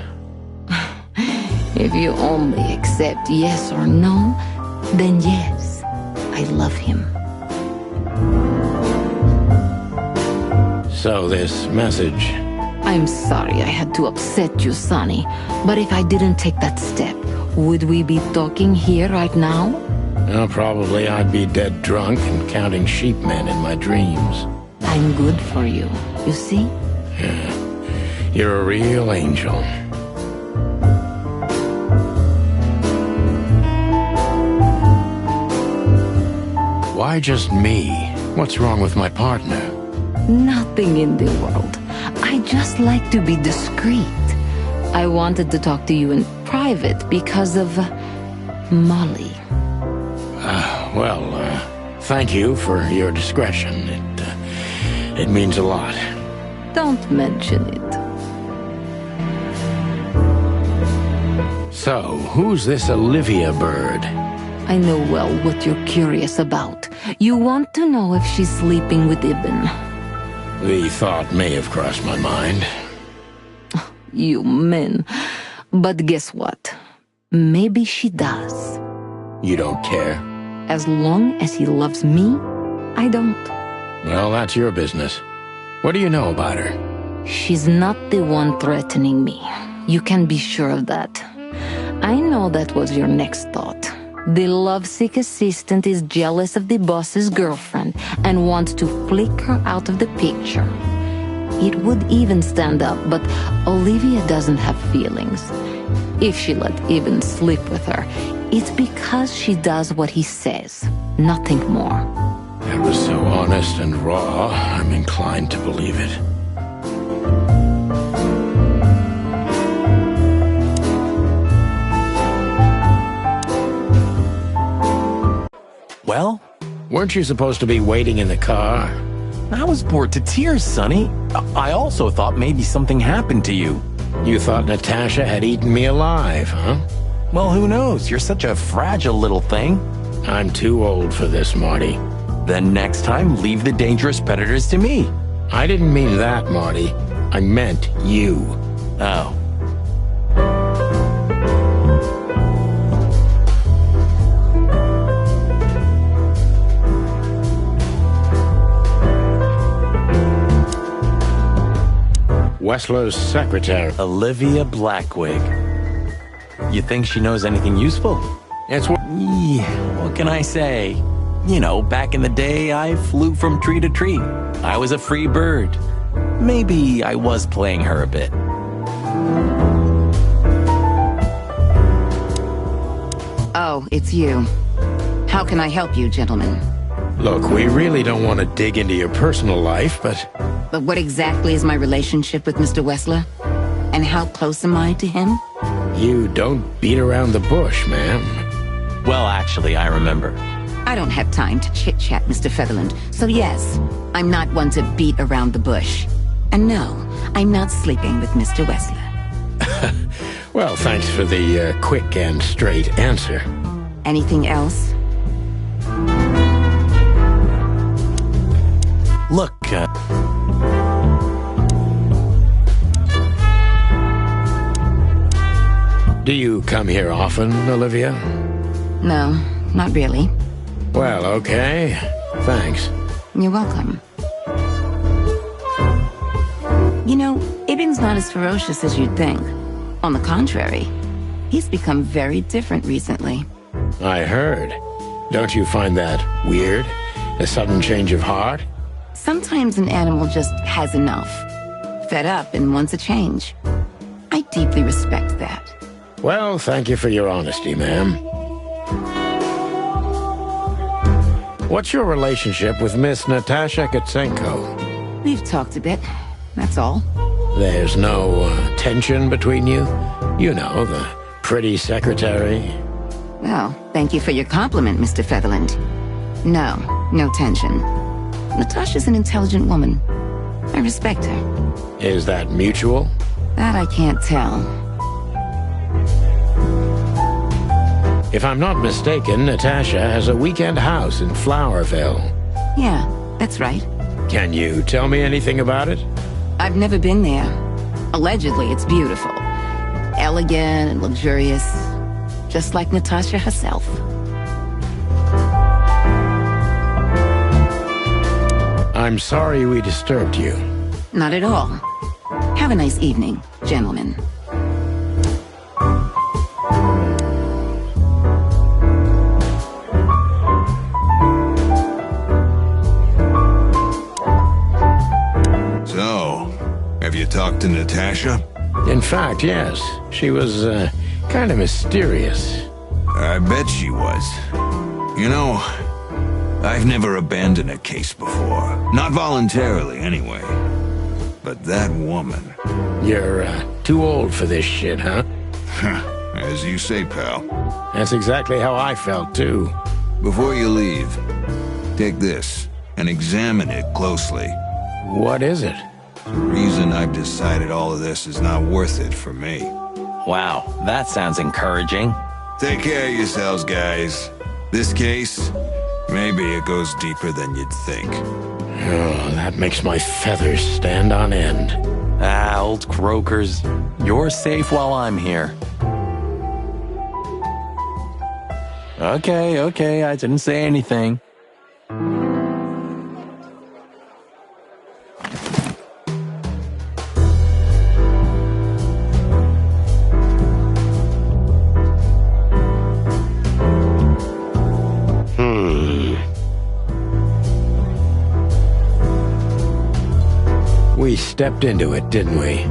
If you only accept yes or no, then yes, I love him. So this message... I'm sorry I had to upset you, Sonny. But if I didn't take that step, would we be talking here right now? Well, probably I'd be dead drunk and counting sheepmen in my dreams. I'm good for you, you see? Yeah. You're a real angel. Why just me? What's wrong with my partner? Nothing in the world. I just like to be discreet. I wanted to talk to you in private because of Molly. Thank you for your discretion. It means a lot. Don't mention it. So, who's this Olivia bird? I know well what you're curious about. You want to know if she's sleeping with Ibn. The thought may have crossed my mind. You men. But guess what? Maybe she does. You don't care? As long as he loves me, I don't. Well, that's your business. What do you know about her? She's not the one threatening me. You can be sure of that. I know that was your next thought. The lovesick assistant is jealous of the boss's girlfriend and wants to flick her out of the picture. It would even stand up, but Olivia doesn't have feelings. If she let Ibn sleep with her, it's because she does what he says, nothing more. That was so honest and raw, I'm inclined to believe it. Well? Weren't you supposed to be waiting in the car? I was bored to tears, Sonny. I also thought maybe something happened to you. You thought Natasha had eaten me alive, huh? Well, who knows? You're such a fragile little thing. I'm too old for this, Marty. Then next time, leave the dangerous predators to me. I didn't mean that, Marty. I meant you. Oh. Wessler's secretary. Olivia Blackwig. You think she knows anything useful? It's what... What can I say? You know, back in the day, I flew from tree to tree. I was a free bird. Maybe I was playing her a bit. Oh, it's you. How can I help you, gentlemen? Look, we really don't want to dig into your personal life, but... But what exactly is my relationship with Mr. Wessler? And how close am I to him? You don't beat around the bush, ma'am. Well, actually, I remember. I don't have time to chit-chat, Mr. Featherland. So yes, I'm not one to beat around the bush. And no, I'm not sleeping with Mr. Wessler. Well, thanks for the quick and straight answer. Anything else? Look, Do you come here often, Olivia? No, not really. Well, okay. Thanks. You're welcome. You know, Ibn's not as ferocious as you'd think. On the contrary, he's become very different recently. I heard. Don't you find that weird? A sudden change of heart? Sometimes an animal just has enough. Fed up and wants a change. I deeply respect that. Well, thank you for your honesty, ma'am. What's your relationship with Miss Natasha Katsenko? We've talked a bit, that's all. There's no tension between you? You know, the pretty secretary? Well, thank you for your compliment, Mr. Featherland. No, no tension. Natasha's an intelligent woman. I respect her. Is that mutual? That I can't tell. If I'm not mistaken, Natasha has a weekend house in Flowerville. Yeah, that's right. Can you tell me anything about it? I've never been there. Allegedly, it's beautiful. Elegant and luxurious. Just like Natasha herself. I'm sorry we disturbed you. Not at all. Have a nice evening, gentlemen. So, have you talked to Natasha? In fact, yes. She was, kind of mysterious. I bet she was. You know, I've never abandoned a case before. Not voluntarily, anyway. But that woman... You're, too old for this shit, huh? As you say, pal. That's exactly how I felt, too. Before you leave, take this and examine it closely. What is it? The reason I've decided all of this is not worth it for me. Wow, that sounds encouraging. Take care of yourselves, guys. This case, maybe it goes deeper than you'd think. Oh, that makes my feathers stand on end. Ah, old croakers. You're safe while I'm here. Okay, I didn't say anything. We stepped into it, didn't we?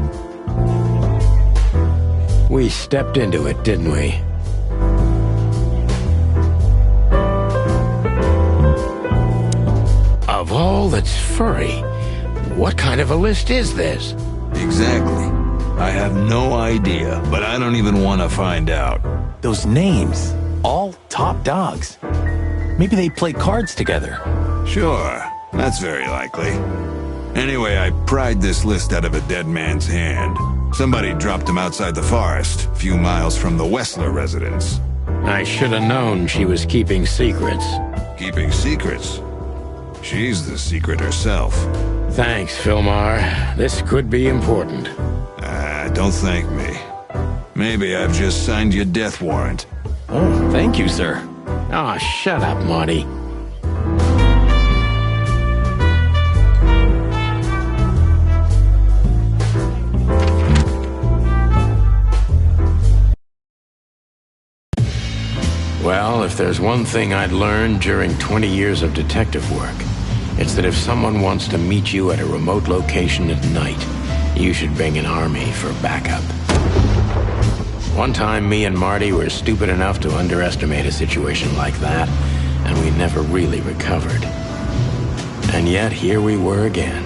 We stepped into it, didn't we? Of all that's furry, what kind of a list is this? Exactly. I have no idea, but I don't even want to find out. Those names, all top dogs. Maybe they play cards together. Sure, that's very likely. Anyway, I pried this list out of a dead man's hand. Somebody dropped him outside the forest, a few miles from the Wessler residence. I should have known she was keeping secrets. Keeping secrets? She's the secret herself. Thanks, Philmar. This could be important. Don't thank me. Maybe I've just signed your death warrant. Oh, thank you, sir. Oh, shut up, Marty. Well, if there's one thing I'd learned during 20 years of detective work, it's that if someone wants to meet you at a remote location at night, you should bring an army for backup. One time, me and Marty were stupid enough to underestimate a situation like that, and we never really recovered. And yet, here we were again,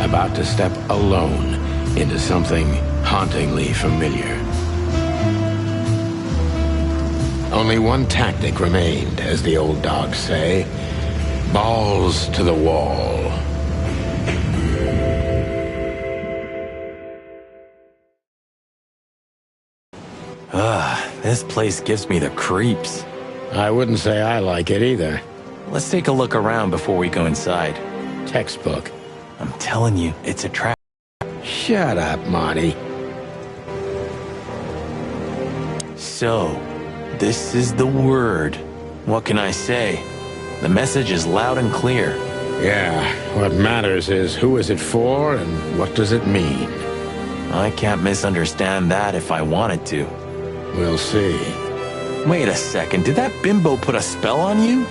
about to step alone into something hauntingly familiar. Only one tactic remained, as the old dogs say. Balls to the wall. This place gives me the creeps. I wouldn't say I like it either. Let's take a look around before we go inside. Textbook. I'm telling you, it's a trap. Shut up, Marty. So, this is the word. What can I say? The message is loud and clear. Yeah, what matters is who is it for and what does it mean? I can't misunderstand that if I wanted to. We'll see. Wait a second, did that bimbo put a spell on you?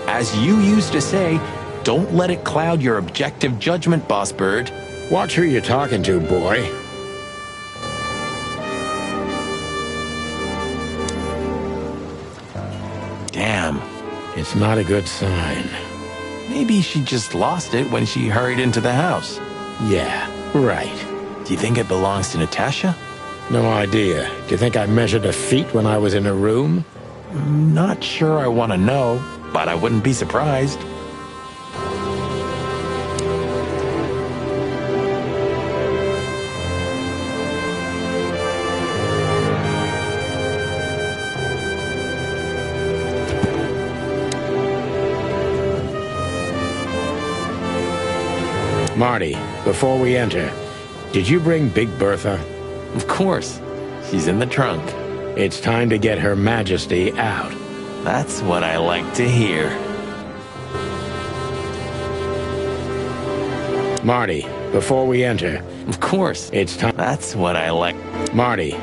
As you used to say, don't let it cloud your objective judgment, Boss Bird. Watch who you're talking to, boy. Damn. It's not a good sign. Maybe she just lost it when she hurried into the house. Yeah, right. Do you think it belongs to Natasha? No idea. Do you think I measured a feet when I was in a room? Not sure I want to know, but I wouldn't be surprised. Marty, before we enter, did you bring Big Bertha? Of course. She's in the trunk. It's time to get Her Majesty out. That's what I like to hear. Marty, before we enter. Of course. It's time. That's what I like. Marty.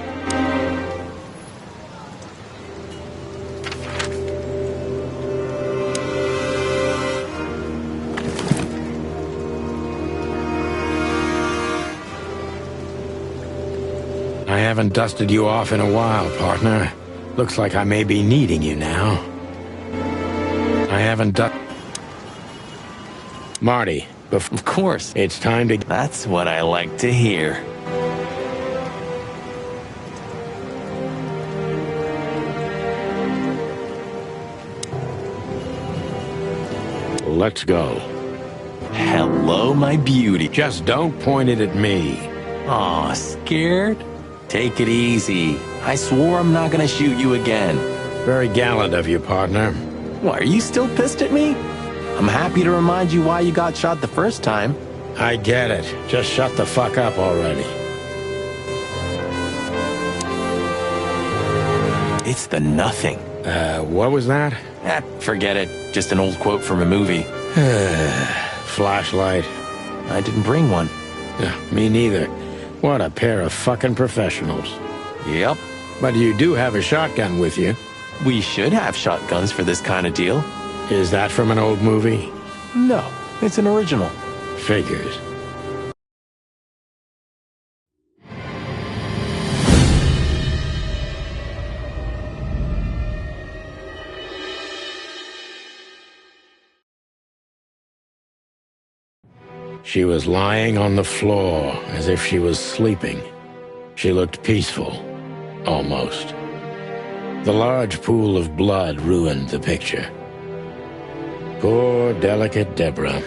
I haven't dusted you off in a while, partner. Looks like I may be needing you now. I haven't done... Marty, of course. It's time to... That's what I like to hear. Let's go. Hello, my beauty. Just don't point it at me. Aw, scared? Take it easy. I swore I'm not gonna shoot you again. Very gallant of you, partner. Why, are you still pissed at me? I'm happy to remind you why you got shot the first time. I get it. Just shut the fuck up already. It's the nothing. What was that? Forget it. Just an old quote from a movie. Flashlight. I didn't bring one. Me neither. What a pair of fucking professionals. Yep. But you do have a shotgun with you. We should have shotguns for this kind of deal. Is that from an old movie? No, it's an original. Figures. She was lying on the floor as if she was sleeping. She looked peaceful, almost. The large pool of blood ruined the picture. Poor, delicate Deborah.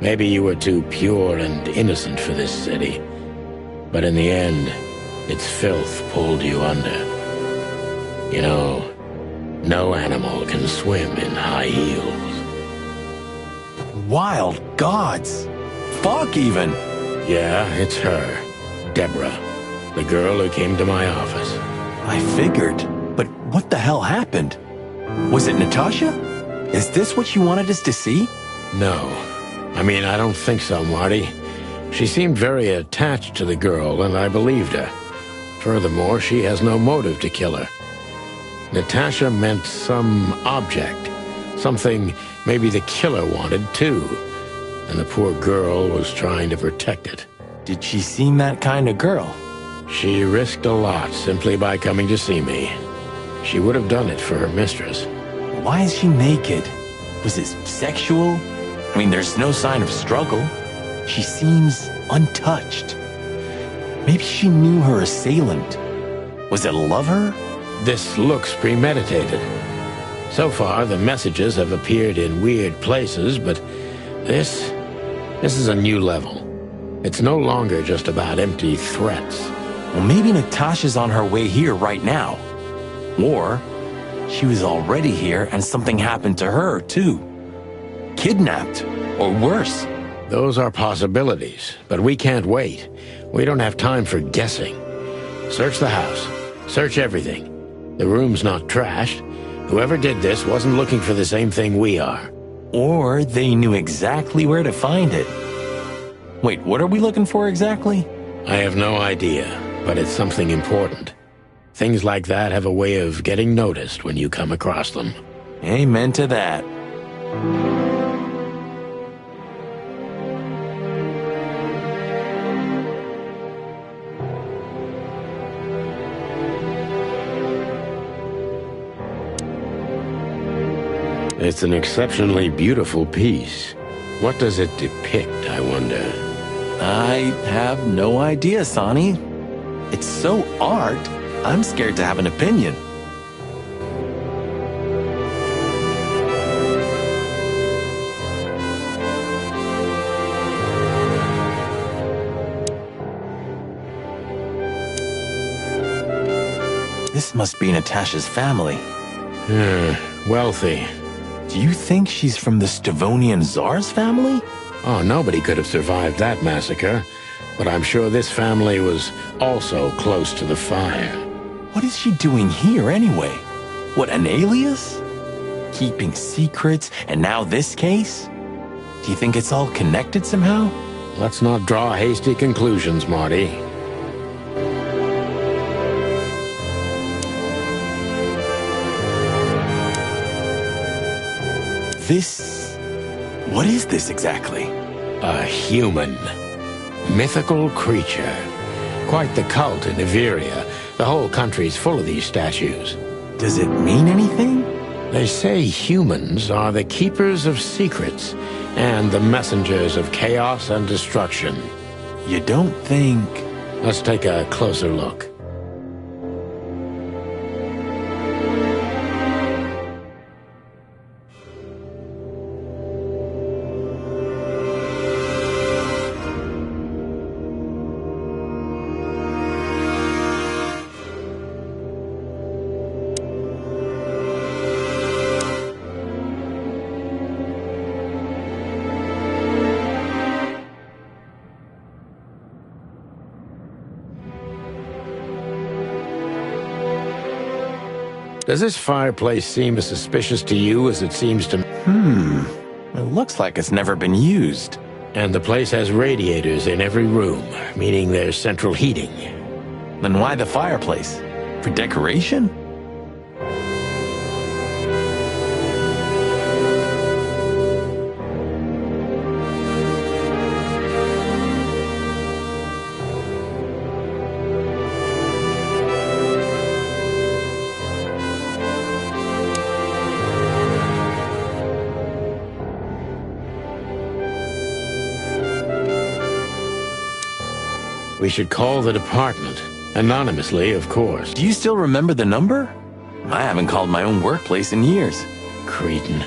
Maybe you were too pure and innocent for this city, but in the end, its filth pulled you under. You know, no animal can swim in high heels. Wild gods! Fuck, even! Yeah, it's her. Deborah. The girl who came to my office. I figured. But what the hell happened? Was it Natasha? Is this what you wanted us to see? No. I mean, I don't think so, Marty. She seemed very attached to the girl, and I believed her. Furthermore, she has no motive to kill her. Natasha meant some object. Something maybe the killer wanted, too. And the poor girl was trying to protect it. Did she seem that kind of girl? She risked a lot simply by coming to see me. She would have done it for her mistress. Why is she naked? Was it sexual? I mean, there's no sign of struggle. She seems untouched. Maybe she knew her assailant. Was it a lover? This looks premeditated. So far, the messages have appeared in weird places, but this is a new level. It's no longer just about empty threats. Well, maybe Natasha's on her way here right now. Or she was already here and something happened to her, too. Kidnapped, or worse. Those are possibilities, but we can't wait. We don't have time for guessing. Search the house. Search everything. The room's not trashed. Whoever did this wasn't looking for the same thing we are. Or they knew exactly where to find it. Wait, what are we looking for exactly? I have no idea, but it's something important. Things like that have a way of getting noticed when you come across them. Amen to that. It's an exceptionally beautiful piece. What does it depict, I wonder? I have no idea, Sonny. It's so art, I'm scared to have an opinion. This must be Natasha's family. Wealthy. Do you think she's from the Stavonian Tsar's family? Oh, nobody could have survived that massacre. But I'm sure this family was also close to the fire. What is she doing here anyway? What, an alias? Keeping secrets, and now this case? Do you think it's all connected somehow? Let's not draw hasty conclusions, Marty. What is this exactly? A human. Mythical creature. Quite the cult in Iveria. The whole country's full of these statues. Does it mean anything? They say humans are the keepers of secrets and the messengers of chaos and destruction. You don't think... Let's take a closer look. Does this fireplace seem as suspicious to you as it seems to me? It looks like it's never been used. And the place has radiators in every room, meaning there's central heating. Then why the fireplace? For decoration? We should call the department. Anonymously, of course. Do you still remember the number? I haven't called my own workplace in years. Cretin.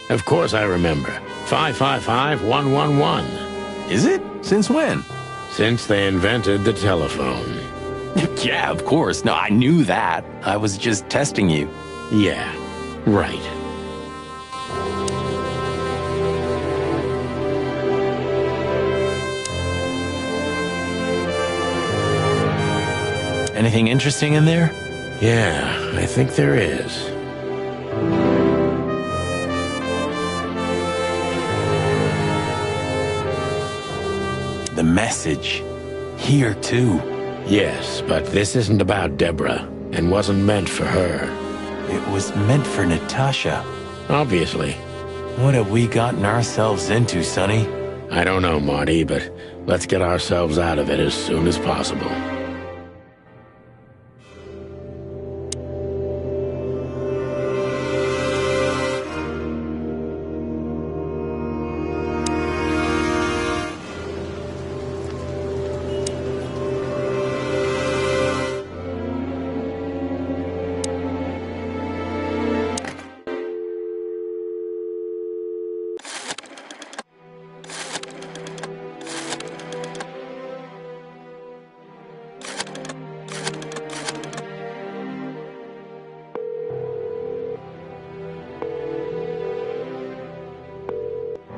Of course I remember. 555-111. Is it? Since when? Since they invented the telephone. Yeah, of course. No, I knew that. I was just testing you. Yeah, right. Anything interesting in there? Yeah, I think there is. The message. Here, too. Yes, but this isn't about Deborah, and wasn't meant for her. It was meant for Natasha. Obviously. What have we gotten ourselves into, Sonny? I don't know, Marty, but let's get ourselves out of it as soon as possible.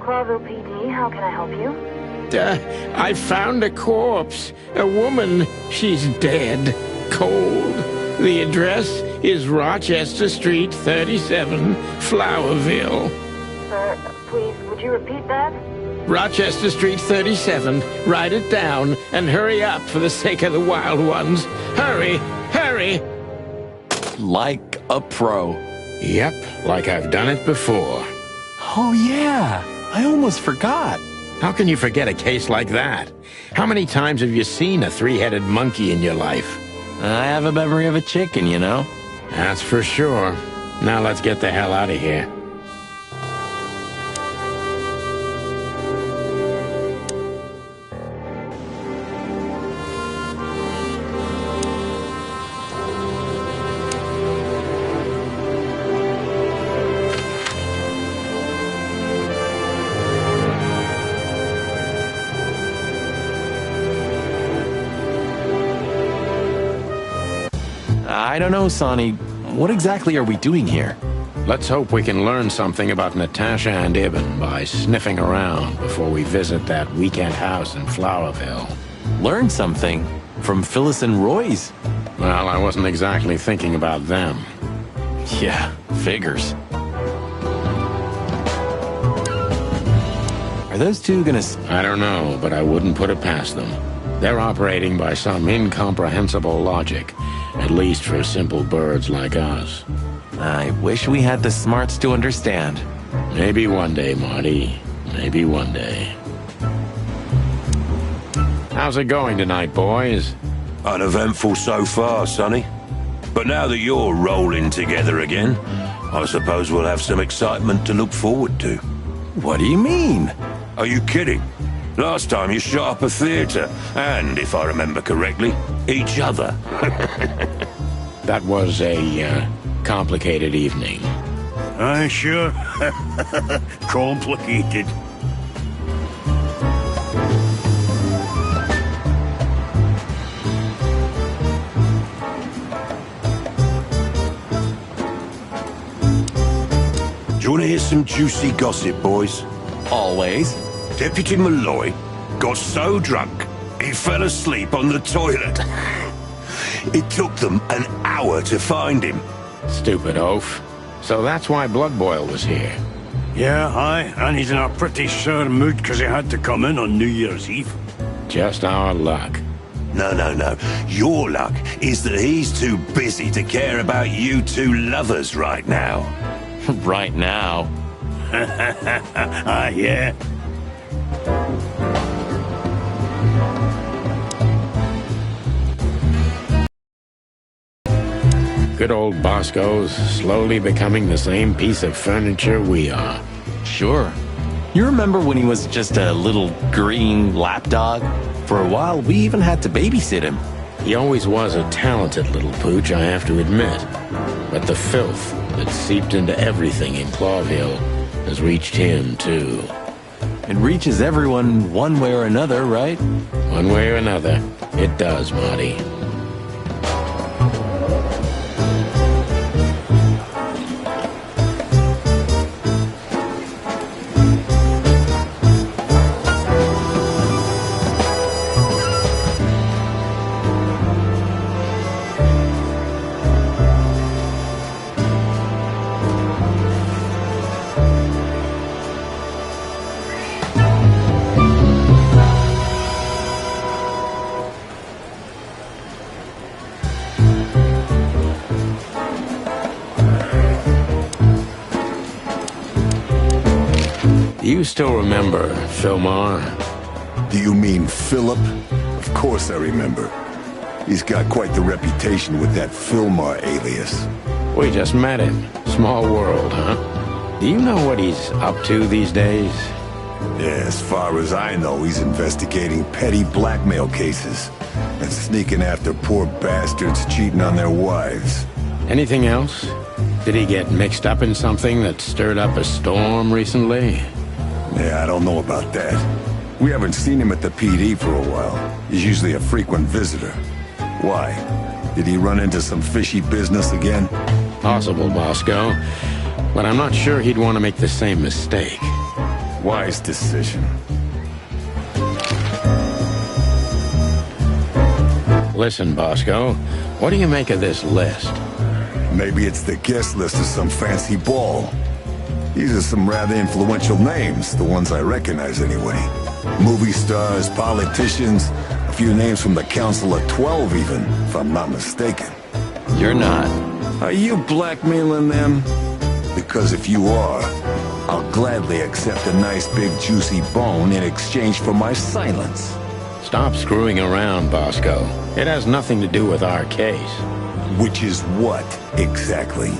Clawville PD, how can I help you? I found a corpse. A woman. She's dead. Cold. The address is Rochester Street, 37, Flowerville. Sir, please, would you repeat that? Rochester Street, 37. Write it down and hurry up for the sake of the wild ones. Hurry! Hurry! Like a pro. Yep, like I've done it before. Oh, yeah. I almost forgot. How can you forget a case like that? How many times have you seen a three-headed monkey in your life? I have a memory of a chicken, you know. That's for sure. Now let's get the hell out of here. I don't know, Sonny. What exactly are we doing here? Let's hope we can learn something about Natasha and Ibn by sniffing around before we visit that weekend house in Flowerville. Learn something? From Phyllis and Roy's? Well, I wasn't exactly thinking about them. Yeah, figures. Are those two gonna... I don't know, but I wouldn't put it past them. They're operating by some incomprehensible logic, at least for simple birds like us. I wish we had the smarts to understand. Maybe one day, Marty. Maybe one day. How's it going tonight, boys? Uneventful so far, Sonny. But now that you're rolling together again, I suppose we'll have some excitement to look forward to. What do you mean? Are you kidding? Last time you shot up a theater, and, if I remember correctly, each other. That was a, complicated evening. Aye, sure. Complicated. Do you want to hear some juicy gossip, boys? Always. Deputy Malloy got so drunk, he fell asleep on the toilet. It took them an hour to find him. Stupid oaf. So that's why Blood Boil was here. Yeah, aye, and he's in a pretty sour mood because he had to come in on New Year's Eve. Just our luck. No. Your luck is that he's too busy to care about you two lovers right now. Right now? Yeah. Good old Bosco's slowly becoming the same piece of furniture we are. Sure. You remember when he was just a little green lapdog? For a while, we even had to babysit him. He always was a talented little pooch, I have to admit. But the filth that seeped into everything in Clawville has reached him, too. It reaches everyone one way or another, right? One way or another, it does, Marty. You still remember Philmar? Do you mean Philip? Of course I remember. He's got quite the reputation with that Philmar alias. We just met him. Small world, huh? Do you know what he's up to these days? Yeah, as far as I know, he's investigating petty blackmail cases and sneaking after poor bastards cheating on their wives. Anything else? Did he get mixed up in something that stirred up a storm recently? Yeah, I don't know about that. We haven't seen him at the PD for a while. He's usually a frequent visitor. Why? Did he run into some fishy business again? Possible, Bosco. But I'm not sure he'd want to make the same mistake. Wise decision. Listen, Bosco, what do you make of this list? Maybe it's the guest list of some fancy ball. These are some rather influential names, the ones I recognize anyway. Movie stars, politicians, a few names from the Council of 12 even, if I'm not mistaken. You're not. Are you blackmailing them? Because if you are, I'll gladly accept a nice big juicy bone in exchange for my silence. Stop screwing around, Bosco. It has nothing to do with our case. Which is what, exactly?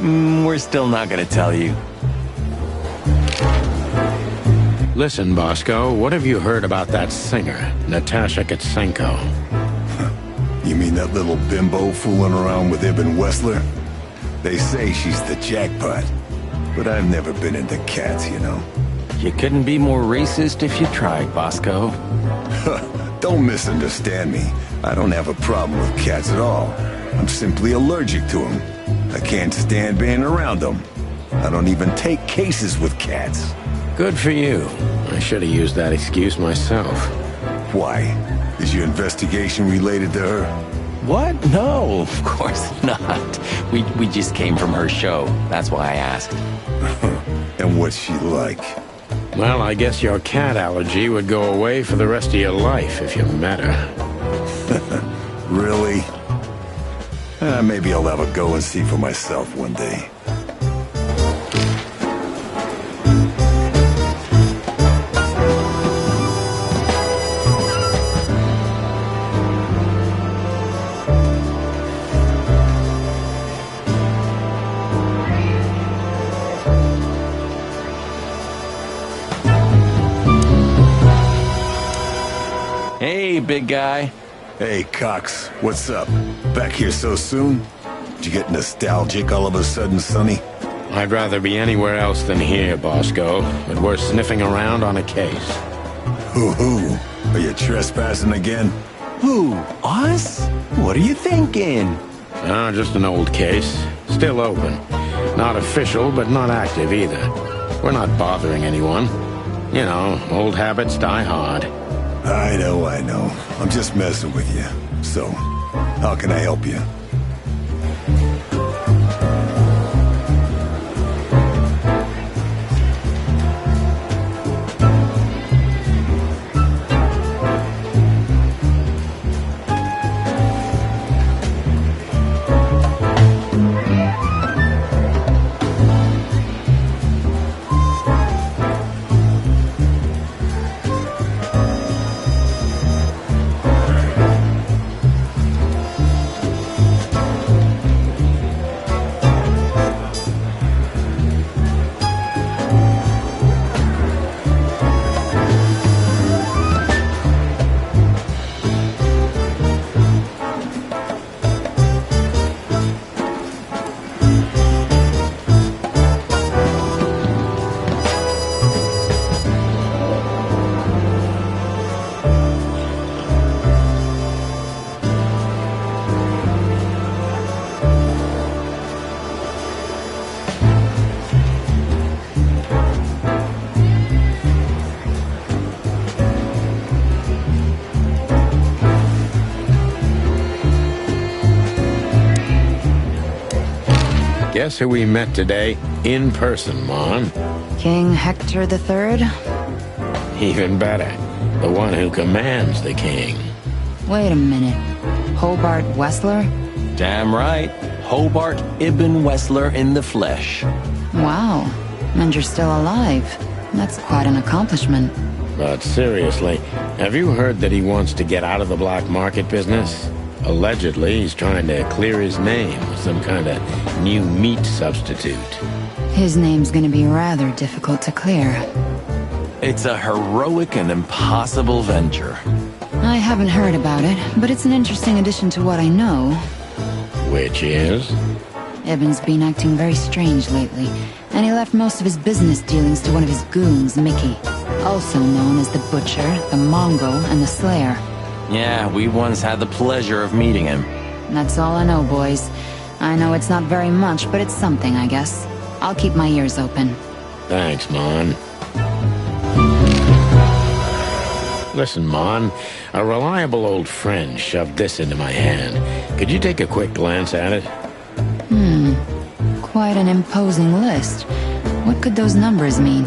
We're still not gonna tell you. Listen, Bosco, what have you heard about that singer, Natasha Katsenko? You mean that little bimbo fooling around with Ibn Wessler? They say she's the jackpot, but I've never been into cats, you know. You couldn't be more racist if you tried, Bosco. Don't misunderstand me. I don't have a problem with cats at all. I'm simply allergic to them. I can't stand being around them. I don't even take cases with cats. Good for you. I should have used that excuse myself. Why? Is your investigation related to her? What? No, of course not. We just came from her show. That's why I asked. And what's she like? Well, I guess your cat allergy would go away for the rest of your life if you met her. Really? Maybe I'll have a go and see for myself one day. Hey, big guy. Hey, Cox. What's up? Back here so soon? Did you get nostalgic all of a sudden, Sonny? I'd rather be anywhere else than here, Bosco, but we're sniffing around on a case. Who? Are you trespassing again? Who? Us? What are you thinking? Just an old case. Still open. Not official, but not active either. We're not bothering anyone. You know, old habits die hard. I know. I'm just messing with you. So, how can I help you? Guess who we met today in person, Mon? King Hector III? Even better. The one who commands the king. Wait a minute. Hobart Wessler? Damn right. Hobart Ibn Wessler in the flesh. Wow. And you're still alive. That's quite an accomplishment. But seriously, have you heard that he wants to get out of the black market business? Allegedly, he's trying to clear his name with some kind of new meat substitute. His name's gonna be rather difficult to clear. It's a heroic and impossible venture. I haven't heard about it, but it's an interesting addition to what I know. Which is? Ibn's been acting very strange lately, and he left most of his business dealings to one of his goons, Mickey. Also known as the Butcher, the Mongrel, and the Slayer. Yeah, we once had the pleasure of meeting him. That's all I know, boys. I know it's not very much, but it's something, I guess. I'll keep my ears open. Thanks, Mon. Listen, Mon, a reliable old friend shoved this into my hand. Could you take a quick glance at it? Quite an imposing list. What could those numbers mean?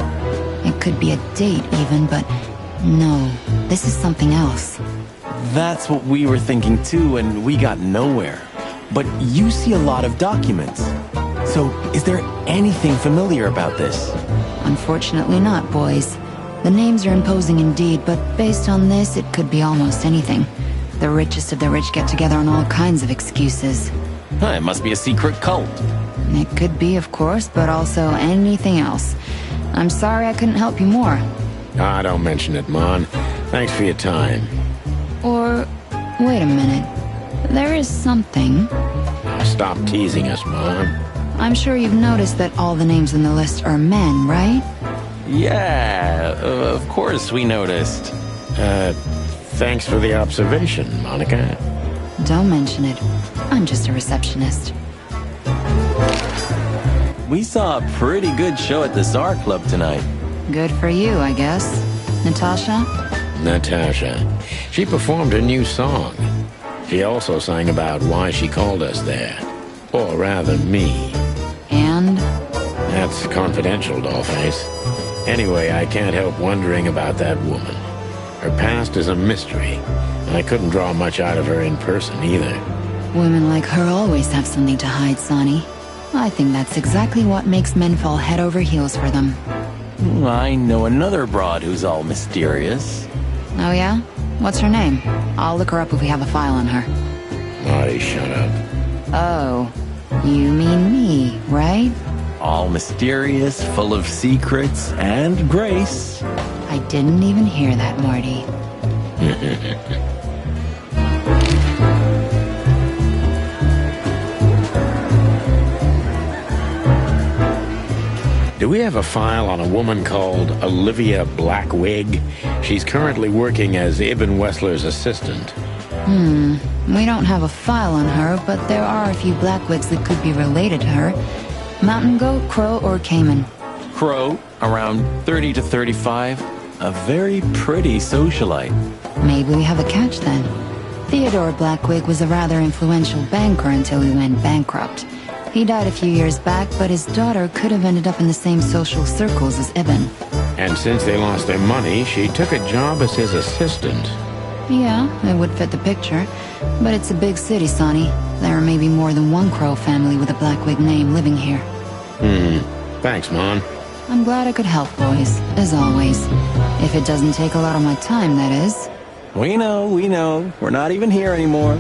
It could be a date even, but no, this is something else. That's what we were thinking too, and we got nowhere. But you see a lot of documents. So, is there anything familiar about this? Unfortunately not, boys. The names are imposing indeed, but based on this, it could be almost anything. The richest of the rich get together on all kinds of excuses. It must be a secret cult. It could be, of course, but also anything else. I'm sorry I couldn't help you more. Don't mention it, Mon. Thanks for your time. Or, wait a minute. There is something. Stop teasing us, Mon. I'm sure you've noticed that all the names on the list are men, right? Yeah, of course we noticed. Thanks for the observation, Monica. Don't mention it. I'm just a receptionist. We saw a pretty good show at the Tsar Club tonight. Good for you, I guess. Natasha? Natasha. She performed a new song. She also sang about why she called us there. Or rather, me. And? That's confidential, Dollface. Anyway, I can't help wondering about that woman. Her past is a mystery, and I couldn't draw much out of her in person either. Women like her always have something to hide, Sonny. I think that's exactly what makes men fall head over heels for them. I know another broad who's all mysterious. Oh yeah? What's her name? I'll look her up if we have a file on her. Marty, shut up. Oh, you mean me, right? All mysterious, full of secrets, and grace. I didn't even hear that, Marty. Do we have a file on a woman called Olivia Blackwig? She's currently working as Ibn Wessler's assistant. We don't have a file on her, but there are a few Blackwigs that could be related to her. Mountain goat, crow, or caiman? Crow, around 30 to 35. A very pretty socialite. Maybe we have a catch then. Theodore Blackwig was a rather influential banker until he went bankrupt. He died a few years back, but his daughter could have ended up in the same social circles as Ibn. And since they lost their money, she took a job as his assistant. Yeah, it would fit the picture. But it's a big city, Sonny. There may be more than one Crow family with a Blackwig name living here. Thanks, Mon. I'm glad I could help, boys, as always. If it doesn't take a lot of my time, that is. We know. We're not even here anymore.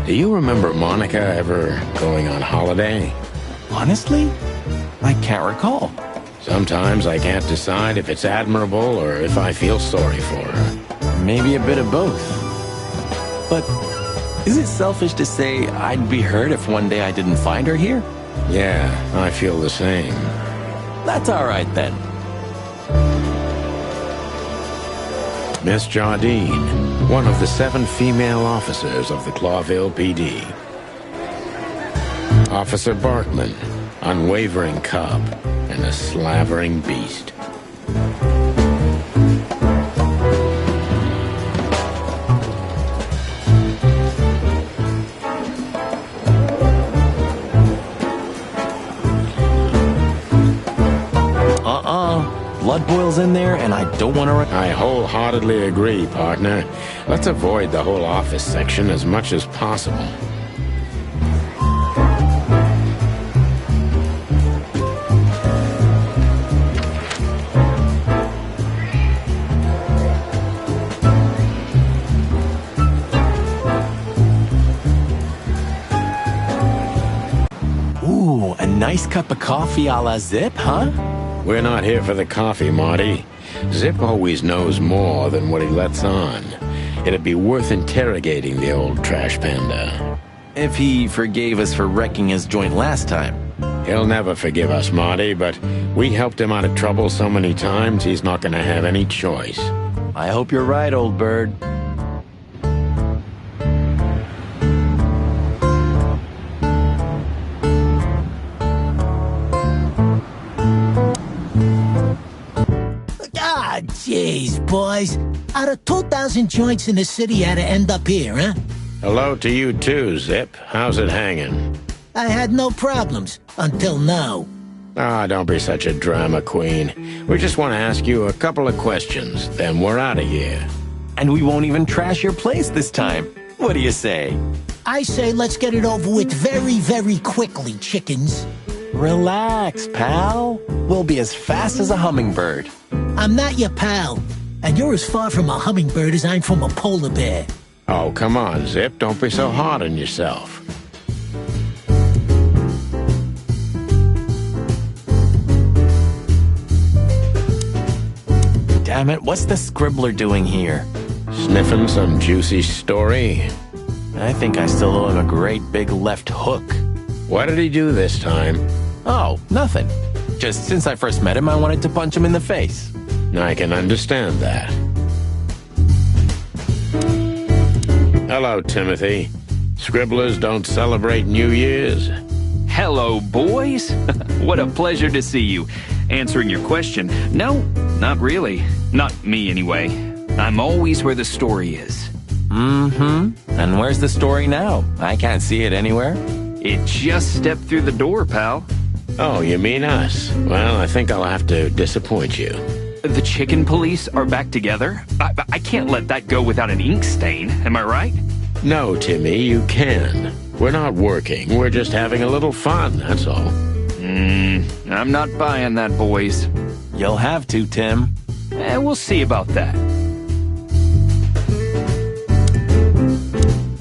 Do you remember Monica ever going on holiday? Honestly, I can't recall. Sometimes I can't decide if it's admirable or if I feel sorry for her. Maybe a bit of both. But is it selfish to say I'd be hurt if one day I didn't find her here? Yeah, I feel the same. That's all right then. Miss Jardine, one of the 7 female officers of the Clawville PD. Officer Barkman, unwavering cub, and a slavering beast. Blood boils in there, and I don't want to... I wholeheartedly agree, partner. Let's avoid the whole office section as much as possible. Ooh, a nice cup of coffee a la Zip, huh? We're not here for the coffee, Marty. Zip always knows more than what he lets on. It'd be worth interrogating the old trash panda. If he forgave us for wrecking his joint last time. He'll never forgive us, Marty, but we helped him out of trouble so many times, he's not gonna have any choice. I hope you're right, old bird. Jeez, boys. Out of 2,000 joints in the city, how'd it end up here, huh? Hello to you too, Zip. How's it hanging? I had no problems, until now. Ah, don't be such a drama queen. We just want to ask you a couple of questions, then we're out of here. And we won't even trash your place this time. What do you say? I say let's get it over with very, very quickly, chickens. Relax, pal. We'll be as fast as a hummingbird. I'm not your pal, and you're as far from a hummingbird as I'm from a polar bear. Oh, come on, Zip. Don't be so hard on yourself. Damn it, what's the scribbler doing here? Sniffing some juicy story? I think I still owe him a great big left hook. What did he do this time? Oh, nothing. Just since I first met him, I wanted to punch him in the face. I can understand that. Hello, Timothy. Scribblers don't celebrate New Year's. Hello, boys. What a pleasure to see you. Answering your question, no, not really. Not me, anyway. I'm always where the story is. Mm-hmm. And where's the story now? I can't see it anywhere. It just stepped through the door, pal. Oh, you mean us? Well, I think I'll have to disappoint you. The chicken police are back together? I can't let that go without an ink stain, am I right? No, Timmy, you can. We're not working, we're just having a little fun, that's all. I'm not buying that, boys. You'll have to, Tim. We'll see about that.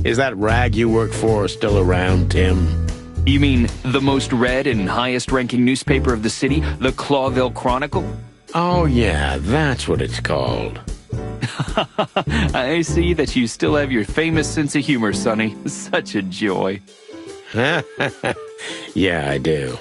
Is that rag you work for still around, Tim? You mean the most read and highest-ranking newspaper of the city, the Clawville Chronicle? Oh, yeah, that's what it's called. I see that you still have your famous sense of humor, Sonny. Such a joy. Yeah, I do.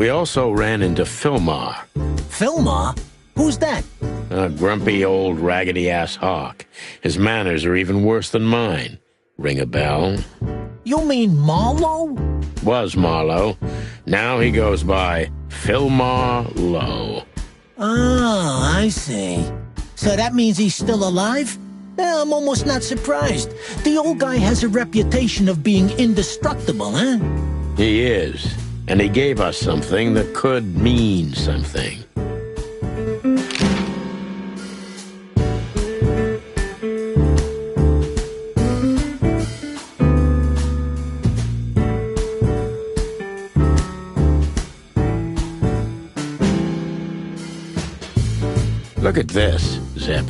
We also ran into Filmar. Filmar? Who's that? A grumpy old raggedy-ass hawk. His manners are even worse than mine. Ring a bell? You mean Marlowe? Was Marlowe. Now he goes by Filmar Lowe. Oh, I see. So that means he's still alive? I'm almost not surprised. The old guy has a reputation of being indestructible, huh? He is. And he gave us something that could mean something. Look at this, Zip.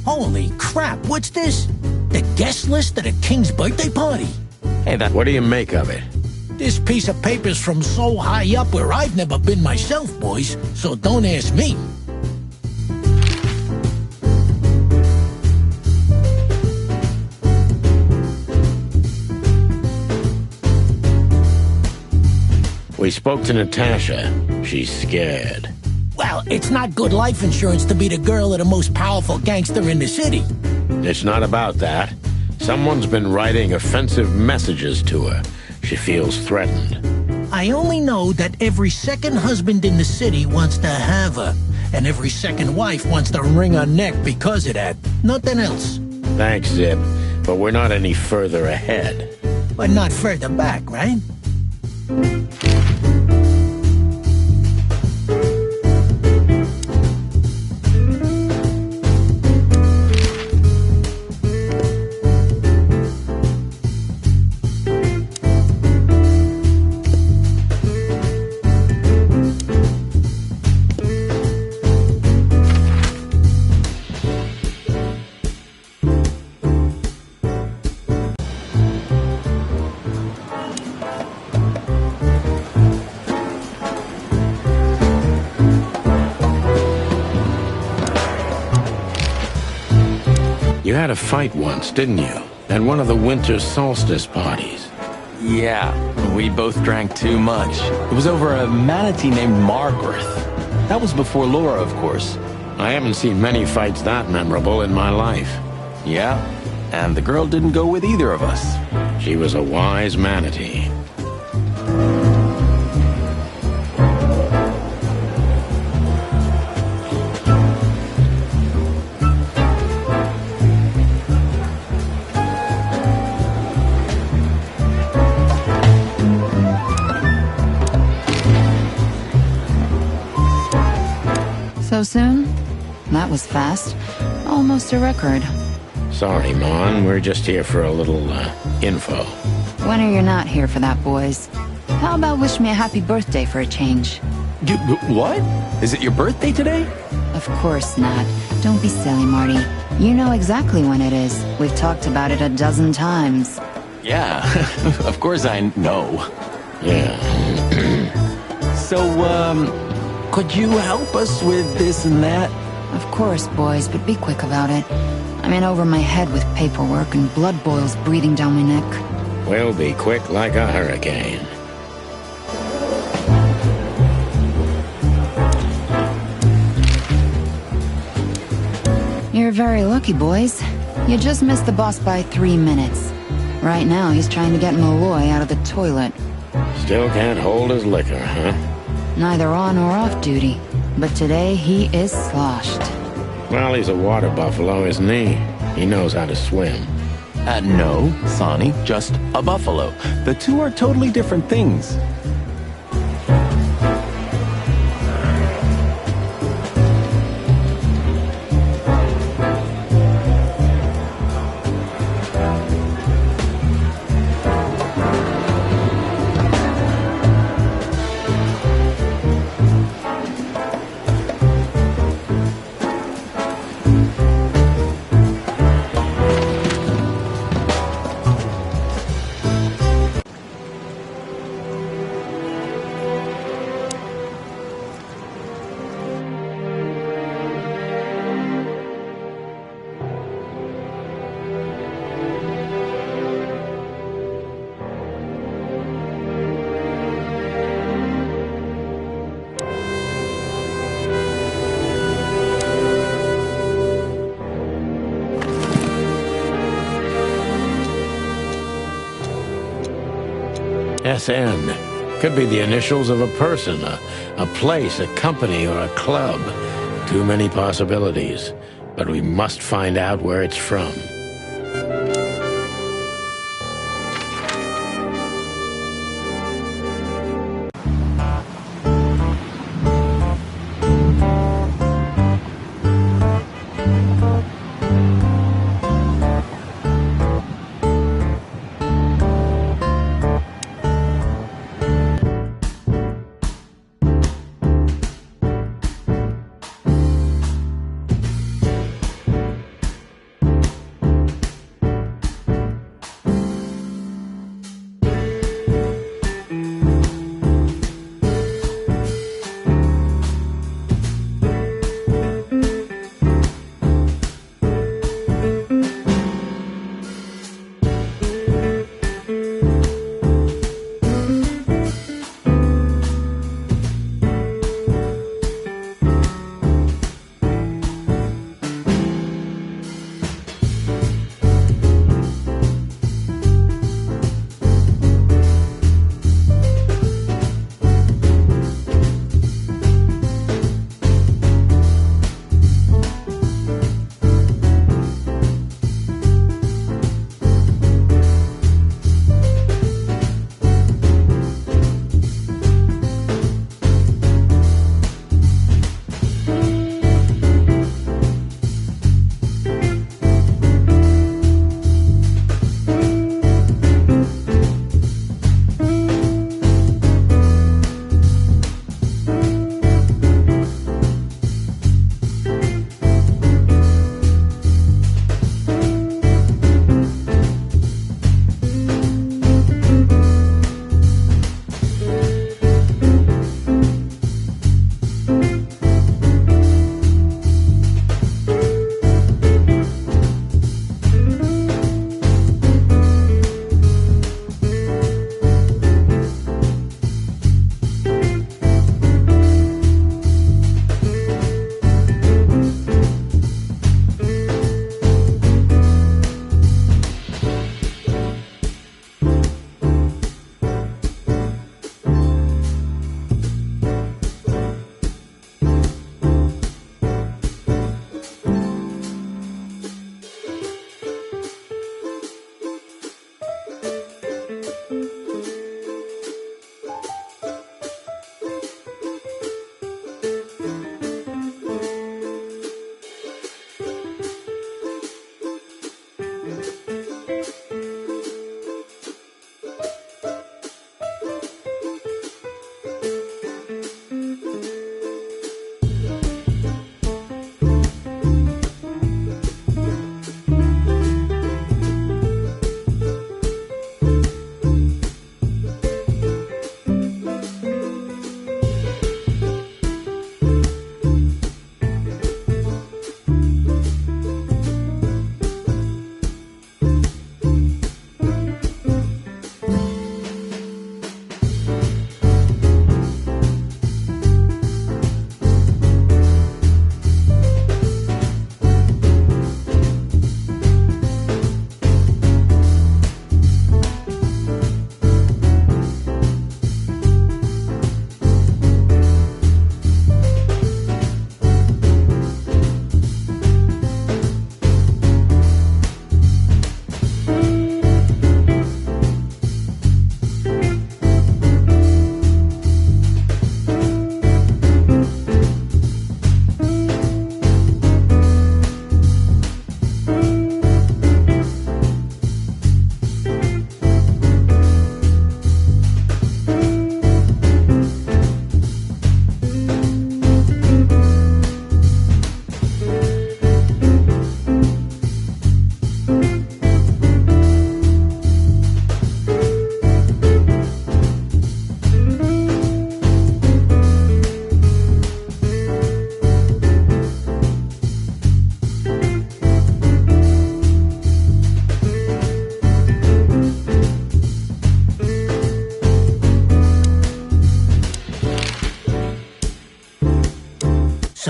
Holy crap, what's this? The guest list at a king's birthday party? Hey, what do you make of it? This piece of paper's from so high up where I've never been myself, boys, so don't ask me. We spoke to Natasha. She's scared. Well, it's not good life insurance to be the girl of the most powerful gangster in the city. It's not about that. Someone's been writing offensive messages to her. She feels threatened. I only know that every second husband in the city wants to have her, and every second wife wants to wring her neck because of that. Nothing else. Thanks, Zip, but we're not any further ahead. But not further back, right? You had a fight once, didn't you? At one of the winter solstice parties. Yeah, we both drank too much. It was over a manatee named Margaret. That was before Laura, of course. I haven't seen many fights that memorable in my life. Yeah, and the girl didn't go with either of us. She was a wise manatee. So soon? That was fast. Almost a record. Sorry, Mon. We're just here for a little, info. When are you not here for that, boys? How about wish me a happy birthday for a change? What? Is it your birthday today? Of course not. Don't be silly, Marty. You know exactly when it is. We've talked about it a dozen times. Yeah, of course I know. Yeah. So, could you help us with this and that? Of course, boys, but be quick about it. I'm in over my head with paperwork and blood boils breathing down my neck. We'll be quick like a hurricane. You're very lucky, boys. You just missed the boss by 3 minutes. Right now, he's trying to get Malloy out of the toilet. Still can't hold his liquor, huh? Neither on or off duty. But today, he is sloshed. Well, he's a water buffalo, isn't he? He knows how to swim. No, Sonny, just a buffalo. The two are totally different things. SN. Could be the initials of a person, a place, a company, or a club. Too many possibilities. But we must find out where it's from.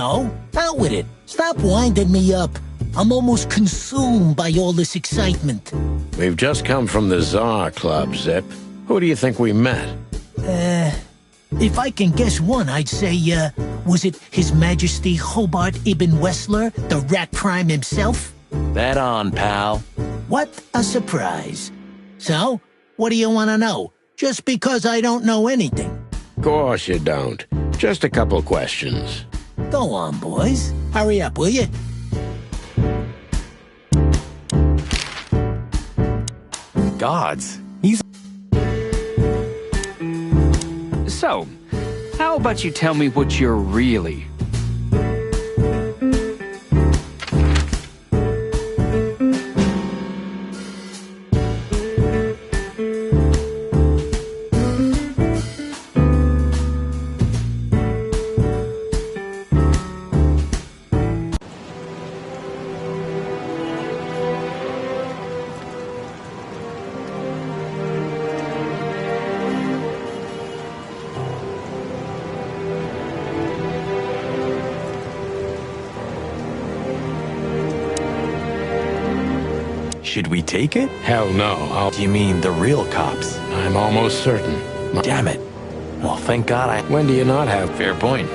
So, out with it. Stop winding me up. I'm almost consumed by all this excitement. We've just come from the Tsar Club, Zip. Who do you think we met? If I can guess one, I'd say, was it His Majesty Hobart Ibn Wessler, the rat prime himself? Bet on, pal. What a surprise. So, what do you want to know? Just because I don't know anything. Of course you don't. Just a couple questions. Go on, boys. Hurry up, will you? Gods. He's... So, how about you tell me what you're really... Should we take it? Hell no. Do you mean the real cops? I'm almost certain. Damn it. Well, thank God I... When do you not have... Fair point.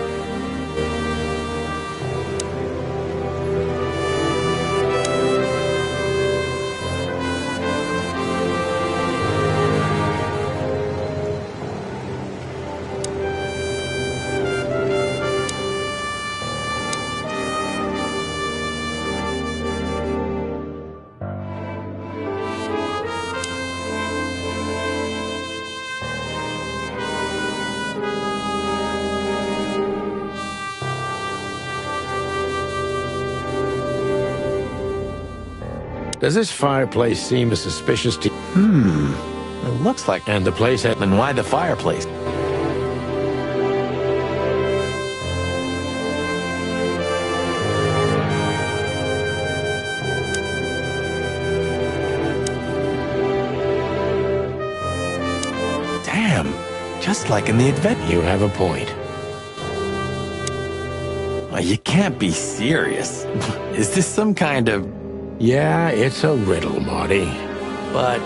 Does this fireplace seem as suspicious to... It looks like... And the place had... Then why the fireplace? Damn. Just like in the adventure. You have a point. Well, you can't be serious. Is this some kind of... Yeah, it's a riddle, Marty. But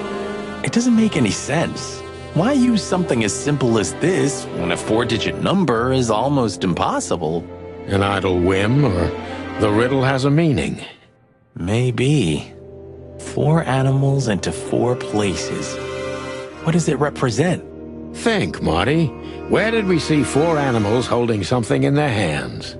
it doesn't make any sense. Why use something as simple as this when a 4-digit number is almost impossible? An idle whim, or the riddle has a meaning? Maybe. 4 animals into 4 places. What does it represent? Think, Marty. Where did we see 4 animals holding something in their hands?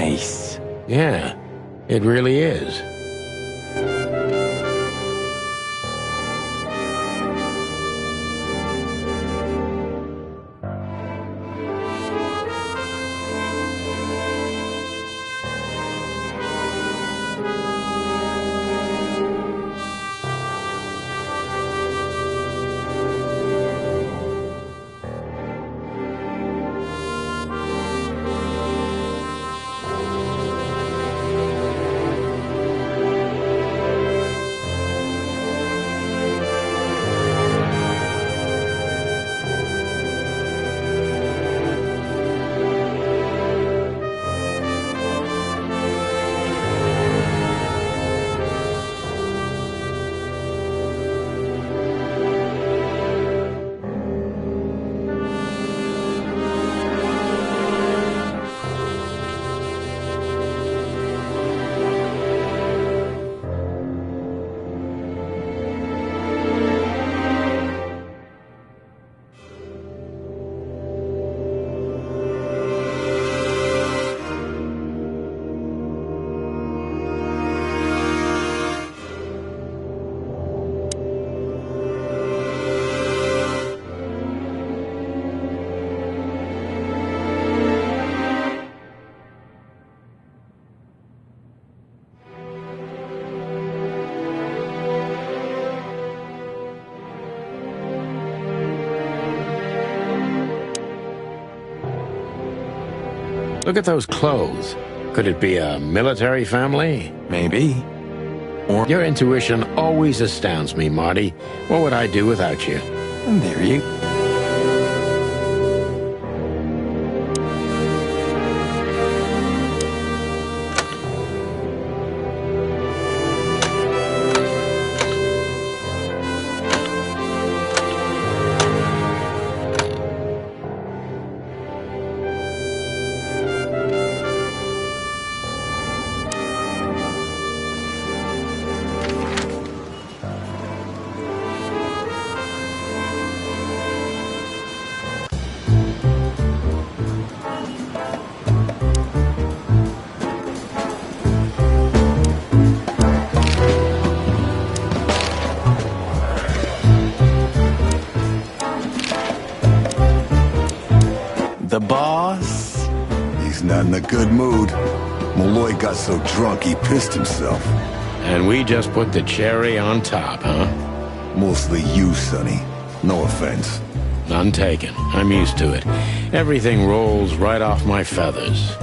nice. Yeah, it really is. Look at those clothes. Could it be a military family? Maybe. Or your intuition always astounds me, Marty. What would I do without you? And there you... The boss? He's not in a good mood. Malloy got so drunk he pissed himself. And we just put the cherry on top, huh? Mostly you, Sonny. No offense. None taken. I'm used to it. Everything rolls right off my feathers.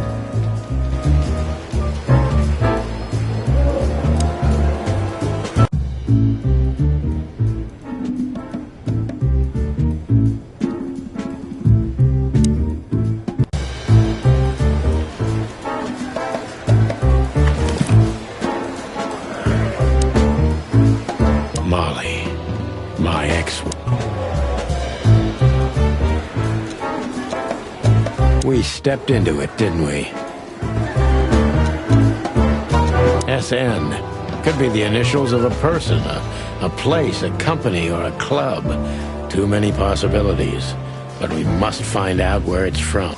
We stepped into it, didn't we? SN. Could be the initials of a person, a place, a company, or a club. Too many possibilities. But we must find out where it's from.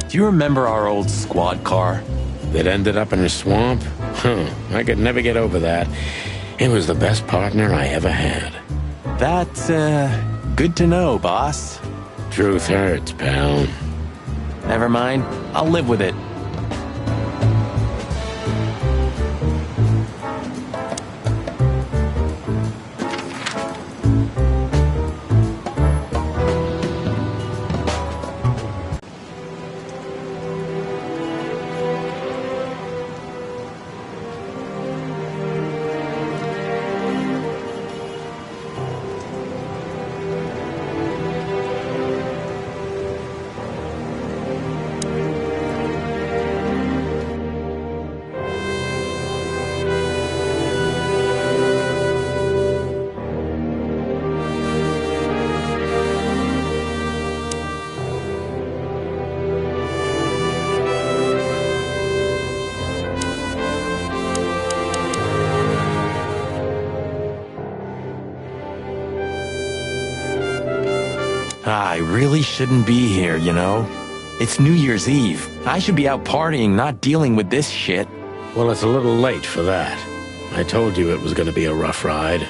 Do you remember our old squad car? That ended up in a swamp? I could never get over that. It was the best partner I ever had. That's, good to know, boss. Truth hurts, pal. Never mind. I'll live with it. I really shouldn't be here, you know? It's New Year's Eve. I should be out partying, not dealing with this shit. Well, it's a little late for that. I told you it was gonna be a rough ride.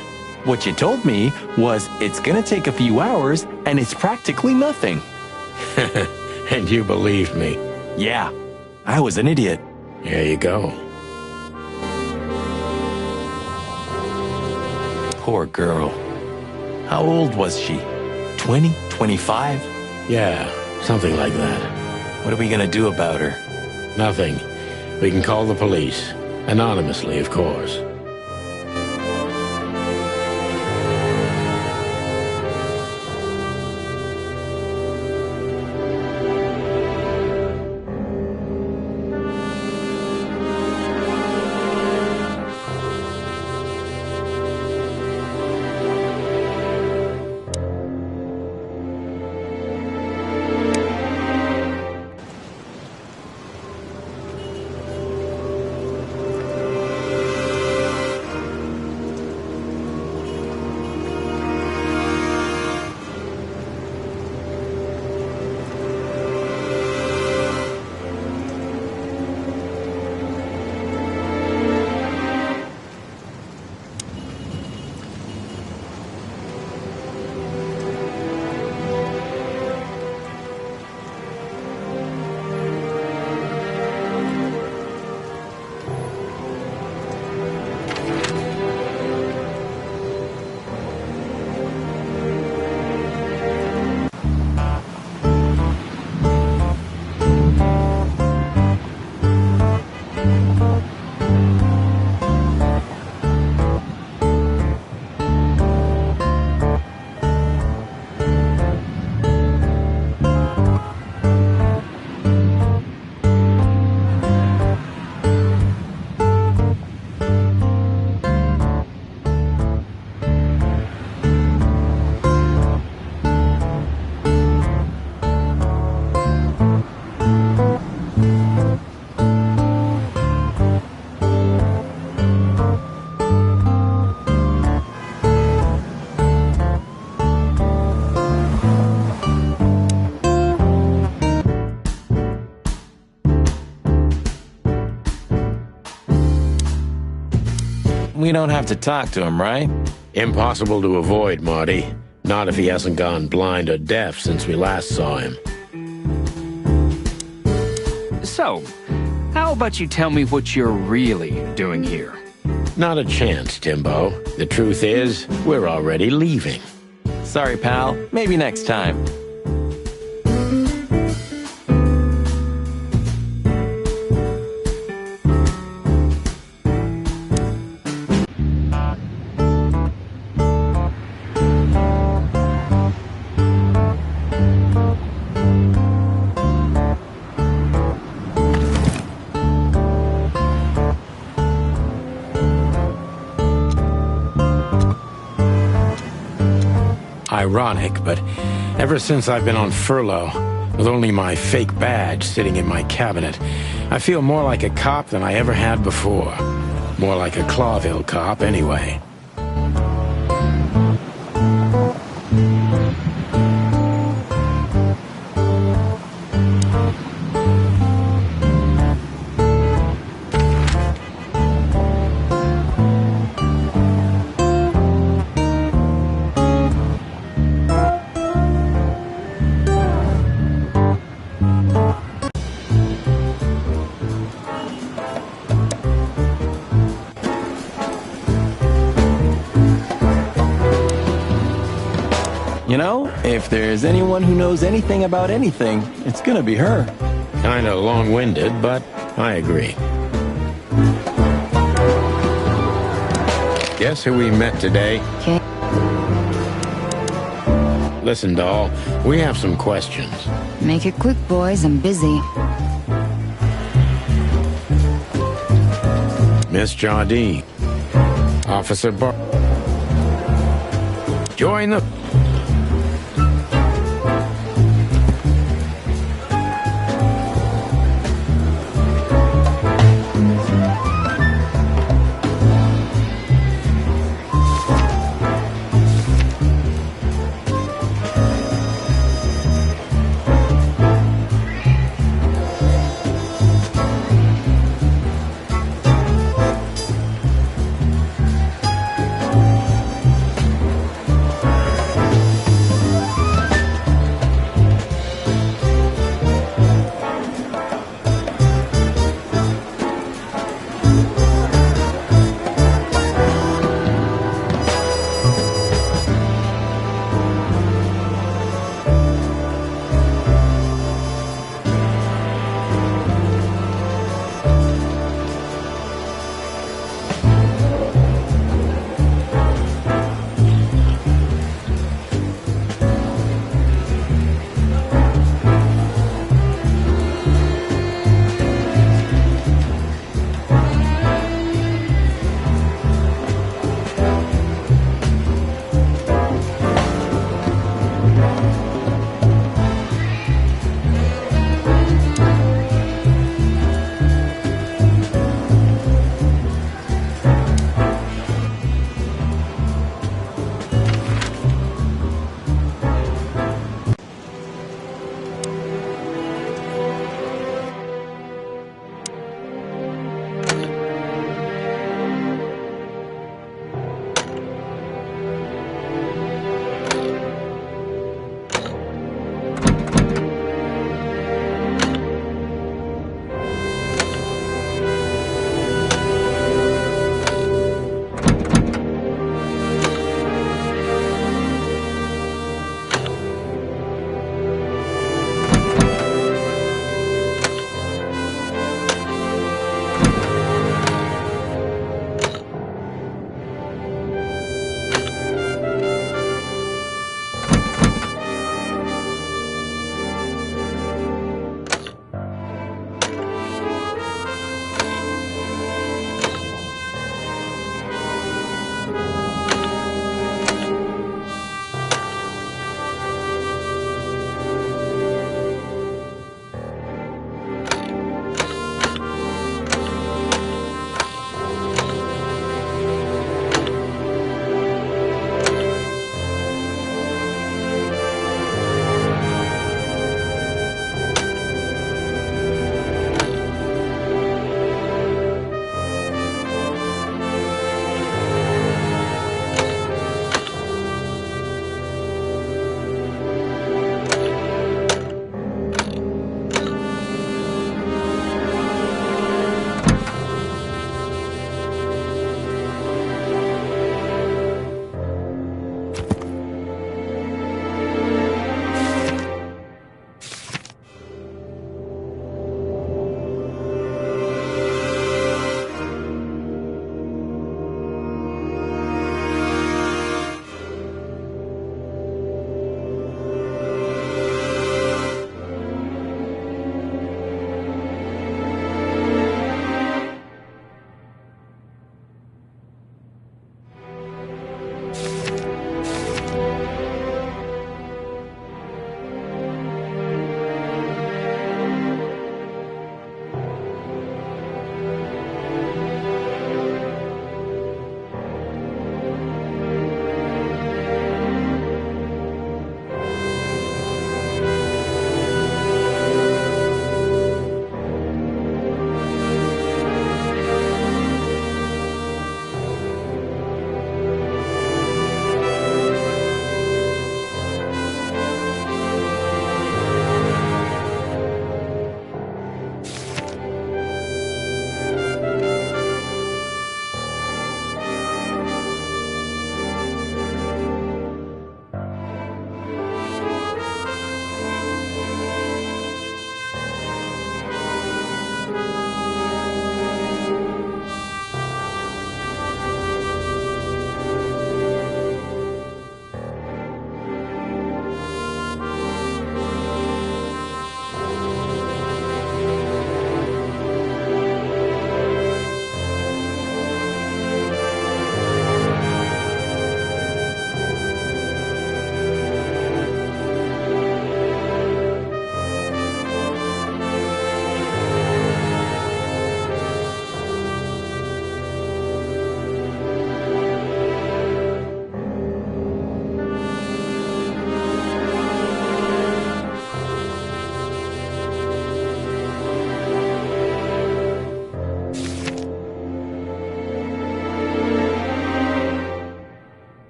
What you told me was it's gonna take a few hours, and it's practically nothing. And you believed me. Yeah, I was an idiot. Here you go. Poor girl. How old was she? 20? 25? Yeah, something like that. What are we gonna do about her? Nothing. We can call the police. Anonymously, of course. We don't have to talk to him, right? Impossible to avoid, Marty. Not if he hasn't gone blind or deaf since we last saw him. So, how about you tell me what you're really doing here? Not a chance, Timbo. The truth is, we're already leaving. Sorry, pal. Maybe next time. Ironic, but ever since I've been on furlough, with only my fake badge sitting in my cabinet, I feel more like a cop than I ever had before. More like a Clawville cop, anyway. Well, if there's anyone who knows anything about anything, it's gonna be her. Kinda long-winded, but I agree. Guess who we met today? Okay. Listen, doll, we have some questions. Make it quick, boys. I'm busy. Miss Jardine. Officer Bar... Join the...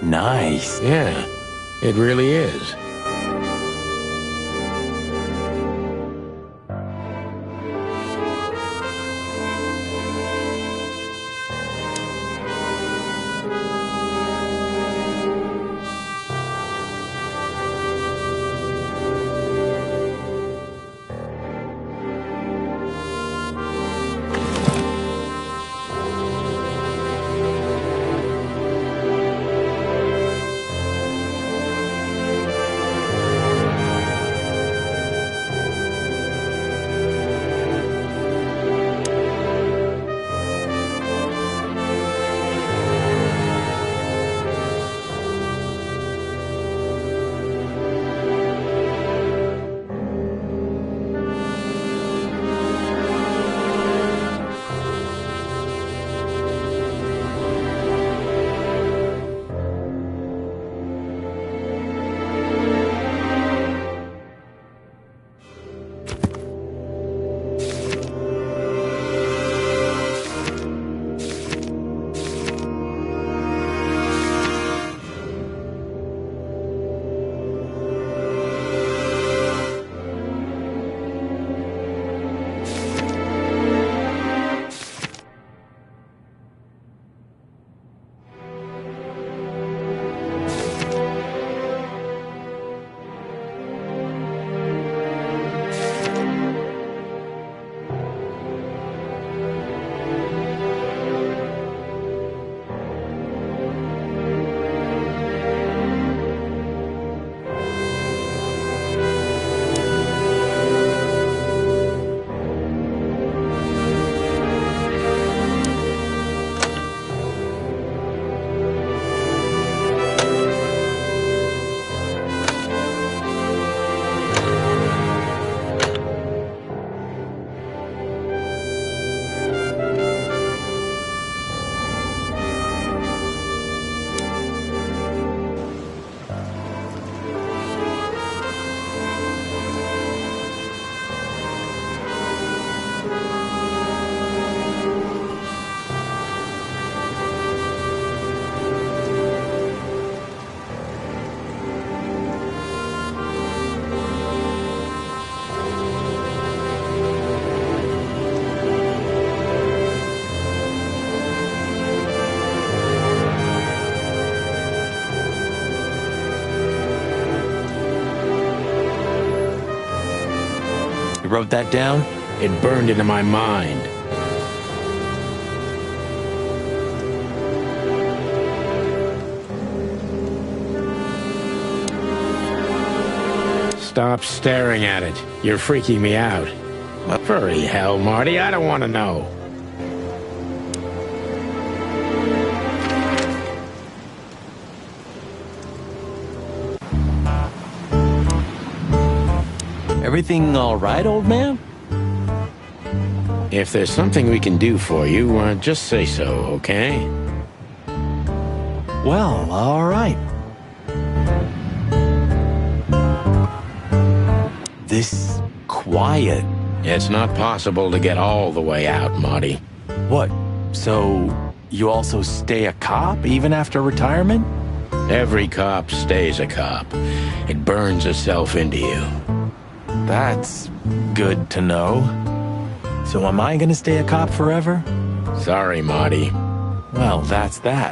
Nice. Yeah, it really is. You wrote that down? It burned into my mind. Stop staring at it. You're freaking me out. Furry hell, Marty, I don't want to know. Everything all right, old man? If there's something we can do for you, just say so, okay? Well, all right. This quiet. It's not possible to get all the way out, Marty. What? So, you also stay a cop even after retirement? Every cop stays a cop. It burns itself into you. That's good to know. So am I gonna stay a cop forever? Sorry, Marty. Well, that's that.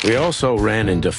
We also ran into...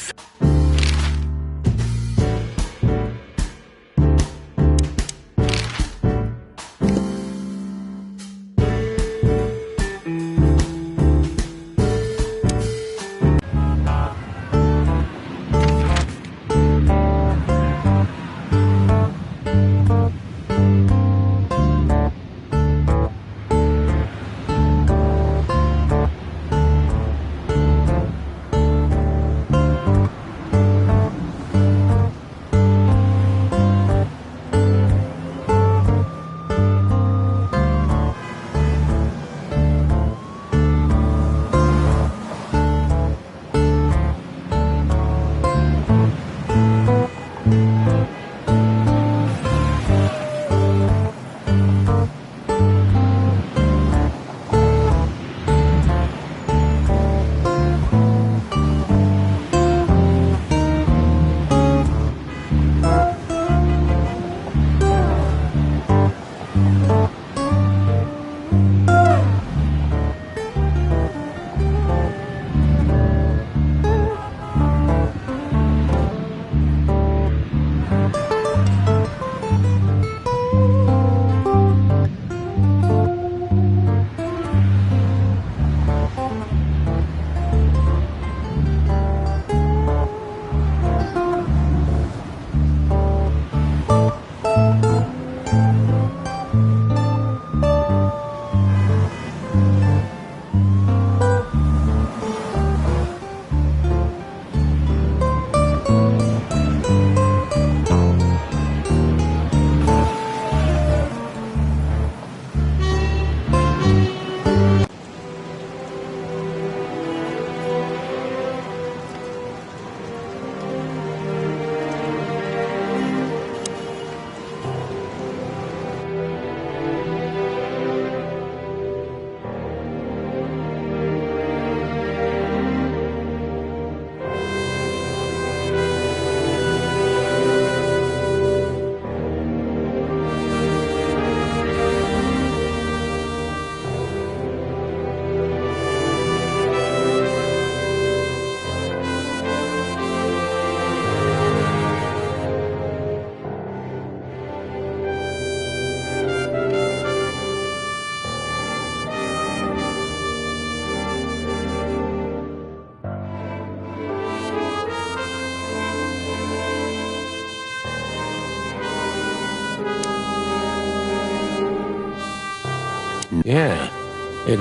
It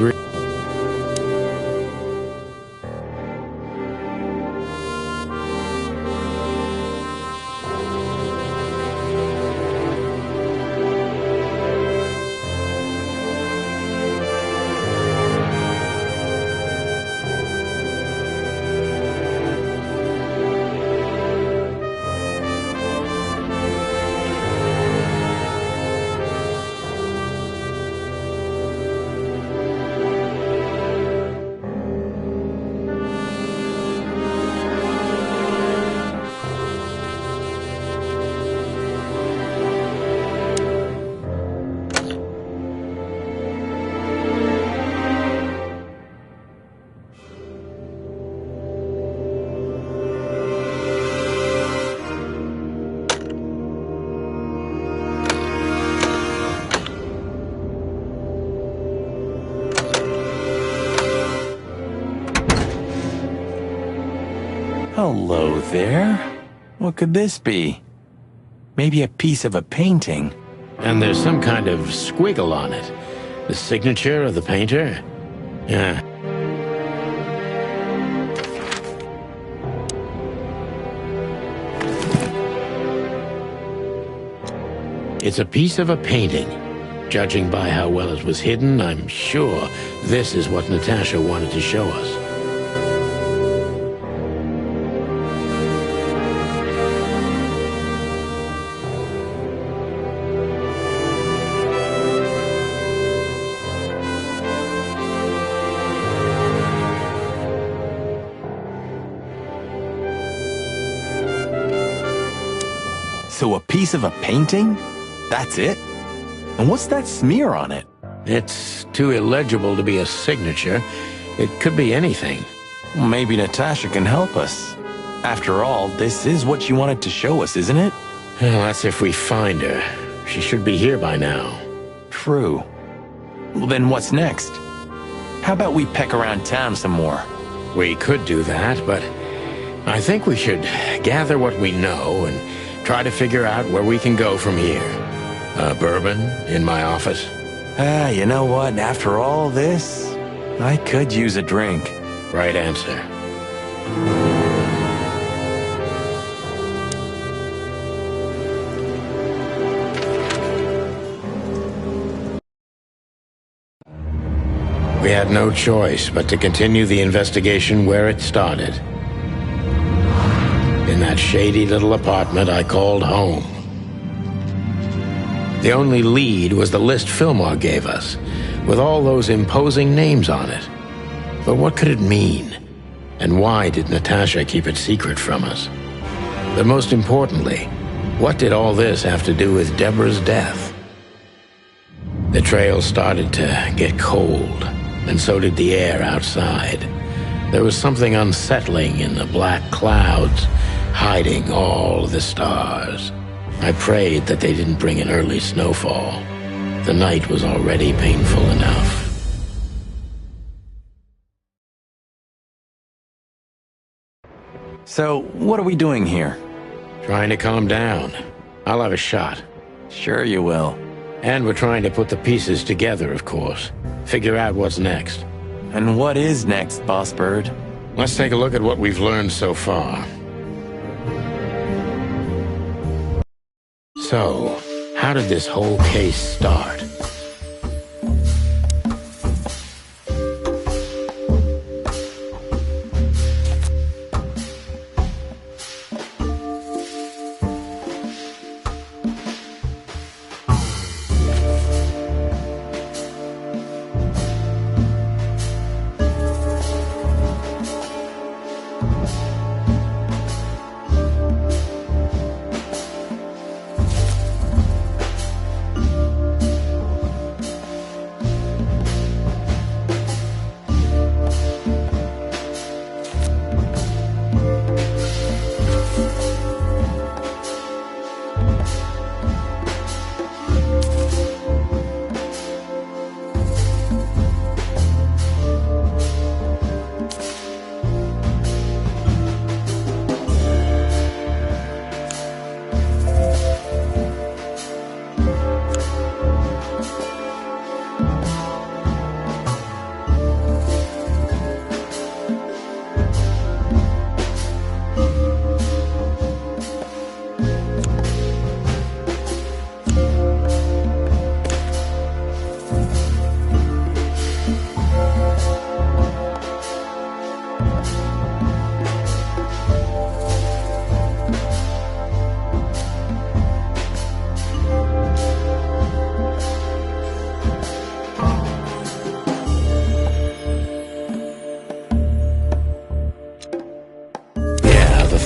Hello there. What could this be? Maybe a piece of a painting. And there's some kind of squiggle on it. The signature of the painter? Yeah. It's a piece of a painting. Judging by how well it was hidden, I'm sure this is what Natasha wanted to show us. So a piece of a painting? That's it? And what's that smear on it? It's too illegible to be a signature. It could be anything. Well, maybe Natasha can help us. After all, this is what she wanted to show us, isn't it? Well, that's if we find her. She should be here by now. True. Well, then what's next? How about we peck around town some more? We could do that, but I think we should gather what we know and try to figure out where we can go from here. Bourbon in my office. You know what? After all this, I could use a drink. Right answer. We had no choice but to continue the investigation where it started. In that shady little apartment I called home. The only lead was the list Fillmore gave us, with all those imposing names on it. But what could it mean? And why did Natasha keep it secret from us? But most importantly, what did all this have to do with Deborah's death? The trail started to get cold, and so did the air outside. There was something unsettling in the black clouds, hiding all the stars. I prayed that they didn't bring an early snowfall. The night was already painful enough. So, what are we doing here? Trying to calm down. I'll have a shot. Sure you will. And we're trying to put the pieces together, of course. Figure out what's next. And what is next, Boss Bird? Let's take a look at what we've learned so far. So, how did this whole case start?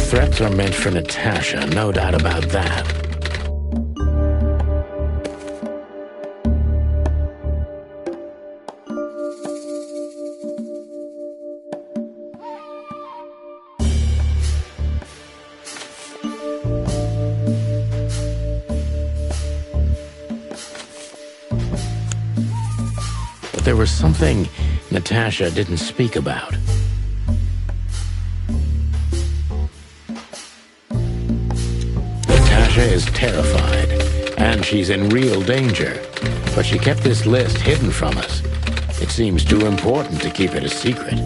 threats are meant for Natasha, no doubt about that. But there was something Natasha didn't speak about. Natasha is terrified, and she's in real danger. But she kept this list hidden from us. It seems too important to keep it a secret.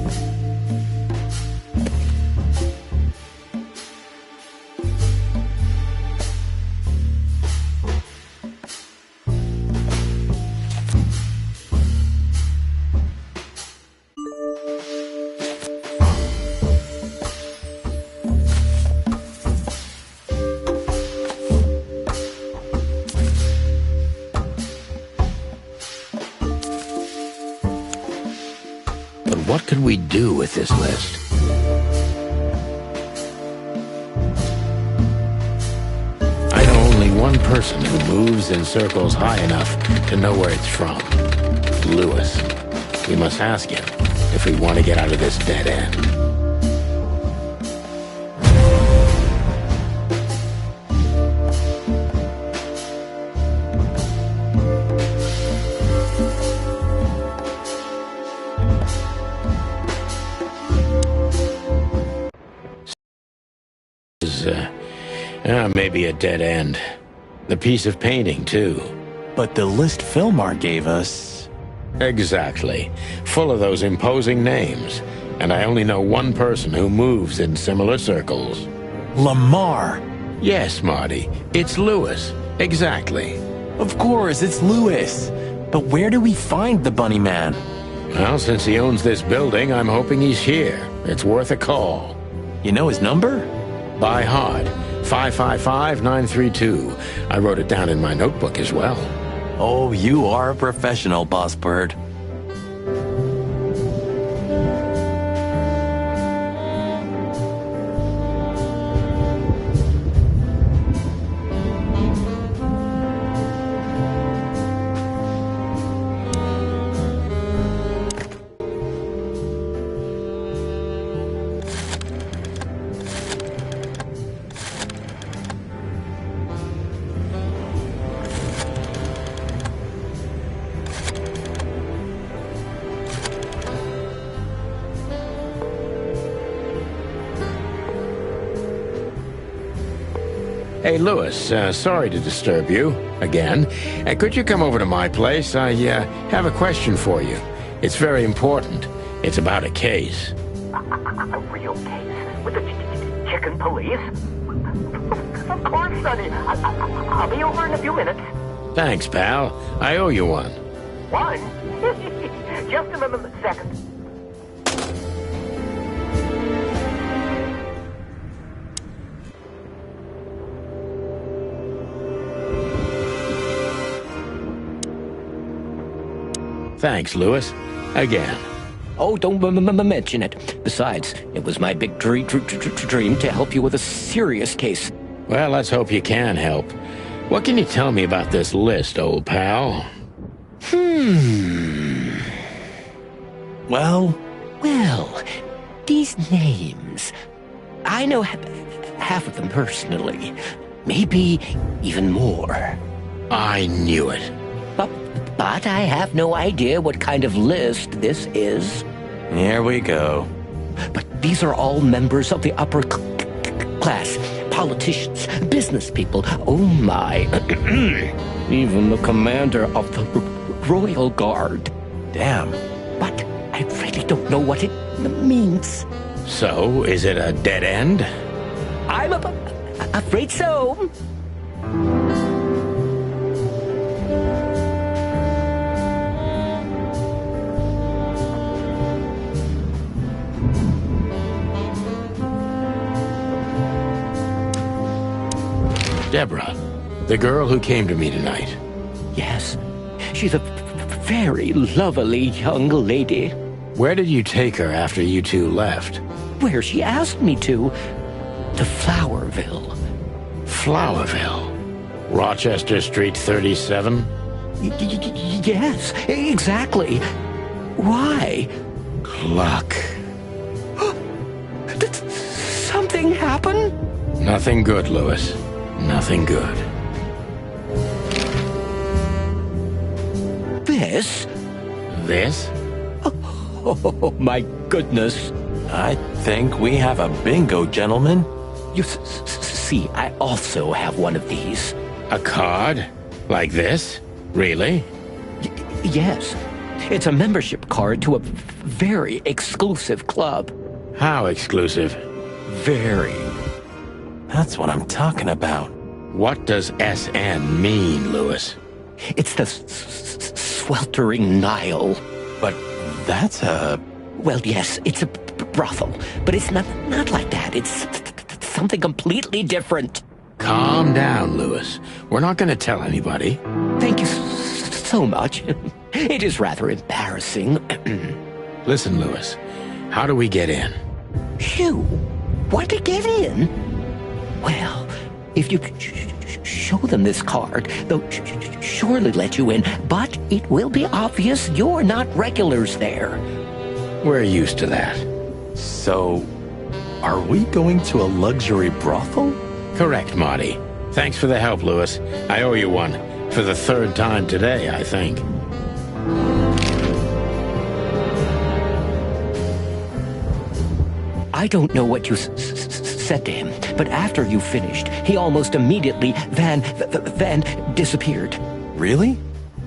What could we do with this list? I know only one person who moves in circles high enough to know where it's from. Lewis. We must ask him if we want to get out of this dead end. Maybe a dead end. The piece of painting, too. But the list Philmar gave us... Exactly. Full of those imposing names. And I only know one person who moves in similar circles. Lamar! Yes, Marty. It's Lewis. Exactly. Of course, it's Lewis. But where do we find the Bunny Man? Well, since he owns this building, I'm hoping he's here. It's worth a call. You know his number? By heart. 555-932. I wrote it down in my notebook as well. Oh, you are a professional, Boss Bird. Hey, Lewis, sorry to disturb you, again. Could you come over to my place? I have a question for you. It's very important. It's about a case. A real case? With the chicken police? Of course, Sonny. I'll be over in a few minutes. Thanks, pal. I owe you one. One? Just a second. Thanks, Lewis. Again. Oh, don't mention it. Besides, it was my big dream to help you with a serious case. Well, let's hope you can help. What can you tell me about this list, old pal? Well, these names. I know half of them personally. Maybe even more. I knew it. But I have no idea what kind of list this is. Here we go. But these are all members of the upper class. Politicians, business people. Oh my. Even the commander of the Royal Guard. Damn. But I really don't know what it means. So, is it a dead end? I'm afraid so. Deborah, the girl who came to me tonight. Yes, she's a very lovely young lady. Where did you take her after you two left? Where she asked me to. to Flowerville. Flowerville? Rochester Street 37? Yes, exactly. Why? Cluck. Did something happen? Nothing good, Lewis. Nothing good. This? This? Oh, my goodness. I think we have a bingo, gentlemen. You see, I also have one of these. A card? Like this? Really? Yes. It's a membership card to a very exclusive club. How exclusive? Very. That's what I'm talking about. What does SN mean, Lewis? It's the Sweltering Nile. But that's a... Well, yes, it's a brothel. But it's not like that. It's something completely different. Calm down, Lewis. We're not going to tell anybody. Thank you so much. It is rather embarrassing. Listen, Lewis. How do we get in? You want to get in? Well, if you show them this card, they'll surely let you in, but it will be obvious you're not regulars there. We're used to that. So, are we going to a luxury brothel? Correct, Marty. Thanks for the help, Lewis. I owe you one. For the third time today, I think. I don't know what you said to him, but after you finished, he almost immediately Van disappeared. Really?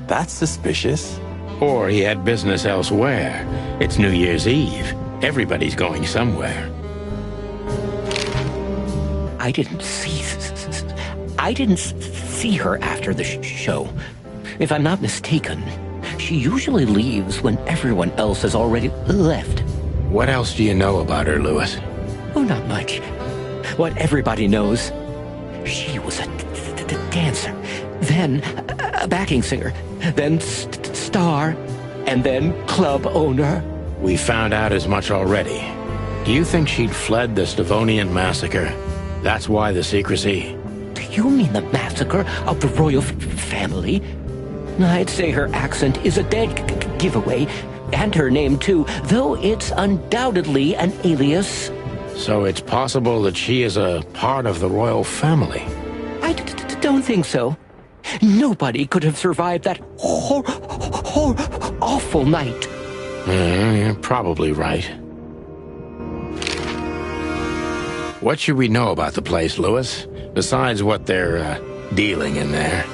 That's suspicious. Or he had business elsewhere. It's New Year's Eve. Everybody's going somewhere. I didn't see her after the show. If I'm not mistaken, she usually leaves when everyone else has already left. What else do you know about her, Lewis? Oh, not much. What everybody knows. She was a dancer, then a backing singer, then star, and then club owner. We found out as much already. Do you think she'd fled the Stavonian massacre? That's why the secrecy? Do you mean the massacre of the royal family? I'd say her accent is a dead giveaway, and her name too, though it's undoubtedly an alias. So it's possible that she is a part of the royal family? I don't think so. Nobody could have survived that awful night. You're probably right. What should we know about the place, Lewis? Besides what they're dealing in there?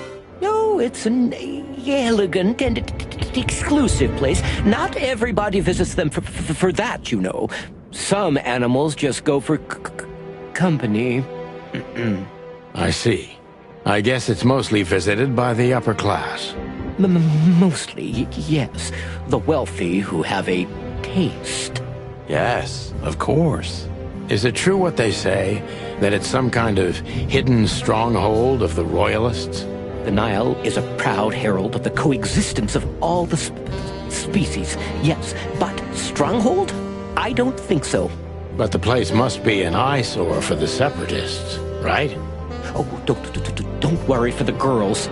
No, it's an elegant and exclusive place. Not everybody visits them for that, you know. Some animals just go for company. I see. I guess it's mostly visited by the upper class. Mostly, yes. The wealthy who have a taste. Yes, of course. Is it true what they say, that it's some kind of hidden stronghold of the royalists? The Nile is a proud herald of the coexistence of all the species, yes, but stronghold? I don't think so. But the place must be an eyesore for the separatists, right? Oh, don't worry for the girls,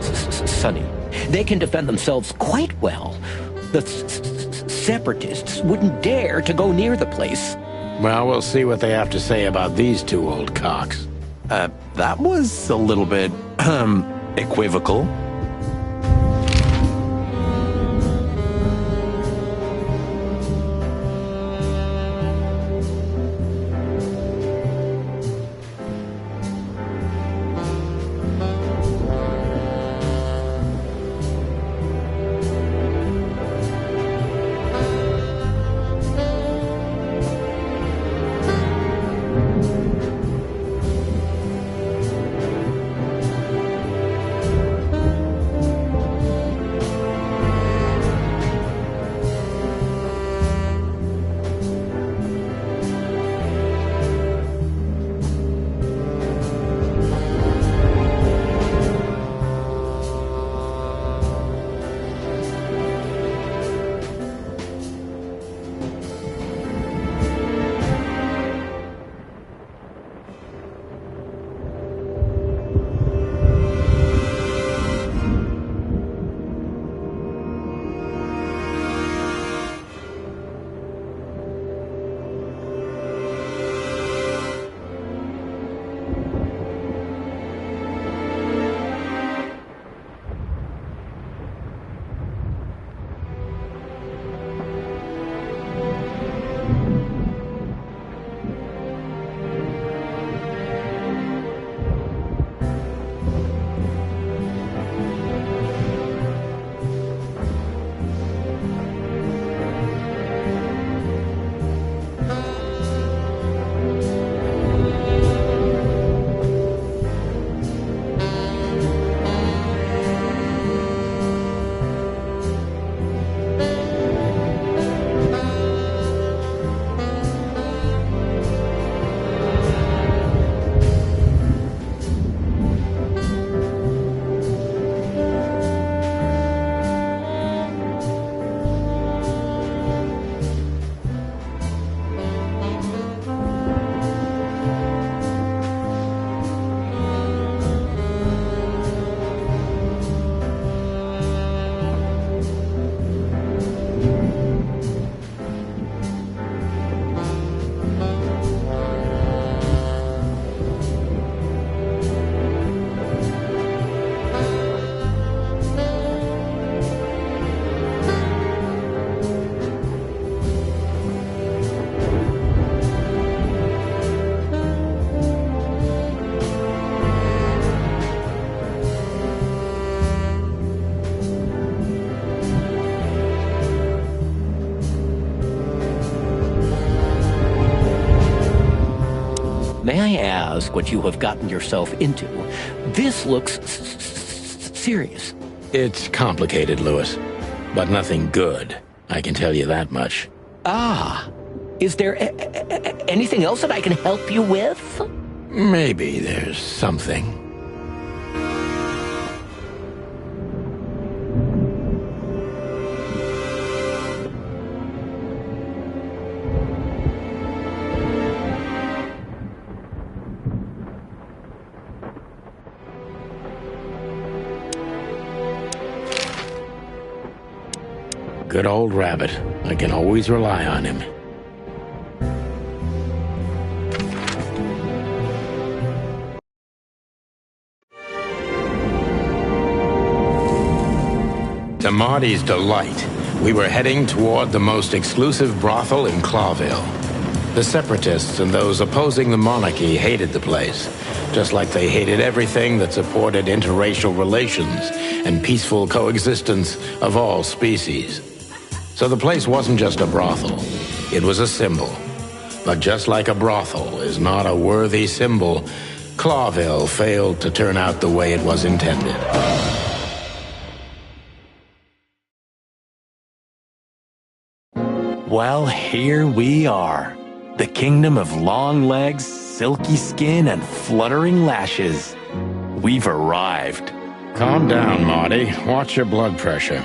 Sonny. They can defend themselves quite well. The separatists wouldn't dare to go near the place. Well, we'll see what they have to say about these two old cocks. That was a little bit, equivocal. May I ask what you have gotten yourself into? This looks serious. It's complicated, Louis, but nothing good. I can tell you that much. Ah, is there anything else that I can help you with? Maybe there's something. Good old Rabbit. I can always rely on him. To Marty's delight, we were heading toward the most exclusive brothel in Clawville. The separatists and those opposing the monarchy hated the place, just like they hated everything that supported interracial relations and peaceful coexistence of all species. So the place wasn't just a brothel, it was a symbol. But just like a brothel is not a worthy symbol, Clawville failed to turn out the way it was intended. Well, here we are. The kingdom of long legs, silky skin, and fluttering lashes. We've arrived. Calm down, Marty. Watch your blood pressure.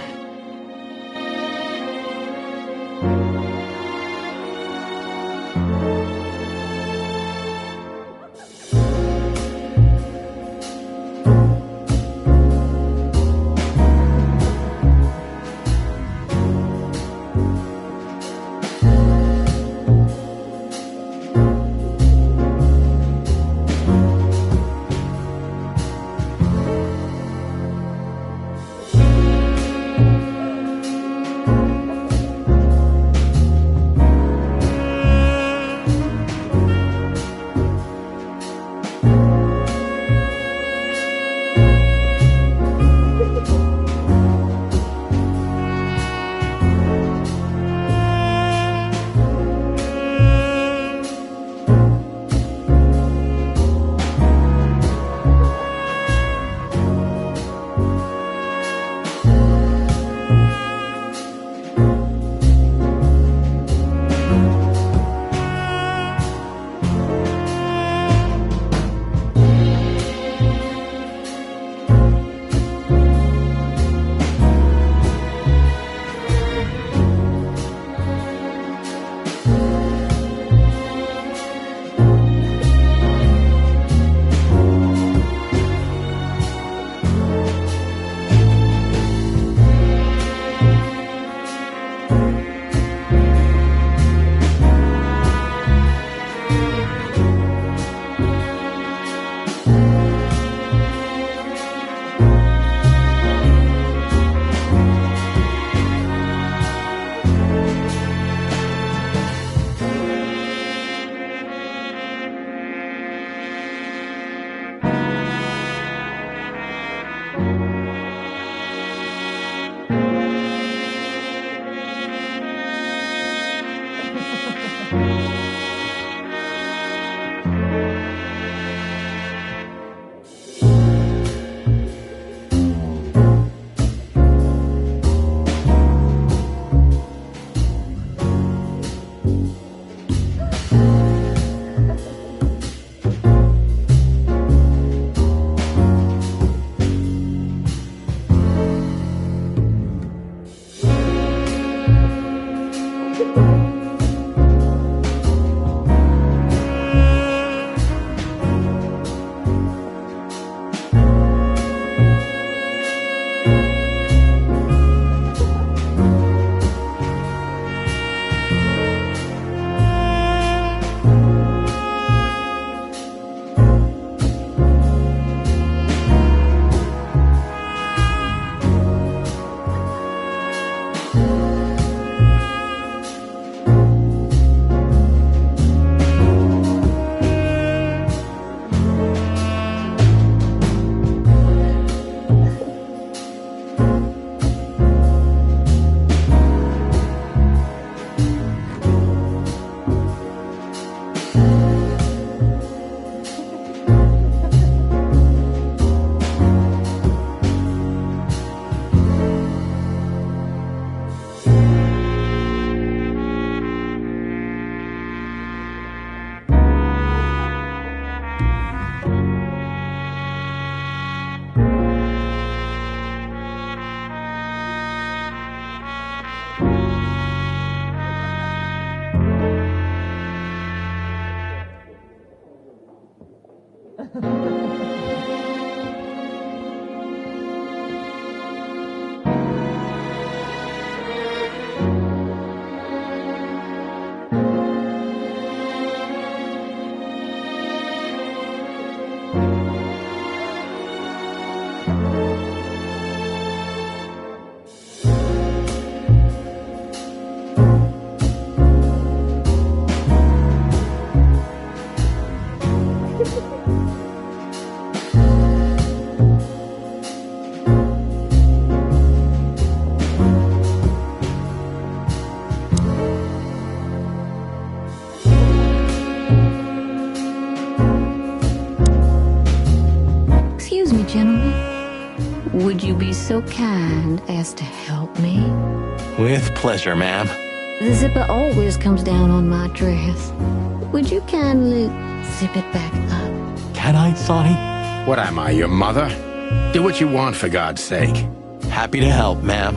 be so kind as to help me? With pleasure, ma'am. The zipper always comes down on my dress. Would you kindly zip it back up? Can I, Sonny? What am I, your mother? Do what you want, for God's sake. Happy to help, ma'am.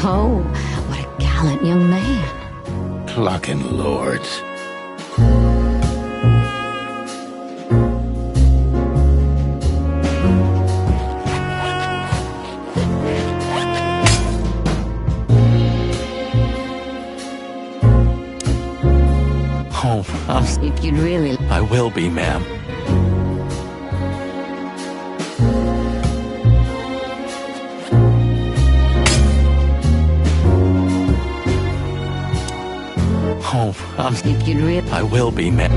Oh, what a gallant young man. Clucking lords. Oh, if you'd really... I will be, ma'am. Oh, if you'd really... I will be, ma'am.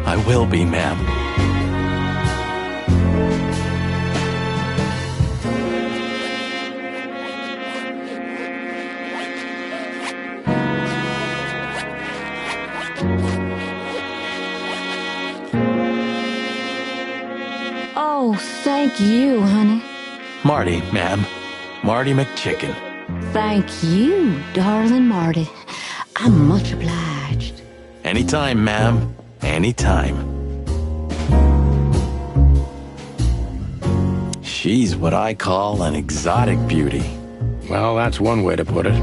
I will be, ma'am. Oh, thank you, honey. Marty, ma'am. Marty McChicken. Thank you, darling Marty. I'm much obliged. Anytime, ma'am. Anytime. She's what I call an exotic beauty. Well, that's one way to put it.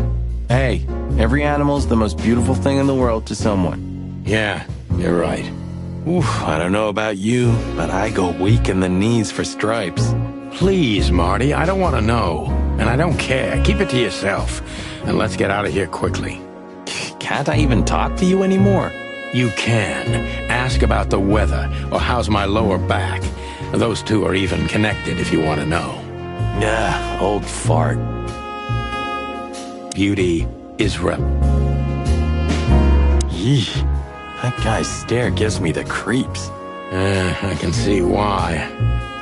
Hey, every animal's the most beautiful thing in the world to someone. Yeah, you're right. Oof, I don't know about you, but I go weak in the knees for Stripes. Please, Marty, I don't want to know. And I don't care. Keep it to yourself. And let's get out of here quickly. Can't I even talk to you anymore? You can. Ask about the weather, or how's my lower back. Those two are even connected if you want to know. Yeah, old fart. Beauty Israel. Yee, that guy's stare gives me the creeps. I can see why.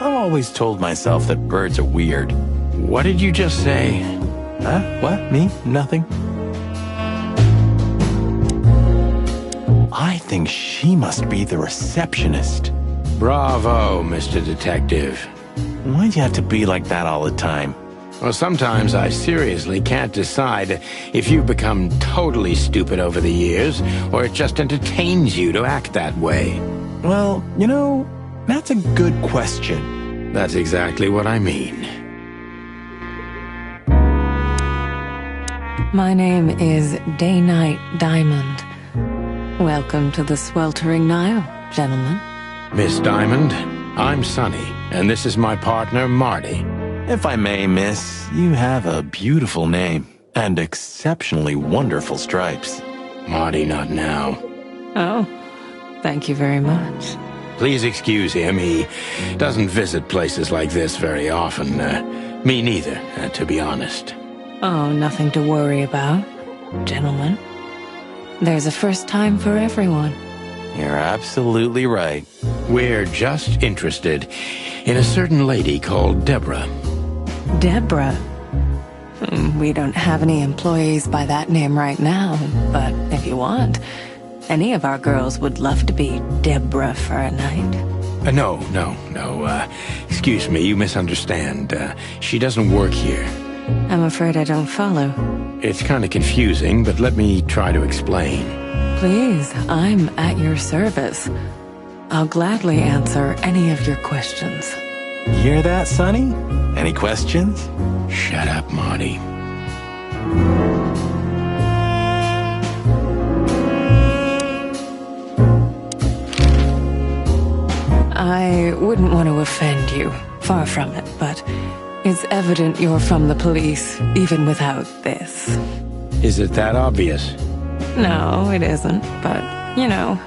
I've always told myself that birds are weird. What did you just say? Huh? What? Me? Nothing. I think she must be the receptionist. Bravo, Mr. Detective. Why'd you have to be like that all the time? Well, sometimes I seriously can't decide if you've become totally stupid over the years, or it just entertains you to act that way. Well, you know, that's a good question. That's exactly what I mean. My name is Day-Night Diamond. Welcome to the sweltering Nile, gentlemen. Miss Diamond, I'm Sonny, and this is my partner, Marty. If I may, miss, you have a beautiful name and exceptionally wonderful stripes. Marty, not now. Oh, thank you very much. Please excuse him. He doesn't visit places like this very often. Me neither, to be honest. Oh, nothing to worry about, gentlemen. There's a first time for everyone. You're absolutely right. We're just interested in a certain lady called Deborah. Deborah? We don't have any employees by that name right now, but if you want, any of our girls would love to be Deborah for a night. No. Excuse me, you misunderstand. She doesn't work here. I'm afraid I don't follow. It's kind of confusing, but let me try to explain. Please, I'm at your service. I'll gladly answer any of your questions. Hear that, Sonny? Any questions? Shut up, Marty. I wouldn't want to offend you, far from it, but it's evident you're from the police, even without this. Is it that obvious? No, it isn't, but, you know,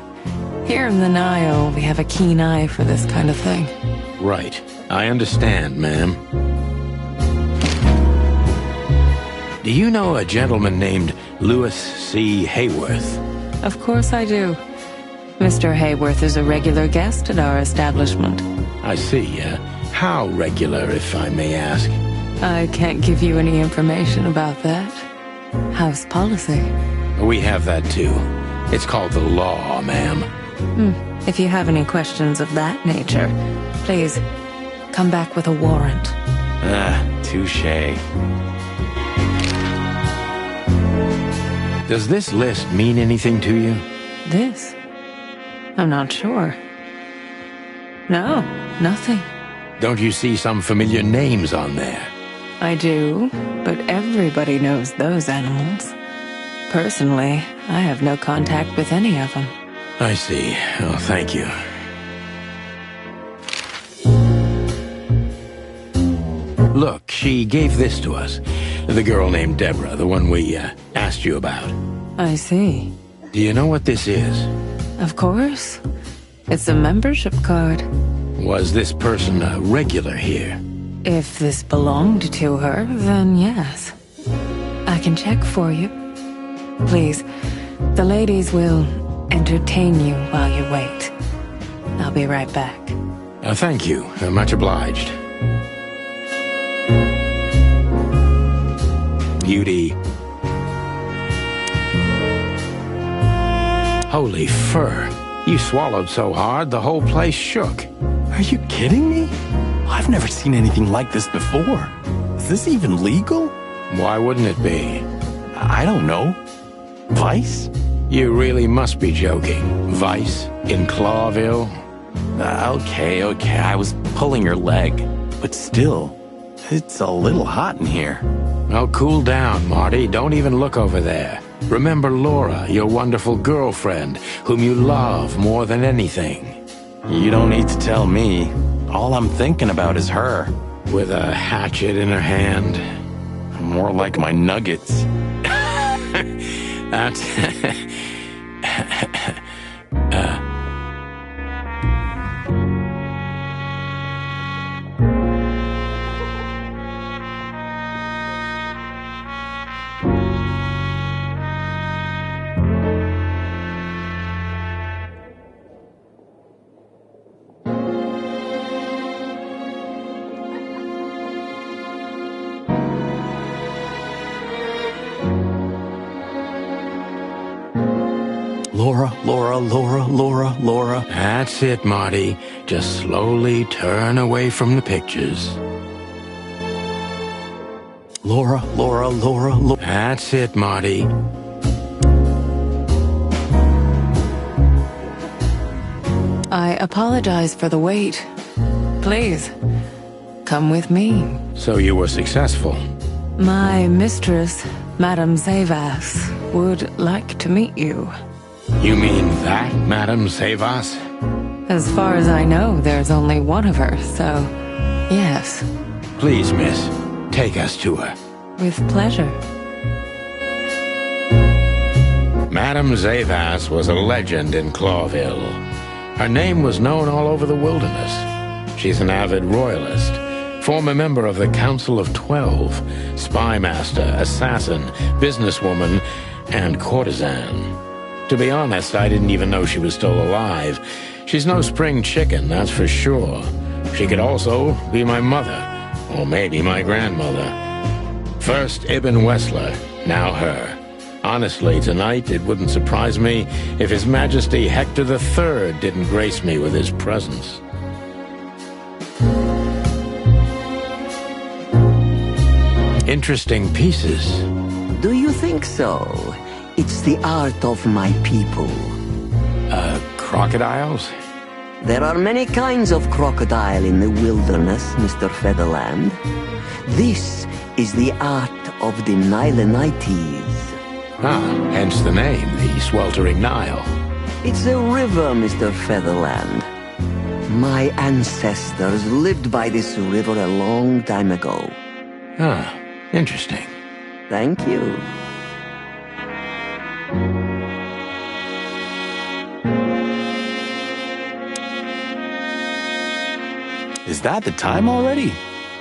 here in the Nile, we have a keen eye for this kind of thing. Right. I understand, ma'am. Do you know a gentleman named Louis C. Hayworth? Of course I do. Mr. Hayworth is a regular guest at our establishment. I see. How regular, if I may ask? I can't give you any information about that. House policy. We have that too. It's called the law, ma'am. If you have any questions of that nature, please come back with a warrant. Touché. Does this list mean anything to you? This? I'm not sure. No, nothing. Don't you see some familiar names on there? I do, but everybody knows those animals. Personally, I have no contact with any of them. I see. Oh, thank you. Look, she gave this to us. The girl named Deborah, the one we asked you about. I see. Do you know what this is? Of course. It's a membership card. Was this person a regular here? If this belonged to her, then yes. I can check for you. Please, the ladies will entertain you while you wait. I'll be right back. Thank you. Much obliged. Beauty. Holy fur. You swallowed so hard, the whole place shook. Are you kidding me? I've never seen anything like this before. Is this even legal? Why wouldn't it be? I don't know. Vice? You really must be joking. Vice? In Clawville? Okay, I was pulling your leg. But still, it's a little hot in here. Oh, cool down, Marty. Don't even look over there. Remember Laura, your wonderful girlfriend, whom you love more than anything. You don't need to tell me. All I'm thinking about is her. With a hatchet in her hand. More like my nuggets. That's... Laura. That's it, Marty. Just slowly turn away from the pictures. Laura. That's it, Marty. I apologize for the wait. Please, come with me. So you were successful? My mistress, Madame Zavas, would like to meet you. You mean that, Madame Zavas? As far as I know, there's only one of her, so yes. Please, miss, take us to her. With pleasure. Madame Zavas was a legend in Clawville. Her name was known all over the wilderness. She's an avid royalist, former member of the Council of 12, spy master, assassin, businesswoman, and courtesan. To be honest, I didn't even know she was still alive. She's no spring chicken, that's for sure. She could also be my mother, or maybe my grandmother. First Ibn Wessler, now her. Honestly, tonight it wouldn't surprise me if His Majesty Hector III didn't grace me with his presence. Interesting pieces. Do you think so? It's the art of my people. Crocodiles? There are many kinds of crocodile in the wilderness, Mr. Featherland. This is the art of the Nilenites. Hence the name, the Sweltering Nile. It's a river, Mr. Featherland. My ancestors lived by this river a long time ago. Interesting. Thank you. Is that the time already?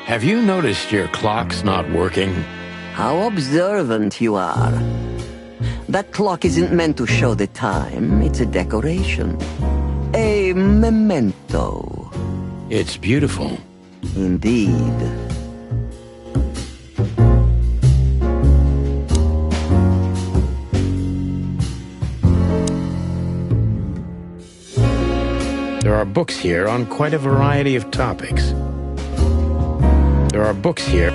Have you noticed your clock's not working? How observant you are. That clock isn't meant to show the time. It's a decoration. A memento. It's beautiful. Indeed. There are books here on quite a variety of topics. There are books here.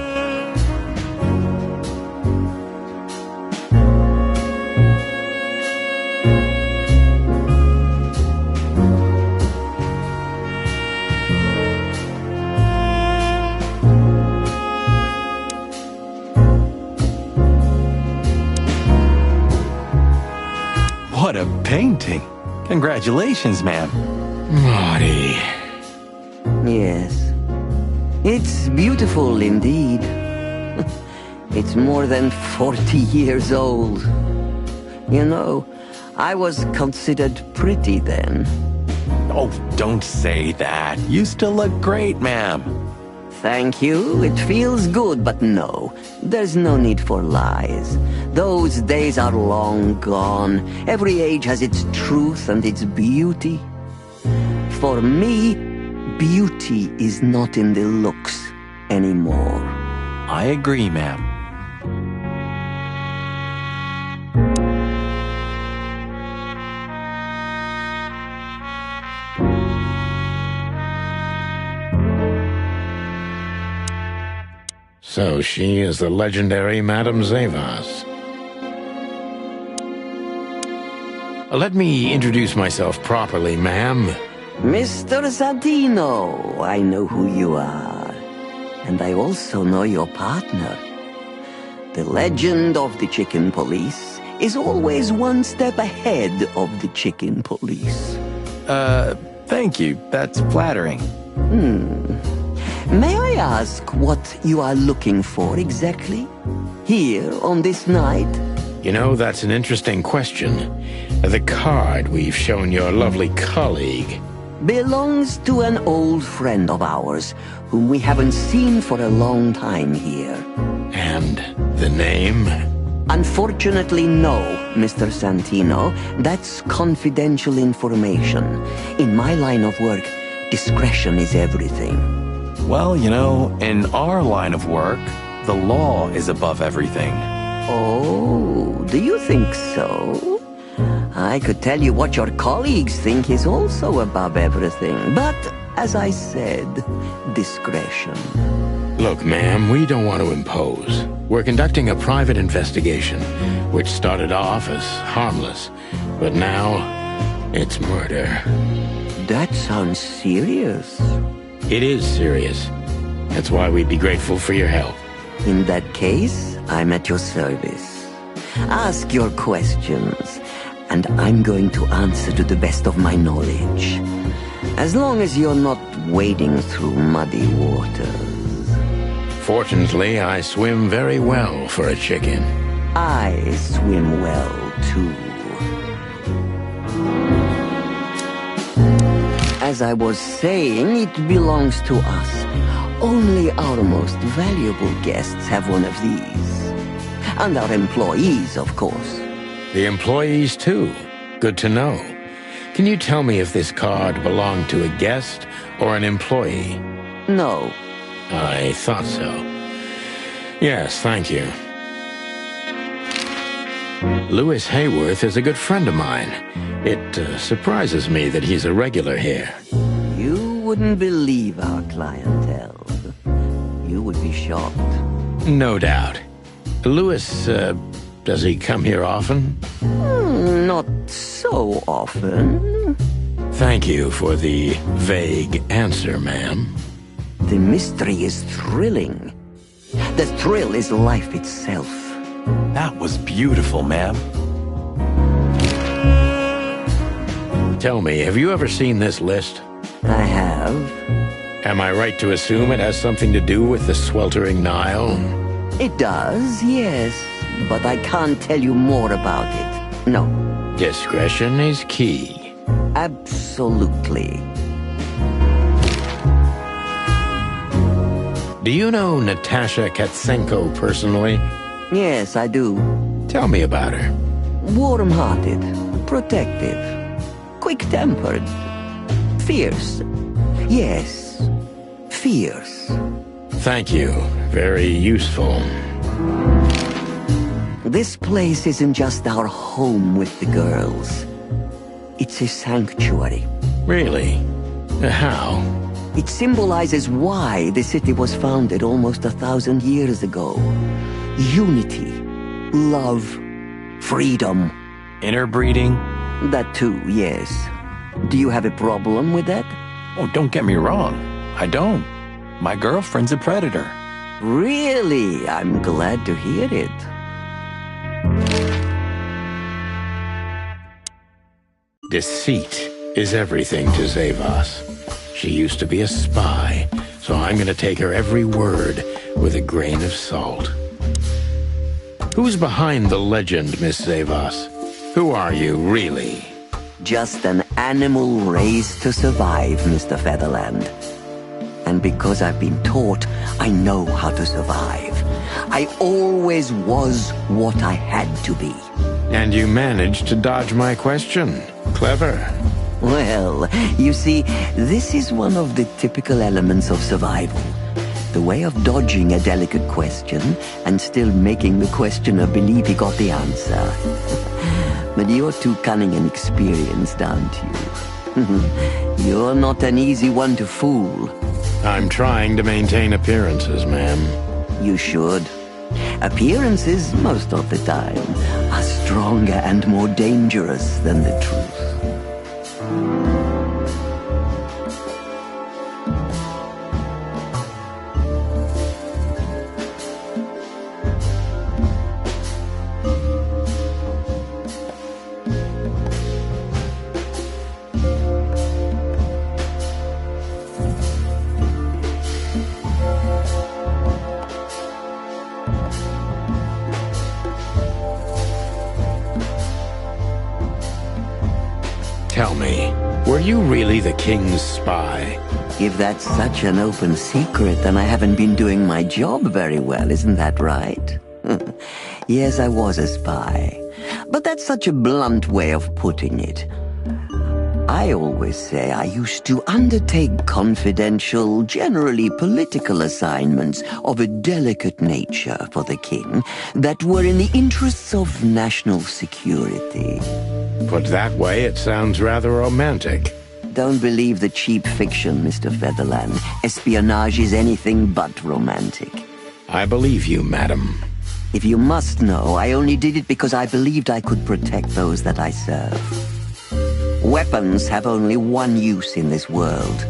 What a painting. Congratulations, ma'am. Marty. Yes. It's beautiful indeed. It's more than 40 years old. You know, I was considered pretty then. Oh, don't say that. You still look great, ma'am. Thank you. It feels good, but no. There's no need for lies. Those days are long gone. Every age has its truth and its beauty. For me, beauty is not in the looks anymore. I agree, ma'am. So she is the legendary Madame Zavas. Let me introduce myself properly, ma'am. Mr. Santino, I know who you are. And I also know your partner. The legend of the Chicken Police is always one step ahead of the Chicken Police. Thank you. That's flattering. May I ask what you are looking for exactly? Here on this night? You know, that's an interesting question. The card we've shown your lovely colleague belongs to an old friend of ours, whom we haven't seen for a long time here. And the name? Unfortunately, no, Mr. Santino. That's confidential information. In my line of work, discretion is everything. Well, you know, in our line of work, the law is above everything. Oh, do you think so? I could tell you what your colleagues think is also above everything, but, as I said, discretion. Look, ma'am, we don't want to impose. We're conducting a private investigation, which started off as harmless, but now it's murder. That sounds serious. It is serious. That's why we'd be grateful for your help. In that case, I'm at your service. Ask your questions, and I'm going to answer to the best of my knowledge. As long as you're not wading through muddy waters. Fortunately, I swim very well for a chicken. I swim well, too. As I was saying, it belongs to us. Only our most valuable guests have one of these. And our employees, of course. The employees, too. Good to know. Can you tell me if this card belonged to a guest or an employee? No. I thought so. Yes, thank you. Louis Hayworth is a good friend of mine. It surprises me that he's a regular here. You wouldn't believe our clientele. You would be shocked. No doubt. Louis, does he come here often? Not so often. Thank you for the vague answer, ma'am. The mystery is thrilling. The thrill is life itself. That was beautiful, ma'am. Tell me, have you ever seen this list? I have. Am I right to assume it has something to do with the sweltering Nile? It does, yes. But I can't tell you more about it. No. Discretion is key. Absolutely. Do you know Natasha Katsenko personally? Yes, I do. Tell me about her. Warm-hearted, protective, quick-tempered, fierce. Yes, fierce. Thank you. Very useful. This place isn't just our home with the girls. It's a sanctuary. Really? How? It symbolizes why the city was founded almost 1,000 years ago. Unity, love, freedom. Interbreeding? That too, yes. Do you have a problem with that? Oh, don't get me wrong. I don't. My girlfriend's a predator. Really? I'm glad to hear it. Deceit is everything to Zavos. She used to be a spy, so I'm gonna take her every word with a grain of salt. Who's behind the legend, Miss Zavos? Who are you, really? Just an animal raised to survive, Mr. Featherland. And because I've been taught, I know how to survive. I always was what I had to be. And you managed to dodge my question. Clever. Well, you see, this is one of the typical elements of survival. The way of dodging a delicate question and still making the questioner believe he got the answer. But you're too cunning and experienced, aren't you? You're not an easy one to fool. I'm trying to maintain appearances, ma'am. You should. Appearances, most of the time, are stronger and more dangerous than the truth. Tell me, were you really the king's spy? If that's such an open secret, then I haven't been doing my job very well, isn't that right? Yes, I was a spy. But that's such a blunt way of putting it. I always say I used to undertake confidential, generally political assignments of a delicate nature for the king that were in the interests of national security. Put that way, it sounds rather romantic. Don't believe the cheap fiction, Mr. Featherland. Espionage is anything but romantic. I believe you, madam. If you must know, I only did it because I believed I could protect those that I serve. Weapons have only one use in this world.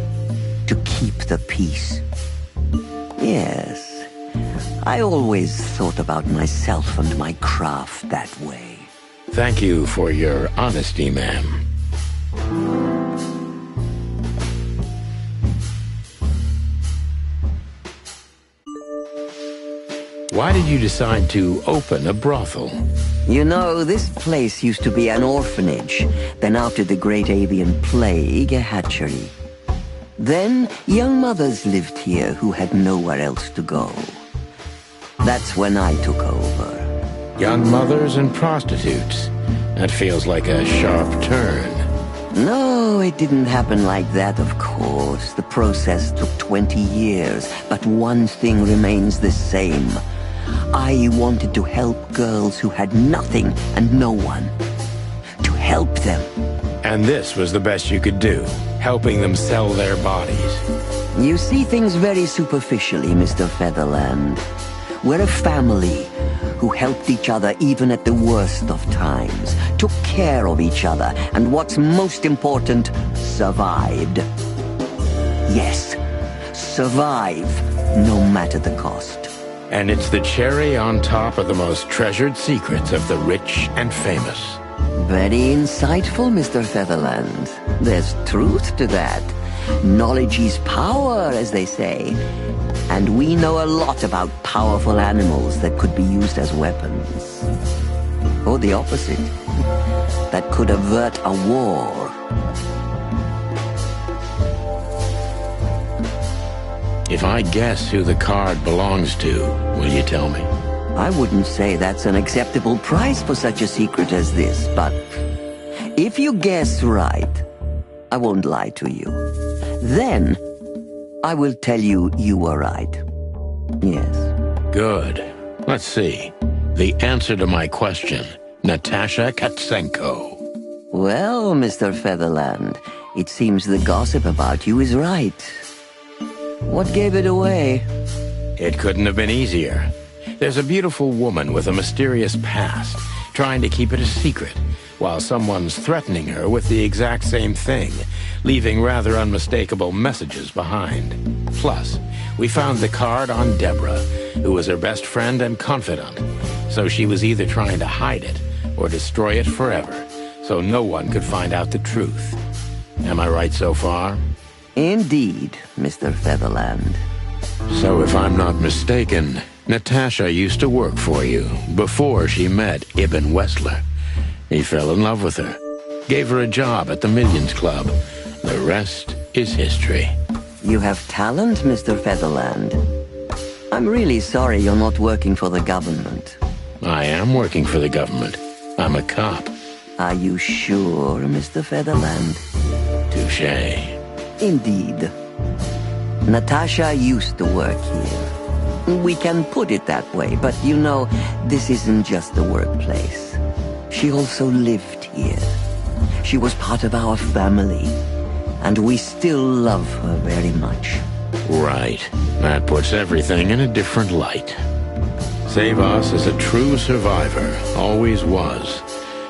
To keep the peace. Yes. I always thought about myself and my craft that way. Thank you for your honesty, ma'am. Why did you decide to open a brothel? You know, this place used to be an orphanage. Then after the Great Avian Plague, a hatchery. Then, young mothers lived here who had nowhere else to go. That's when I took over. Young mothers and prostitutes. That feels like a sharp turn. No, it didn't happen like that, of course. The process took 20 years, but one thing remains the same. I wanted to help girls who had nothing and no one. To help them. And this was the best you could do, helping them sell their bodies. You see things very superficially, Mr. Featherland. We're a family who helped each other even at the worst of times, took care of each other, and what's most important, survived. Yes, survive, no matter the cost. And it's the cherry on top of the most treasured secrets of the rich and famous. Very insightful, Mr. Featherland. There's truth to that. Knowledge is power, as they say. And we know a lot about powerful animals that could be used as weapons. Or the opposite. That could avert a war. If I guess who the card belongs to, will you tell me? I wouldn't say that's an acceptable price for such a secret as this, but if you guess right, I won't lie to you. Then I will tell you you were right. Yes. Good. Let's see. The answer to my question. Natasha Katsenko. Well, Mr. Featherland, It seems the gossip about you is right. What gave it away? It couldn't have been easier. There's a beautiful woman with a mysterious past, trying to keep it a secret, while someone's threatening her with the exact same thing, leaving rather unmistakable messages behind. Plus, we found the card on Deborah, who was her best friend and confidant, so she was either trying to hide it or destroy it forever, so no one could find out the truth. Am I right so far? Indeed, Mr. Featherland. So if I'm not mistaken, Natasha used to work for you before she met Ibn Wessler. He fell in love with her, gave her a job at the Millions Club. The rest is history. You have talent, Mr. Featherland. I'm really sorry you're not working for the government. I am working for the government. I'm a cop. Are you sure, Mr. Featherland? Touché. Indeed. Natasha used to work here. We can put it that way, but you know, this isn't just a workplace. She also lived here. She was part of our family, and we still love her very much. Right. That puts everything in a different light. Zavos is a true survivor, always was.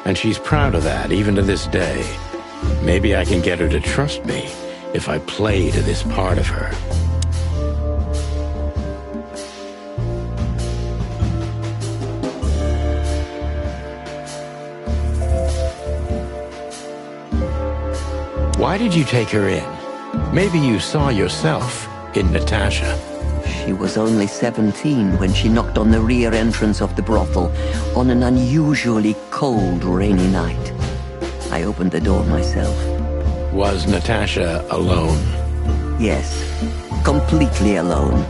And she's proud of that, even to this day. Maybe I can get her to trust me if I play to this part of her. Why did you take her in? Maybe you saw yourself in Natasha. She was only 17 when she knocked on the rear entrance of the brothel on an unusually cold, rainy night. I opened the door myself. Was Natasha alone? Yes, completely alone.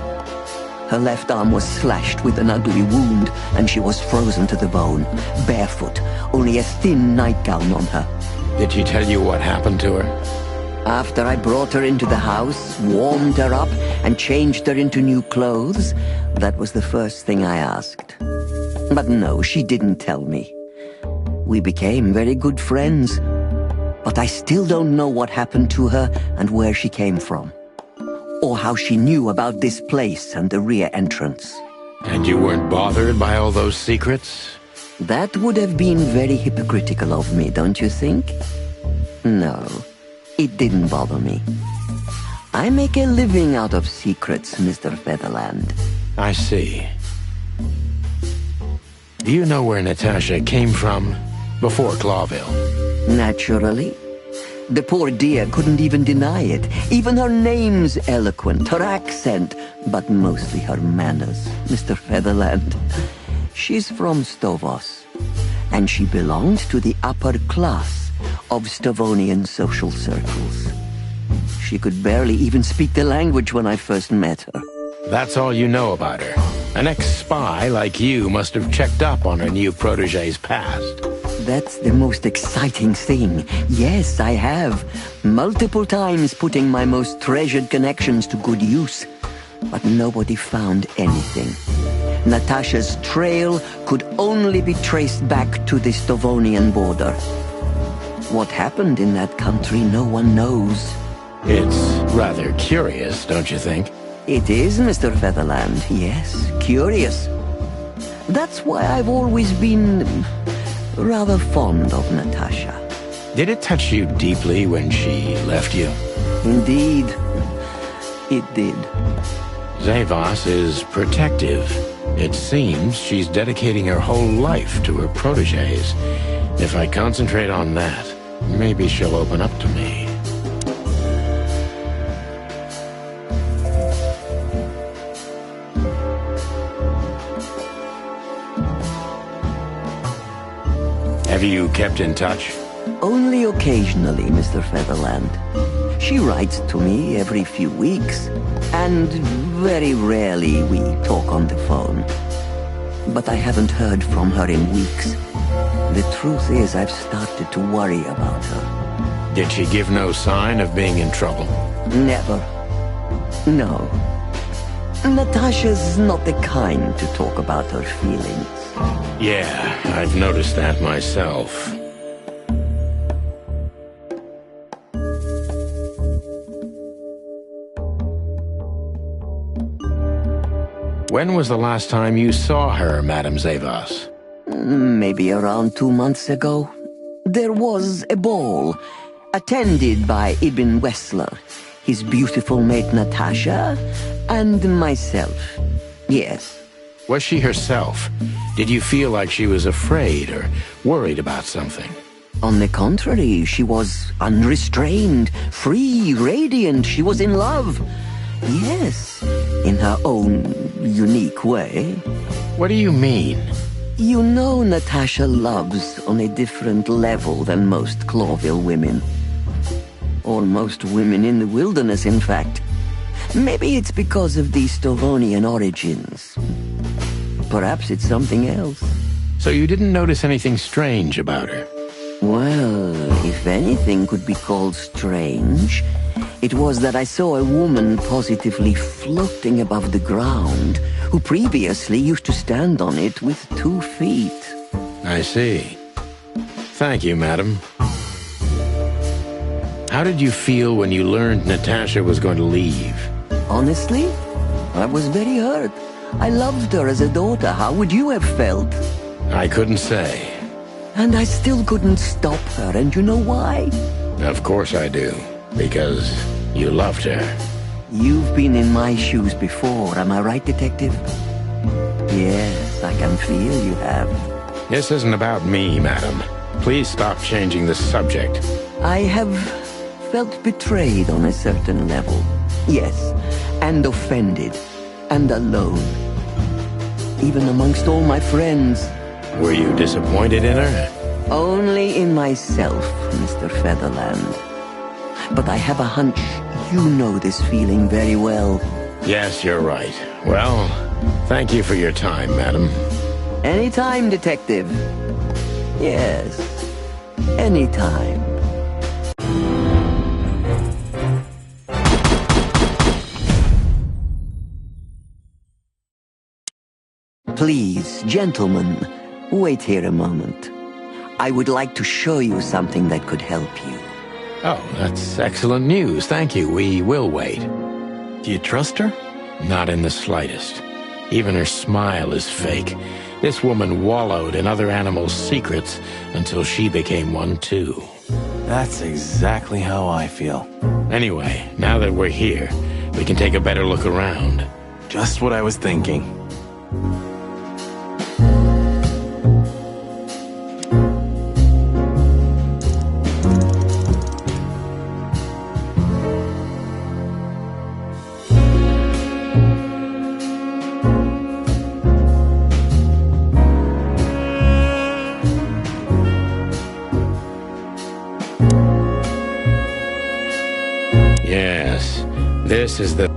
Her left arm was slashed with an ugly wound, and she was frozen to the bone, barefoot, only a thin nightgown on her. Did she tell you what happened to her? After I brought her into the house, warmed her up, and changed her into new clothes, that was the first thing I asked. But no, she didn't tell me. We became very good friends, but I still don't know what happened to her and where she came from, or how she knew about this place and the rear entrance. And you weren't bothered by all those secrets? That would have been very hypocritical of me, don't you think? No, it didn't bother me. I make a living out of secrets, Mr. Featherland. I see. Do you know where Natasha came from before Clawville? Naturally. The poor dear couldn't even deny it. Even her name's eloquent, her accent, but mostly her manners, Mr. Featherland. She's from Stovos, and she belonged to the upper class of Stovonian social circles. She could barely even speak the language when I first met her. That's all you know about her. An ex-spy like you must have checked up on her new protege's past. That's the most exciting thing. Yes, I have. Multiple times putting my most treasured connections to good use. But nobody found anything. Natasha's trail could only be traced back to the Stovonian border. What happened in that country, no one knows. It's rather curious, don't you think? It is, Mr. Featherland, yes, curious. That's why I've always been rather fond of Natasha. Did it touch you deeply when she left you? Indeed, it did. Zavos is protective. It seems she's dedicating her whole life to her proteges. If I concentrate on that, maybe she'll open up to me. Have you kept in touch? Only occasionally, Mr. Featherland. She writes to me every few weeks, and very rarely we talk on the phone. But I haven't heard from her in weeks. The truth is, I've started to worry about her. Did she give no sign of being in trouble? Never. No. Natasha's not the kind to talk about her feelings. Yeah, I've noticed that myself. When was the last time you saw her, Madame Zavas? Maybe around 2 months ago. There was a ball, attended by Ibn Wessler, his beautiful mate Natasha, and myself. Yes. Was she herself? Did you feel like she was afraid or worried about something? On the contrary, she was unrestrained, free, radiant. She was in love. Yes, in her own unique way. What do you mean? You know Natasha loves on a different level than most Clawville women. Or most women in the wilderness, in fact. Maybe it's because of the Stovonian origins. Perhaps it's something else. So you didn't notice anything strange about her? Well, if anything could be called strange, it was that I saw a woman positively floating above the ground, who previously used to stand on it with 2 feet. I see. Thank you, madam. How did you feel when you learned Natasha was going to leave? Honestly, I was very hurt. I loved her as a daughter. How would you have felt? I couldn't say. And I still couldn't stop her, and you know why? Of course I do. Because you loved her. You've been in my shoes before, am I right, Detective? Yes, I can feel you have. This isn't about me, madam. Please stop changing the subject. I have felt betrayed on a certain level. Yes, and offended. And alone. Even amongst all my friends. Were you disappointed in her? Only in myself, Mr. Featherland. But I have a hunch you know this feeling very well. Yes, you're right. Well, thank you for your time, madam. Anytime, Detective. Yes, anytime. Please, gentlemen, wait here a moment. I would like to show you something that could help you. Oh, that's excellent news. Thank you. We will wait. Do you trust her? Not in the slightest. Even her smile is fake. This woman wallowed in other animals' secrets until she became one too. That's exactly how I feel. Anyway, now that we're here, we can take a better look around. Just what I was thinking. Yes, this is the...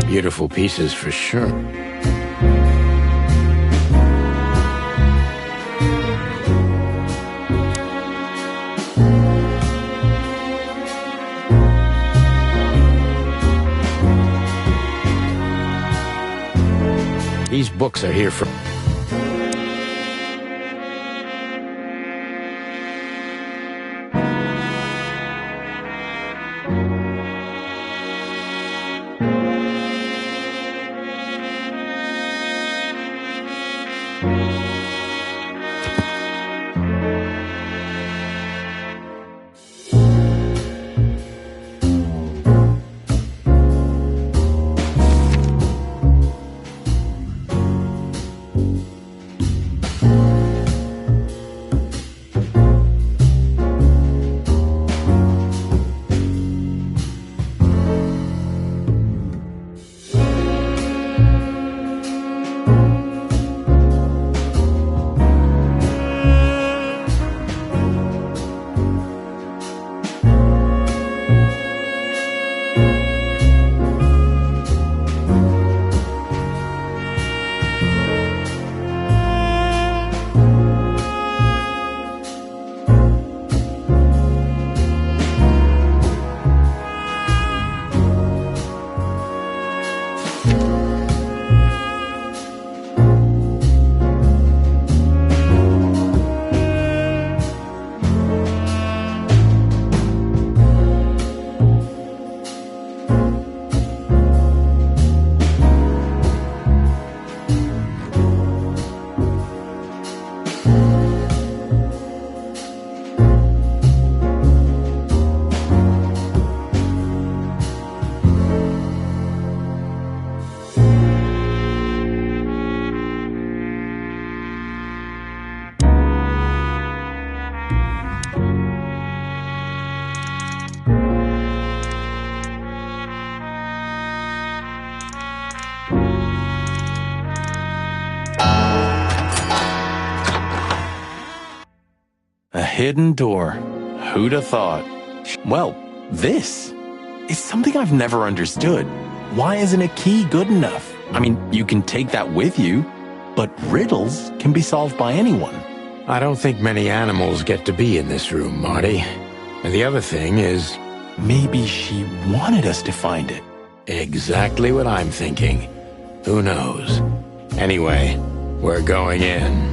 Beautiful pieces for sure. These books are here for... hidden door. Who'd have thought? Well, this is something I've never understood. Why isn't a key good enough? I mean, you can take that with you, but riddles can be solved by anyone. I don't think many animals get to be in this room, Marty. And the other thing is... maybe she wanted us to find it. Exactly what I'm thinking. Who knows? Anyway, we're going in.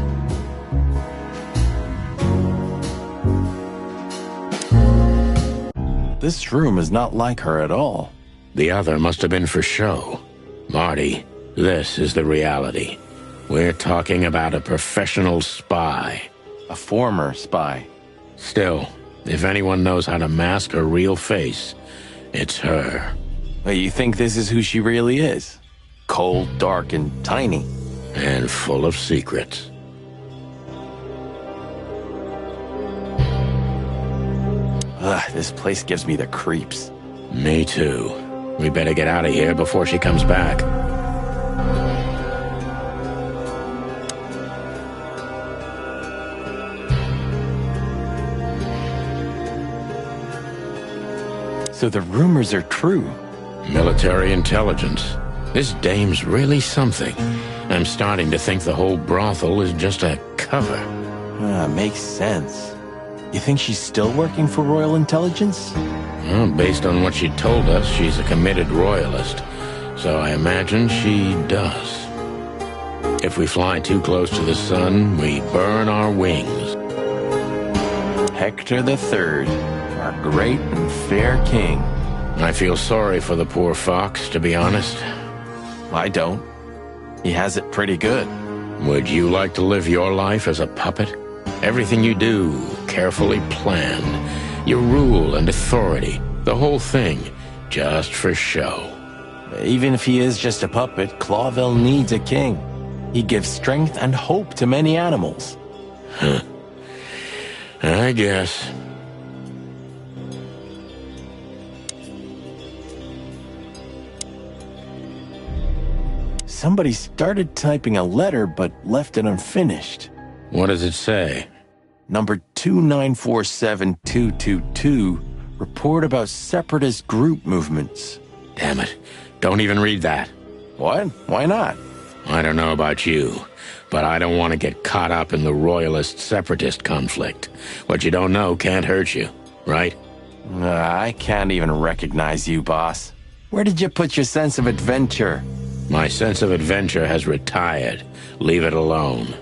This room is not like her at all. The other must have been for show. Marty, this is the reality. We're talking about a professional spy. A former spy. Still, if anyone knows how to mask a real face, it's her. Wait, you think this is who she really is? Cold, dark, and tiny. And full of secrets. Ugh, this place gives me the creeps. Me too. We better get out of here before she comes back. So the rumors are true. Military intelligence. This dame's really something. I'm starting to think the whole brothel is just a cover. Makes sense. You think she's still working for Royal Intelligence? Well, based on what she told us, she's a committed royalist. So I imagine she does. If we fly too close to the sun, we burn our wings. Hector III, our great and fair king. I feel sorry for the poor fox, to be honest. I don't. He has it pretty good. Would you like to live your life as a puppet? Everything you do, carefully planned. Your rule and authority, the whole thing, just for show. Even if he is just a puppet, Clawville needs a king. He gives strength and hope to many animals. Huh. I guess. Somebody started typing a letter but left it unfinished. What does it say? Number 2947222, report about separatist group movements. Damn it. Don't even read that. What? Why not? I don't know about you, but I don't want to get caught up in the royalist-separatist conflict. What you don't know can't hurt you, right? I can't even recognize you, boss. Where did you put your sense of adventure? My sense of adventure has retired. Leave it alone.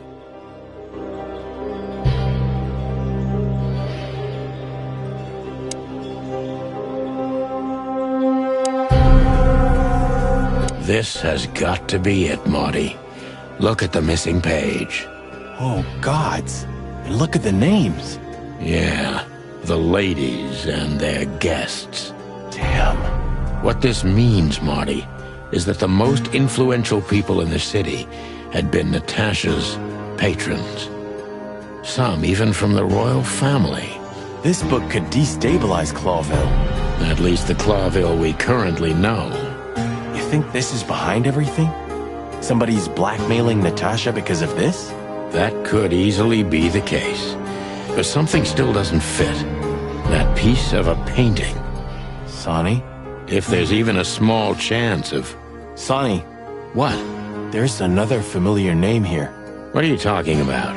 This has got to be it, Marty. Look at the missing page. Oh, gods. And look at the names. Yeah, the ladies and their guests. Damn. What this means, Marty, is that the most influential people in the city had been Natasha's patrons. Some even from the royal family. This book could destabilize Clawville. At least the Clawville we currently know. You think this is behind everything? Somebody's blackmailing Natasha because of this? That could easily be the case. But something still doesn't fit. That piece of a painting. Sonny? If there's even a small chance of... Sonny. What? There's another familiar name here. What are you talking about?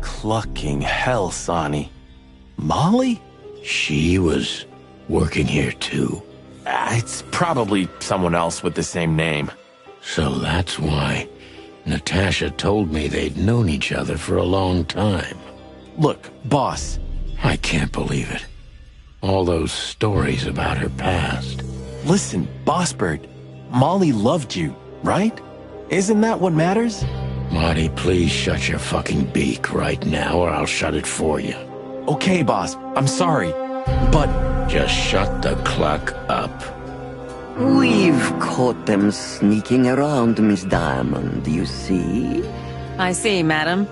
Clucking hell, Sonny. Molly? She was working here too. It's probably someone else with the same name. So that's why Natasha told me they'd known each other for a long time. Look, boss. I can't believe it. All those stories about her past. Listen, Bossbird. Molly loved you, right? Isn't that what matters? Marty, please shut your fucking beak right now or I'll shut it for you. Okay, boss. I'm sorry. But... just shut the cluck up. We've caught them sneaking around, Miss Diamond, you see? I see, madam.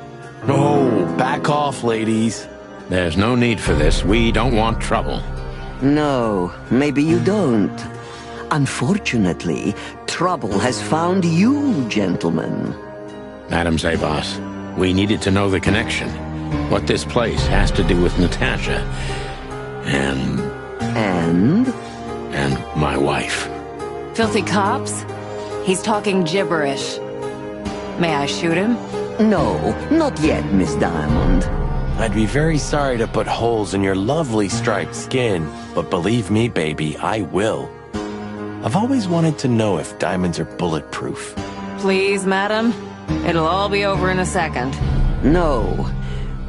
No, back off, ladies. There's no need for this. We don't want trouble. No, maybe you don't. Unfortunately, trouble has found you, gentlemen. Madam Zavos, we needed to know the connection. What this place has to do with Natasha. And my wife. Filthy cops? He's talking gibberish. May I shoot him? No, not yet, Miss Diamond. I'd be very sorry to put holes in your lovely striped skin, but believe me, baby, I will. I've always wanted to know if diamonds are bulletproof. Please, madam. It'll all be over in a second. No.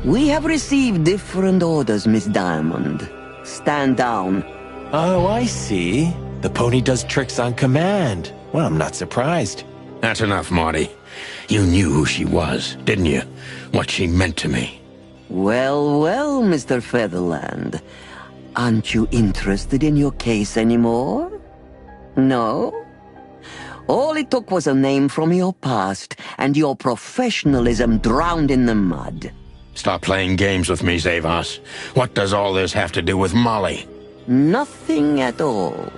We have received different orders, Miss Diamond. Stand down. Oh, I see. The pony does tricks on command. Well, I'm not surprised. That's enough, Marty. You knew who she was, didn't you? What she meant to me. Well, well, Mr. Featherland. Aren't you interested in your case anymore? No? All it took was a name from your past, and your professionalism drowned in the mud. Stop playing games with me, Zavos. What does all this have to do with Molly? Nothing at all.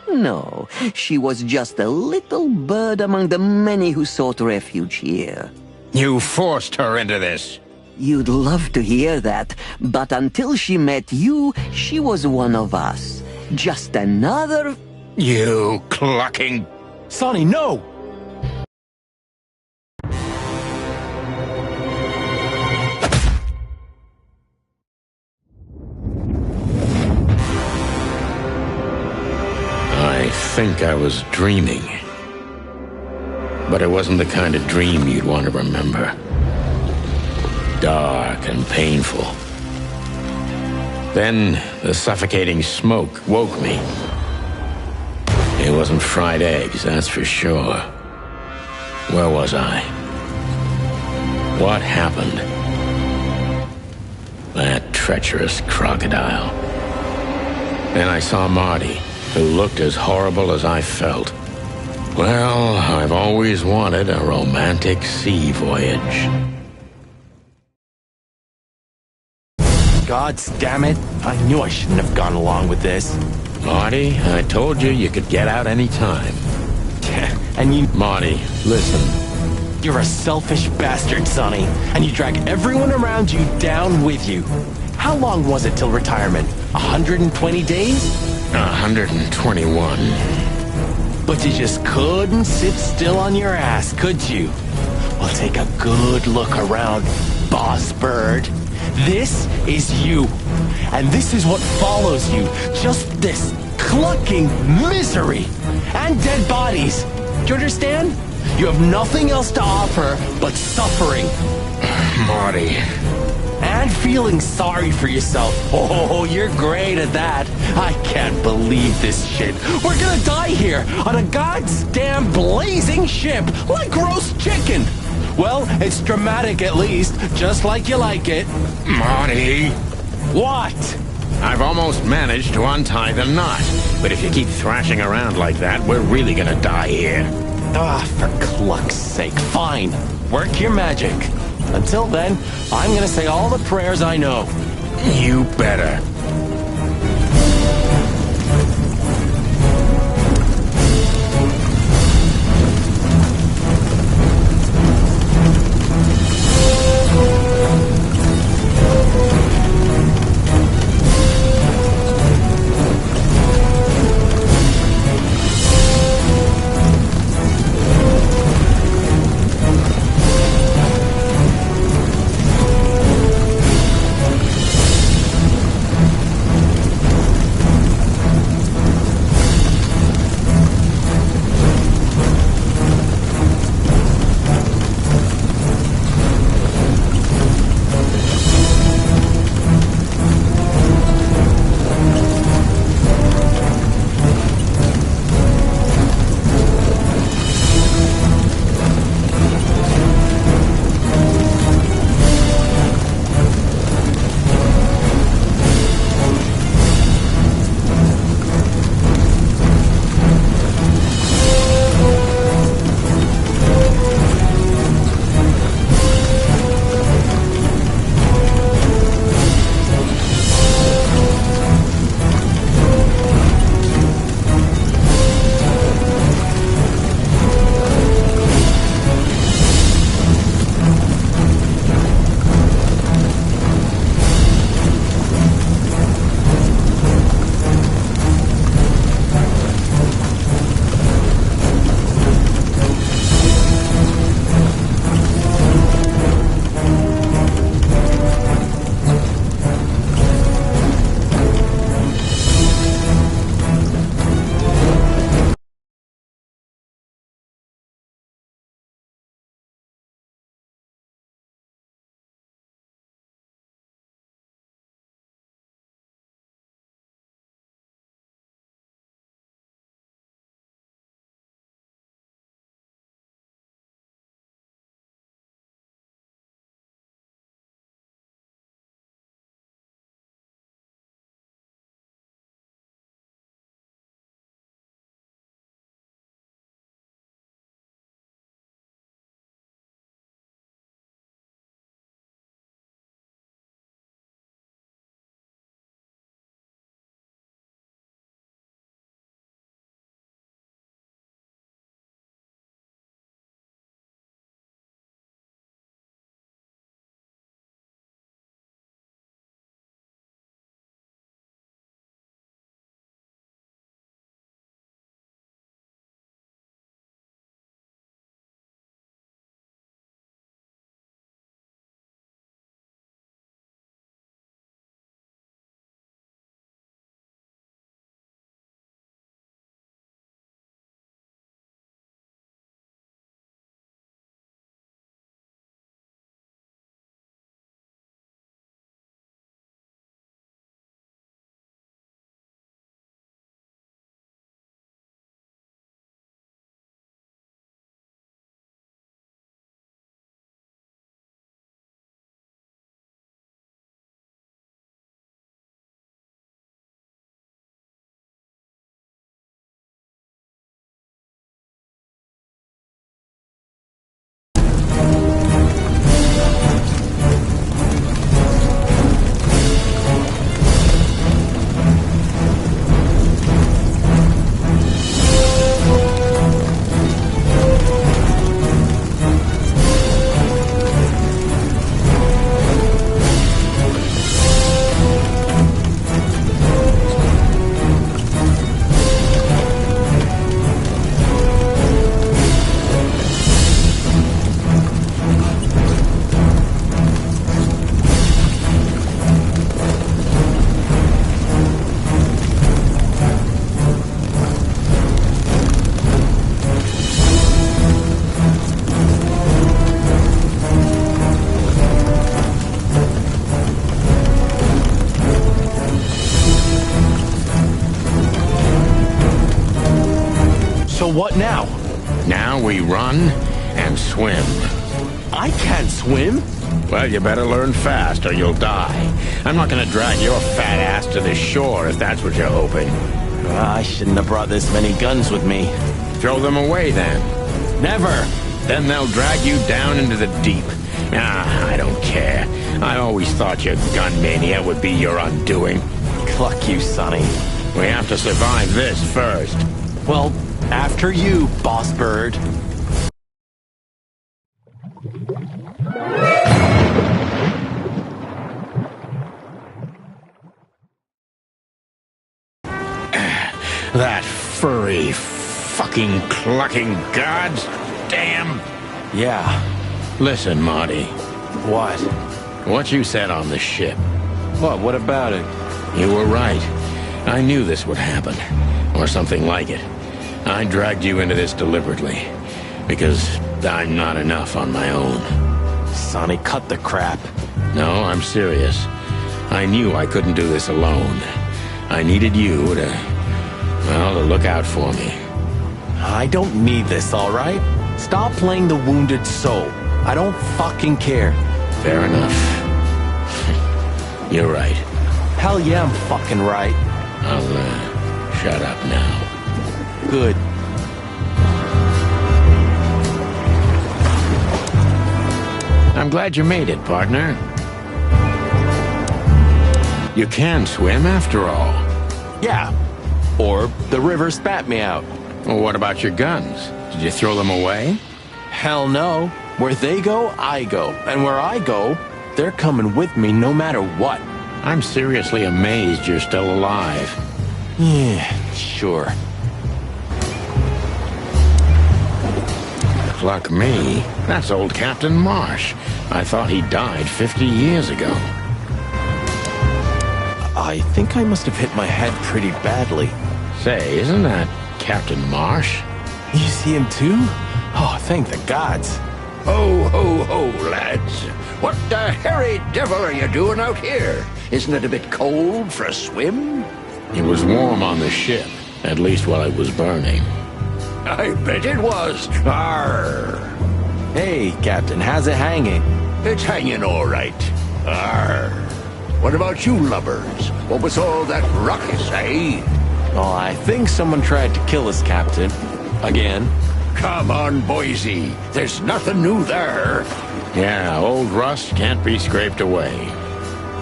No, she was just a little bird among the many who sought refuge here. You forced her into this. You'd love to hear that, but until she met you, she was one of us. Just another... You clucking... Sonny, no! I think I was dreaming. But it wasn't the kind of dream you'd want to remember. Dark and painful. Then the suffocating smoke woke me. It wasn't fried eggs, that's for sure. Where was I? What happened? That treacherous crocodile. Then I saw Marty, who looked as horrible as I felt. Well, I've always wanted a romantic sea voyage. God damn it. I knew I shouldn't have gone along with this. Marty, I told you you could get out any time. And you... Marty, listen. You're a selfish bastard, Sonny, and you drag everyone around you down with you. How long was it till retirement? 120 days? 121. But you just couldn't sit still on your ass, could you? Well, take a good look around, boss bird. This is you. And this is what follows you. Just this clucking misery. And dead bodies. Do you understand? You have nothing else to offer but suffering. Marty. And feeling sorry for yourself. Oh, you're great at that. I can't believe this shit. We're gonna die here on a goddamn blazing ship like roast chicken. Well, it's dramatic at least, just like you like it. Marty. What? I've almost managed to untie the knot. But if you keep thrashing around like that, we're really gonna die here. Ah, for cluck's sake. Fine. Work your magic. Until then, I'm gonna say all the prayers I know. You better. what now? Now we run and swim. I can't swim. Well, you better learn fast or you'll die. I'm not gonna drag your fat ass to the shore if that's what you're hoping. I shouldn't have brought this many guns with me. Throw them away then. Never. Then they'll drag you down into the deep. I don't care. I always thought your gun mania would be your undoing. Cluck you, Sonny. We have to survive this first. Well, after you, boss bird. That furry, fucking clucking gods. Damn. Yeah. Listen, Marty. What? What you said on the ship. What about it? You were right. I knew this would happen. Or something like it. I dragged you into this deliberately. Because I'm not enough on my own. Sonny, cut the crap. No, I'm serious. I knew I couldn't do this alone. I needed you to look out for me. I don't need this, all right? Stop playing the wounded soul. I don't fucking care. Fair enough. You're right. Hell yeah, I'm fucking right. I'll, shut up now. Good. I'm glad you made it, partner. You can swim after all. Yeah. Or the river spat me out. Well, what about your guns? Did you throw them away? Hell no. Where they go, I go. And where I go, they're coming with me no matter what. I'm seriously amazed you're still alive. Yeah, sure. Pluck me. That's old Captain Marsh. I thought he died 50 years ago. I think I must have hit my head pretty badly. Say, isn't that Captain Marsh? You see him too? Oh, thank the gods. Ho, ho, ho, lads. What the hairy devil are you doing out here? Isn't it a bit cold for a swim? It was warm on the ship, at least while it was burning. I bet it was. Arr. Hey, Captain, how's it hanging? It's hanging all right. Arr. What about you lubbers? What was all that ruckus, eh? Oh, I think someone tried to kill us, Captain. Again. Come on, Boise. There's nothing new there. Yeah, old rust can't be scraped away.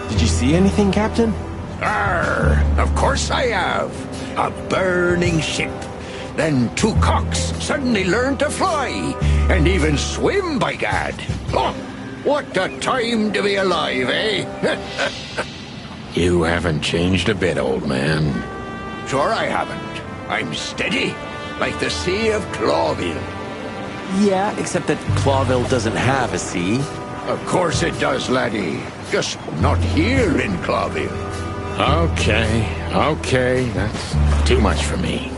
Did you see anything, Captain? Arr! Of course I have. A burning ship. Then two cocks suddenly learned to fly. And even swim, by gad. Oh, what a time to be alive, eh? You haven't changed a bit, old man. Sure I haven't. I'm steady, like the Sea of Clawville. Yeah, except that Clawville doesn't have a sea. Of course it does, laddie. Just not here in Clawville. Okay. That's too much for me.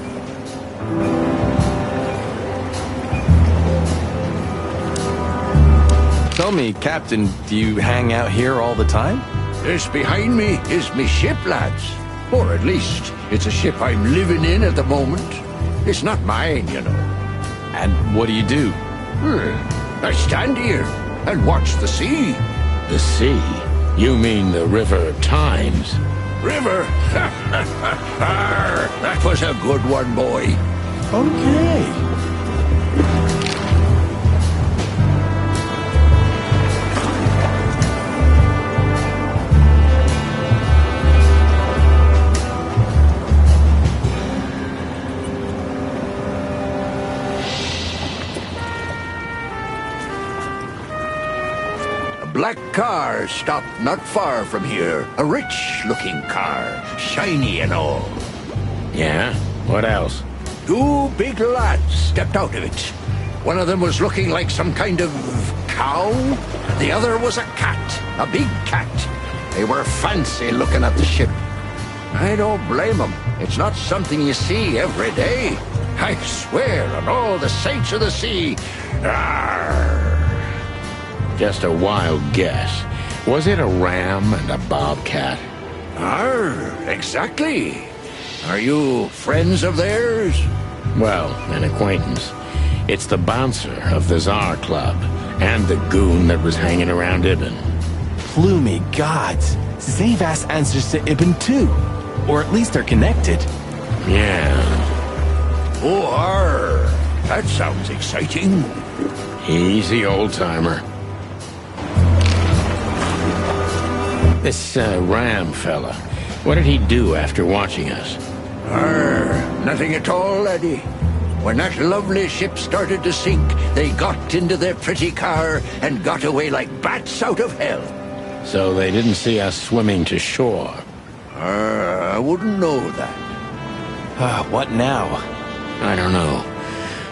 Tell me, Captain, do you hang out here all the time? This behind me is me ship, lads. Or at least, it's a ship I'm living in at the moment. It's not mine, you know. And what do you do? I stand here and watch the sea. The sea? You mean the River Times? River? That was a good one, boy. Okay. Black car stopped not far from here. A rich-looking car, shiny and all. Yeah? What else? Two big lads stepped out of it. One of them was looking like some kind of cow. The other was a cat, a big cat. They were fancy looking at the ship. I don't blame them. It's not something you see every day. I swear on all the saints of the sea. Arr! Just a wild guess. Was it a ram and a bobcat? Arr, exactly. Are you friends of theirs? Well, an acquaintance. It's the bouncer of the Tsar Club, and the goon that was hanging around Ibn. Plumey gods. Zavas answers to Ibn too. Or at least they're connected. Yeah. Oh, that sounds exciting. Easy, old-timer. This Ram fella, what did he do after watching us? Nothing at all, laddie. When that lovely ship started to sink, they got into their pretty car and got away like bats out of hell. So they didn't see us swimming to shore? I wouldn't know that. What now? I don't know.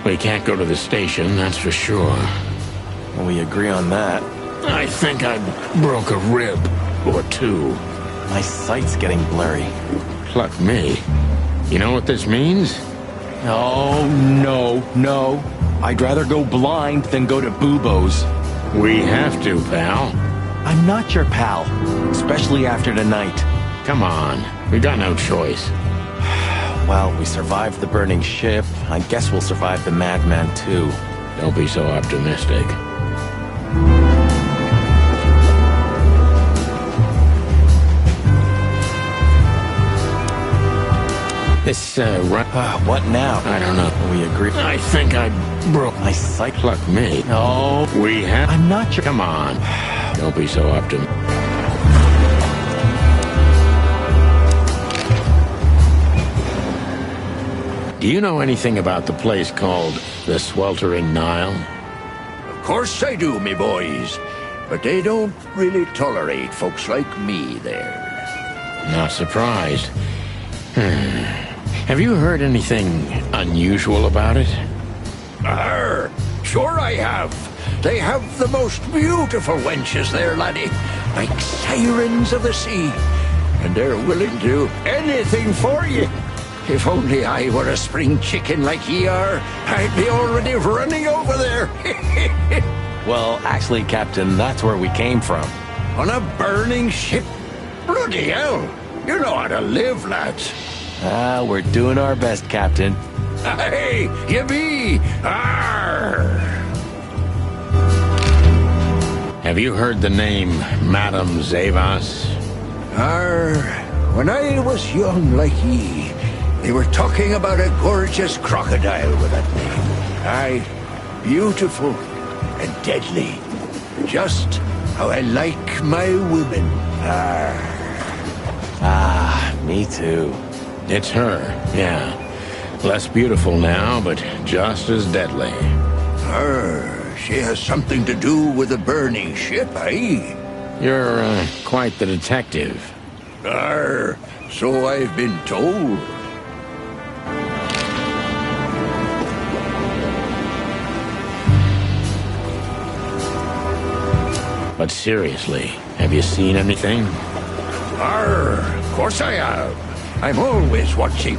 We can't go to the station, that's for sure. Well, we agree on that. I think I broke a rib or two. My sight's getting blurry. Pluck me. You know what this means? Oh, no. I'd rather go blind than go to Bubo's. We have to, pal. I'm not your pal, especially after tonight. Come on, we got no choice. Well, we survived the burning ship. I guess we'll survive the madman too. Don't be so optimistic. This, what now? I don't know. We agree. I think I broke my sight. Pluck me. No. We have... I'm not your... Come on. Don't be so optimistic. Do you know anything about the place called the Sweltering Nile? Of course I do, me boys. But they don't really tolerate folks like me there. Not surprised. Have you heard anything unusual about it? Sure I have. They have the most beautiful wenches there, laddie. Like sirens of the sea. And they're willing to do anything for you. If only I were a spring chicken like ye are, I'd be already running over there. Well, actually, Captain, that's where we came from. On a burning ship? Bloody hell. You know how to live, lads. We're doing our best, Captain. Hey, you be! Arr! Have you heard the name Madame Zavas? When I was young like ye, they were talking about a gorgeous crocodile with that name. Aye, beautiful and deadly. Just how I like my women. Me too. It's her, yeah. Less beautiful now, but just as deadly. She has something to do with the burning ship, eh? You're, quite the detective. So I've been told. But seriously, have you seen anything? Of course I have. I'm always watching.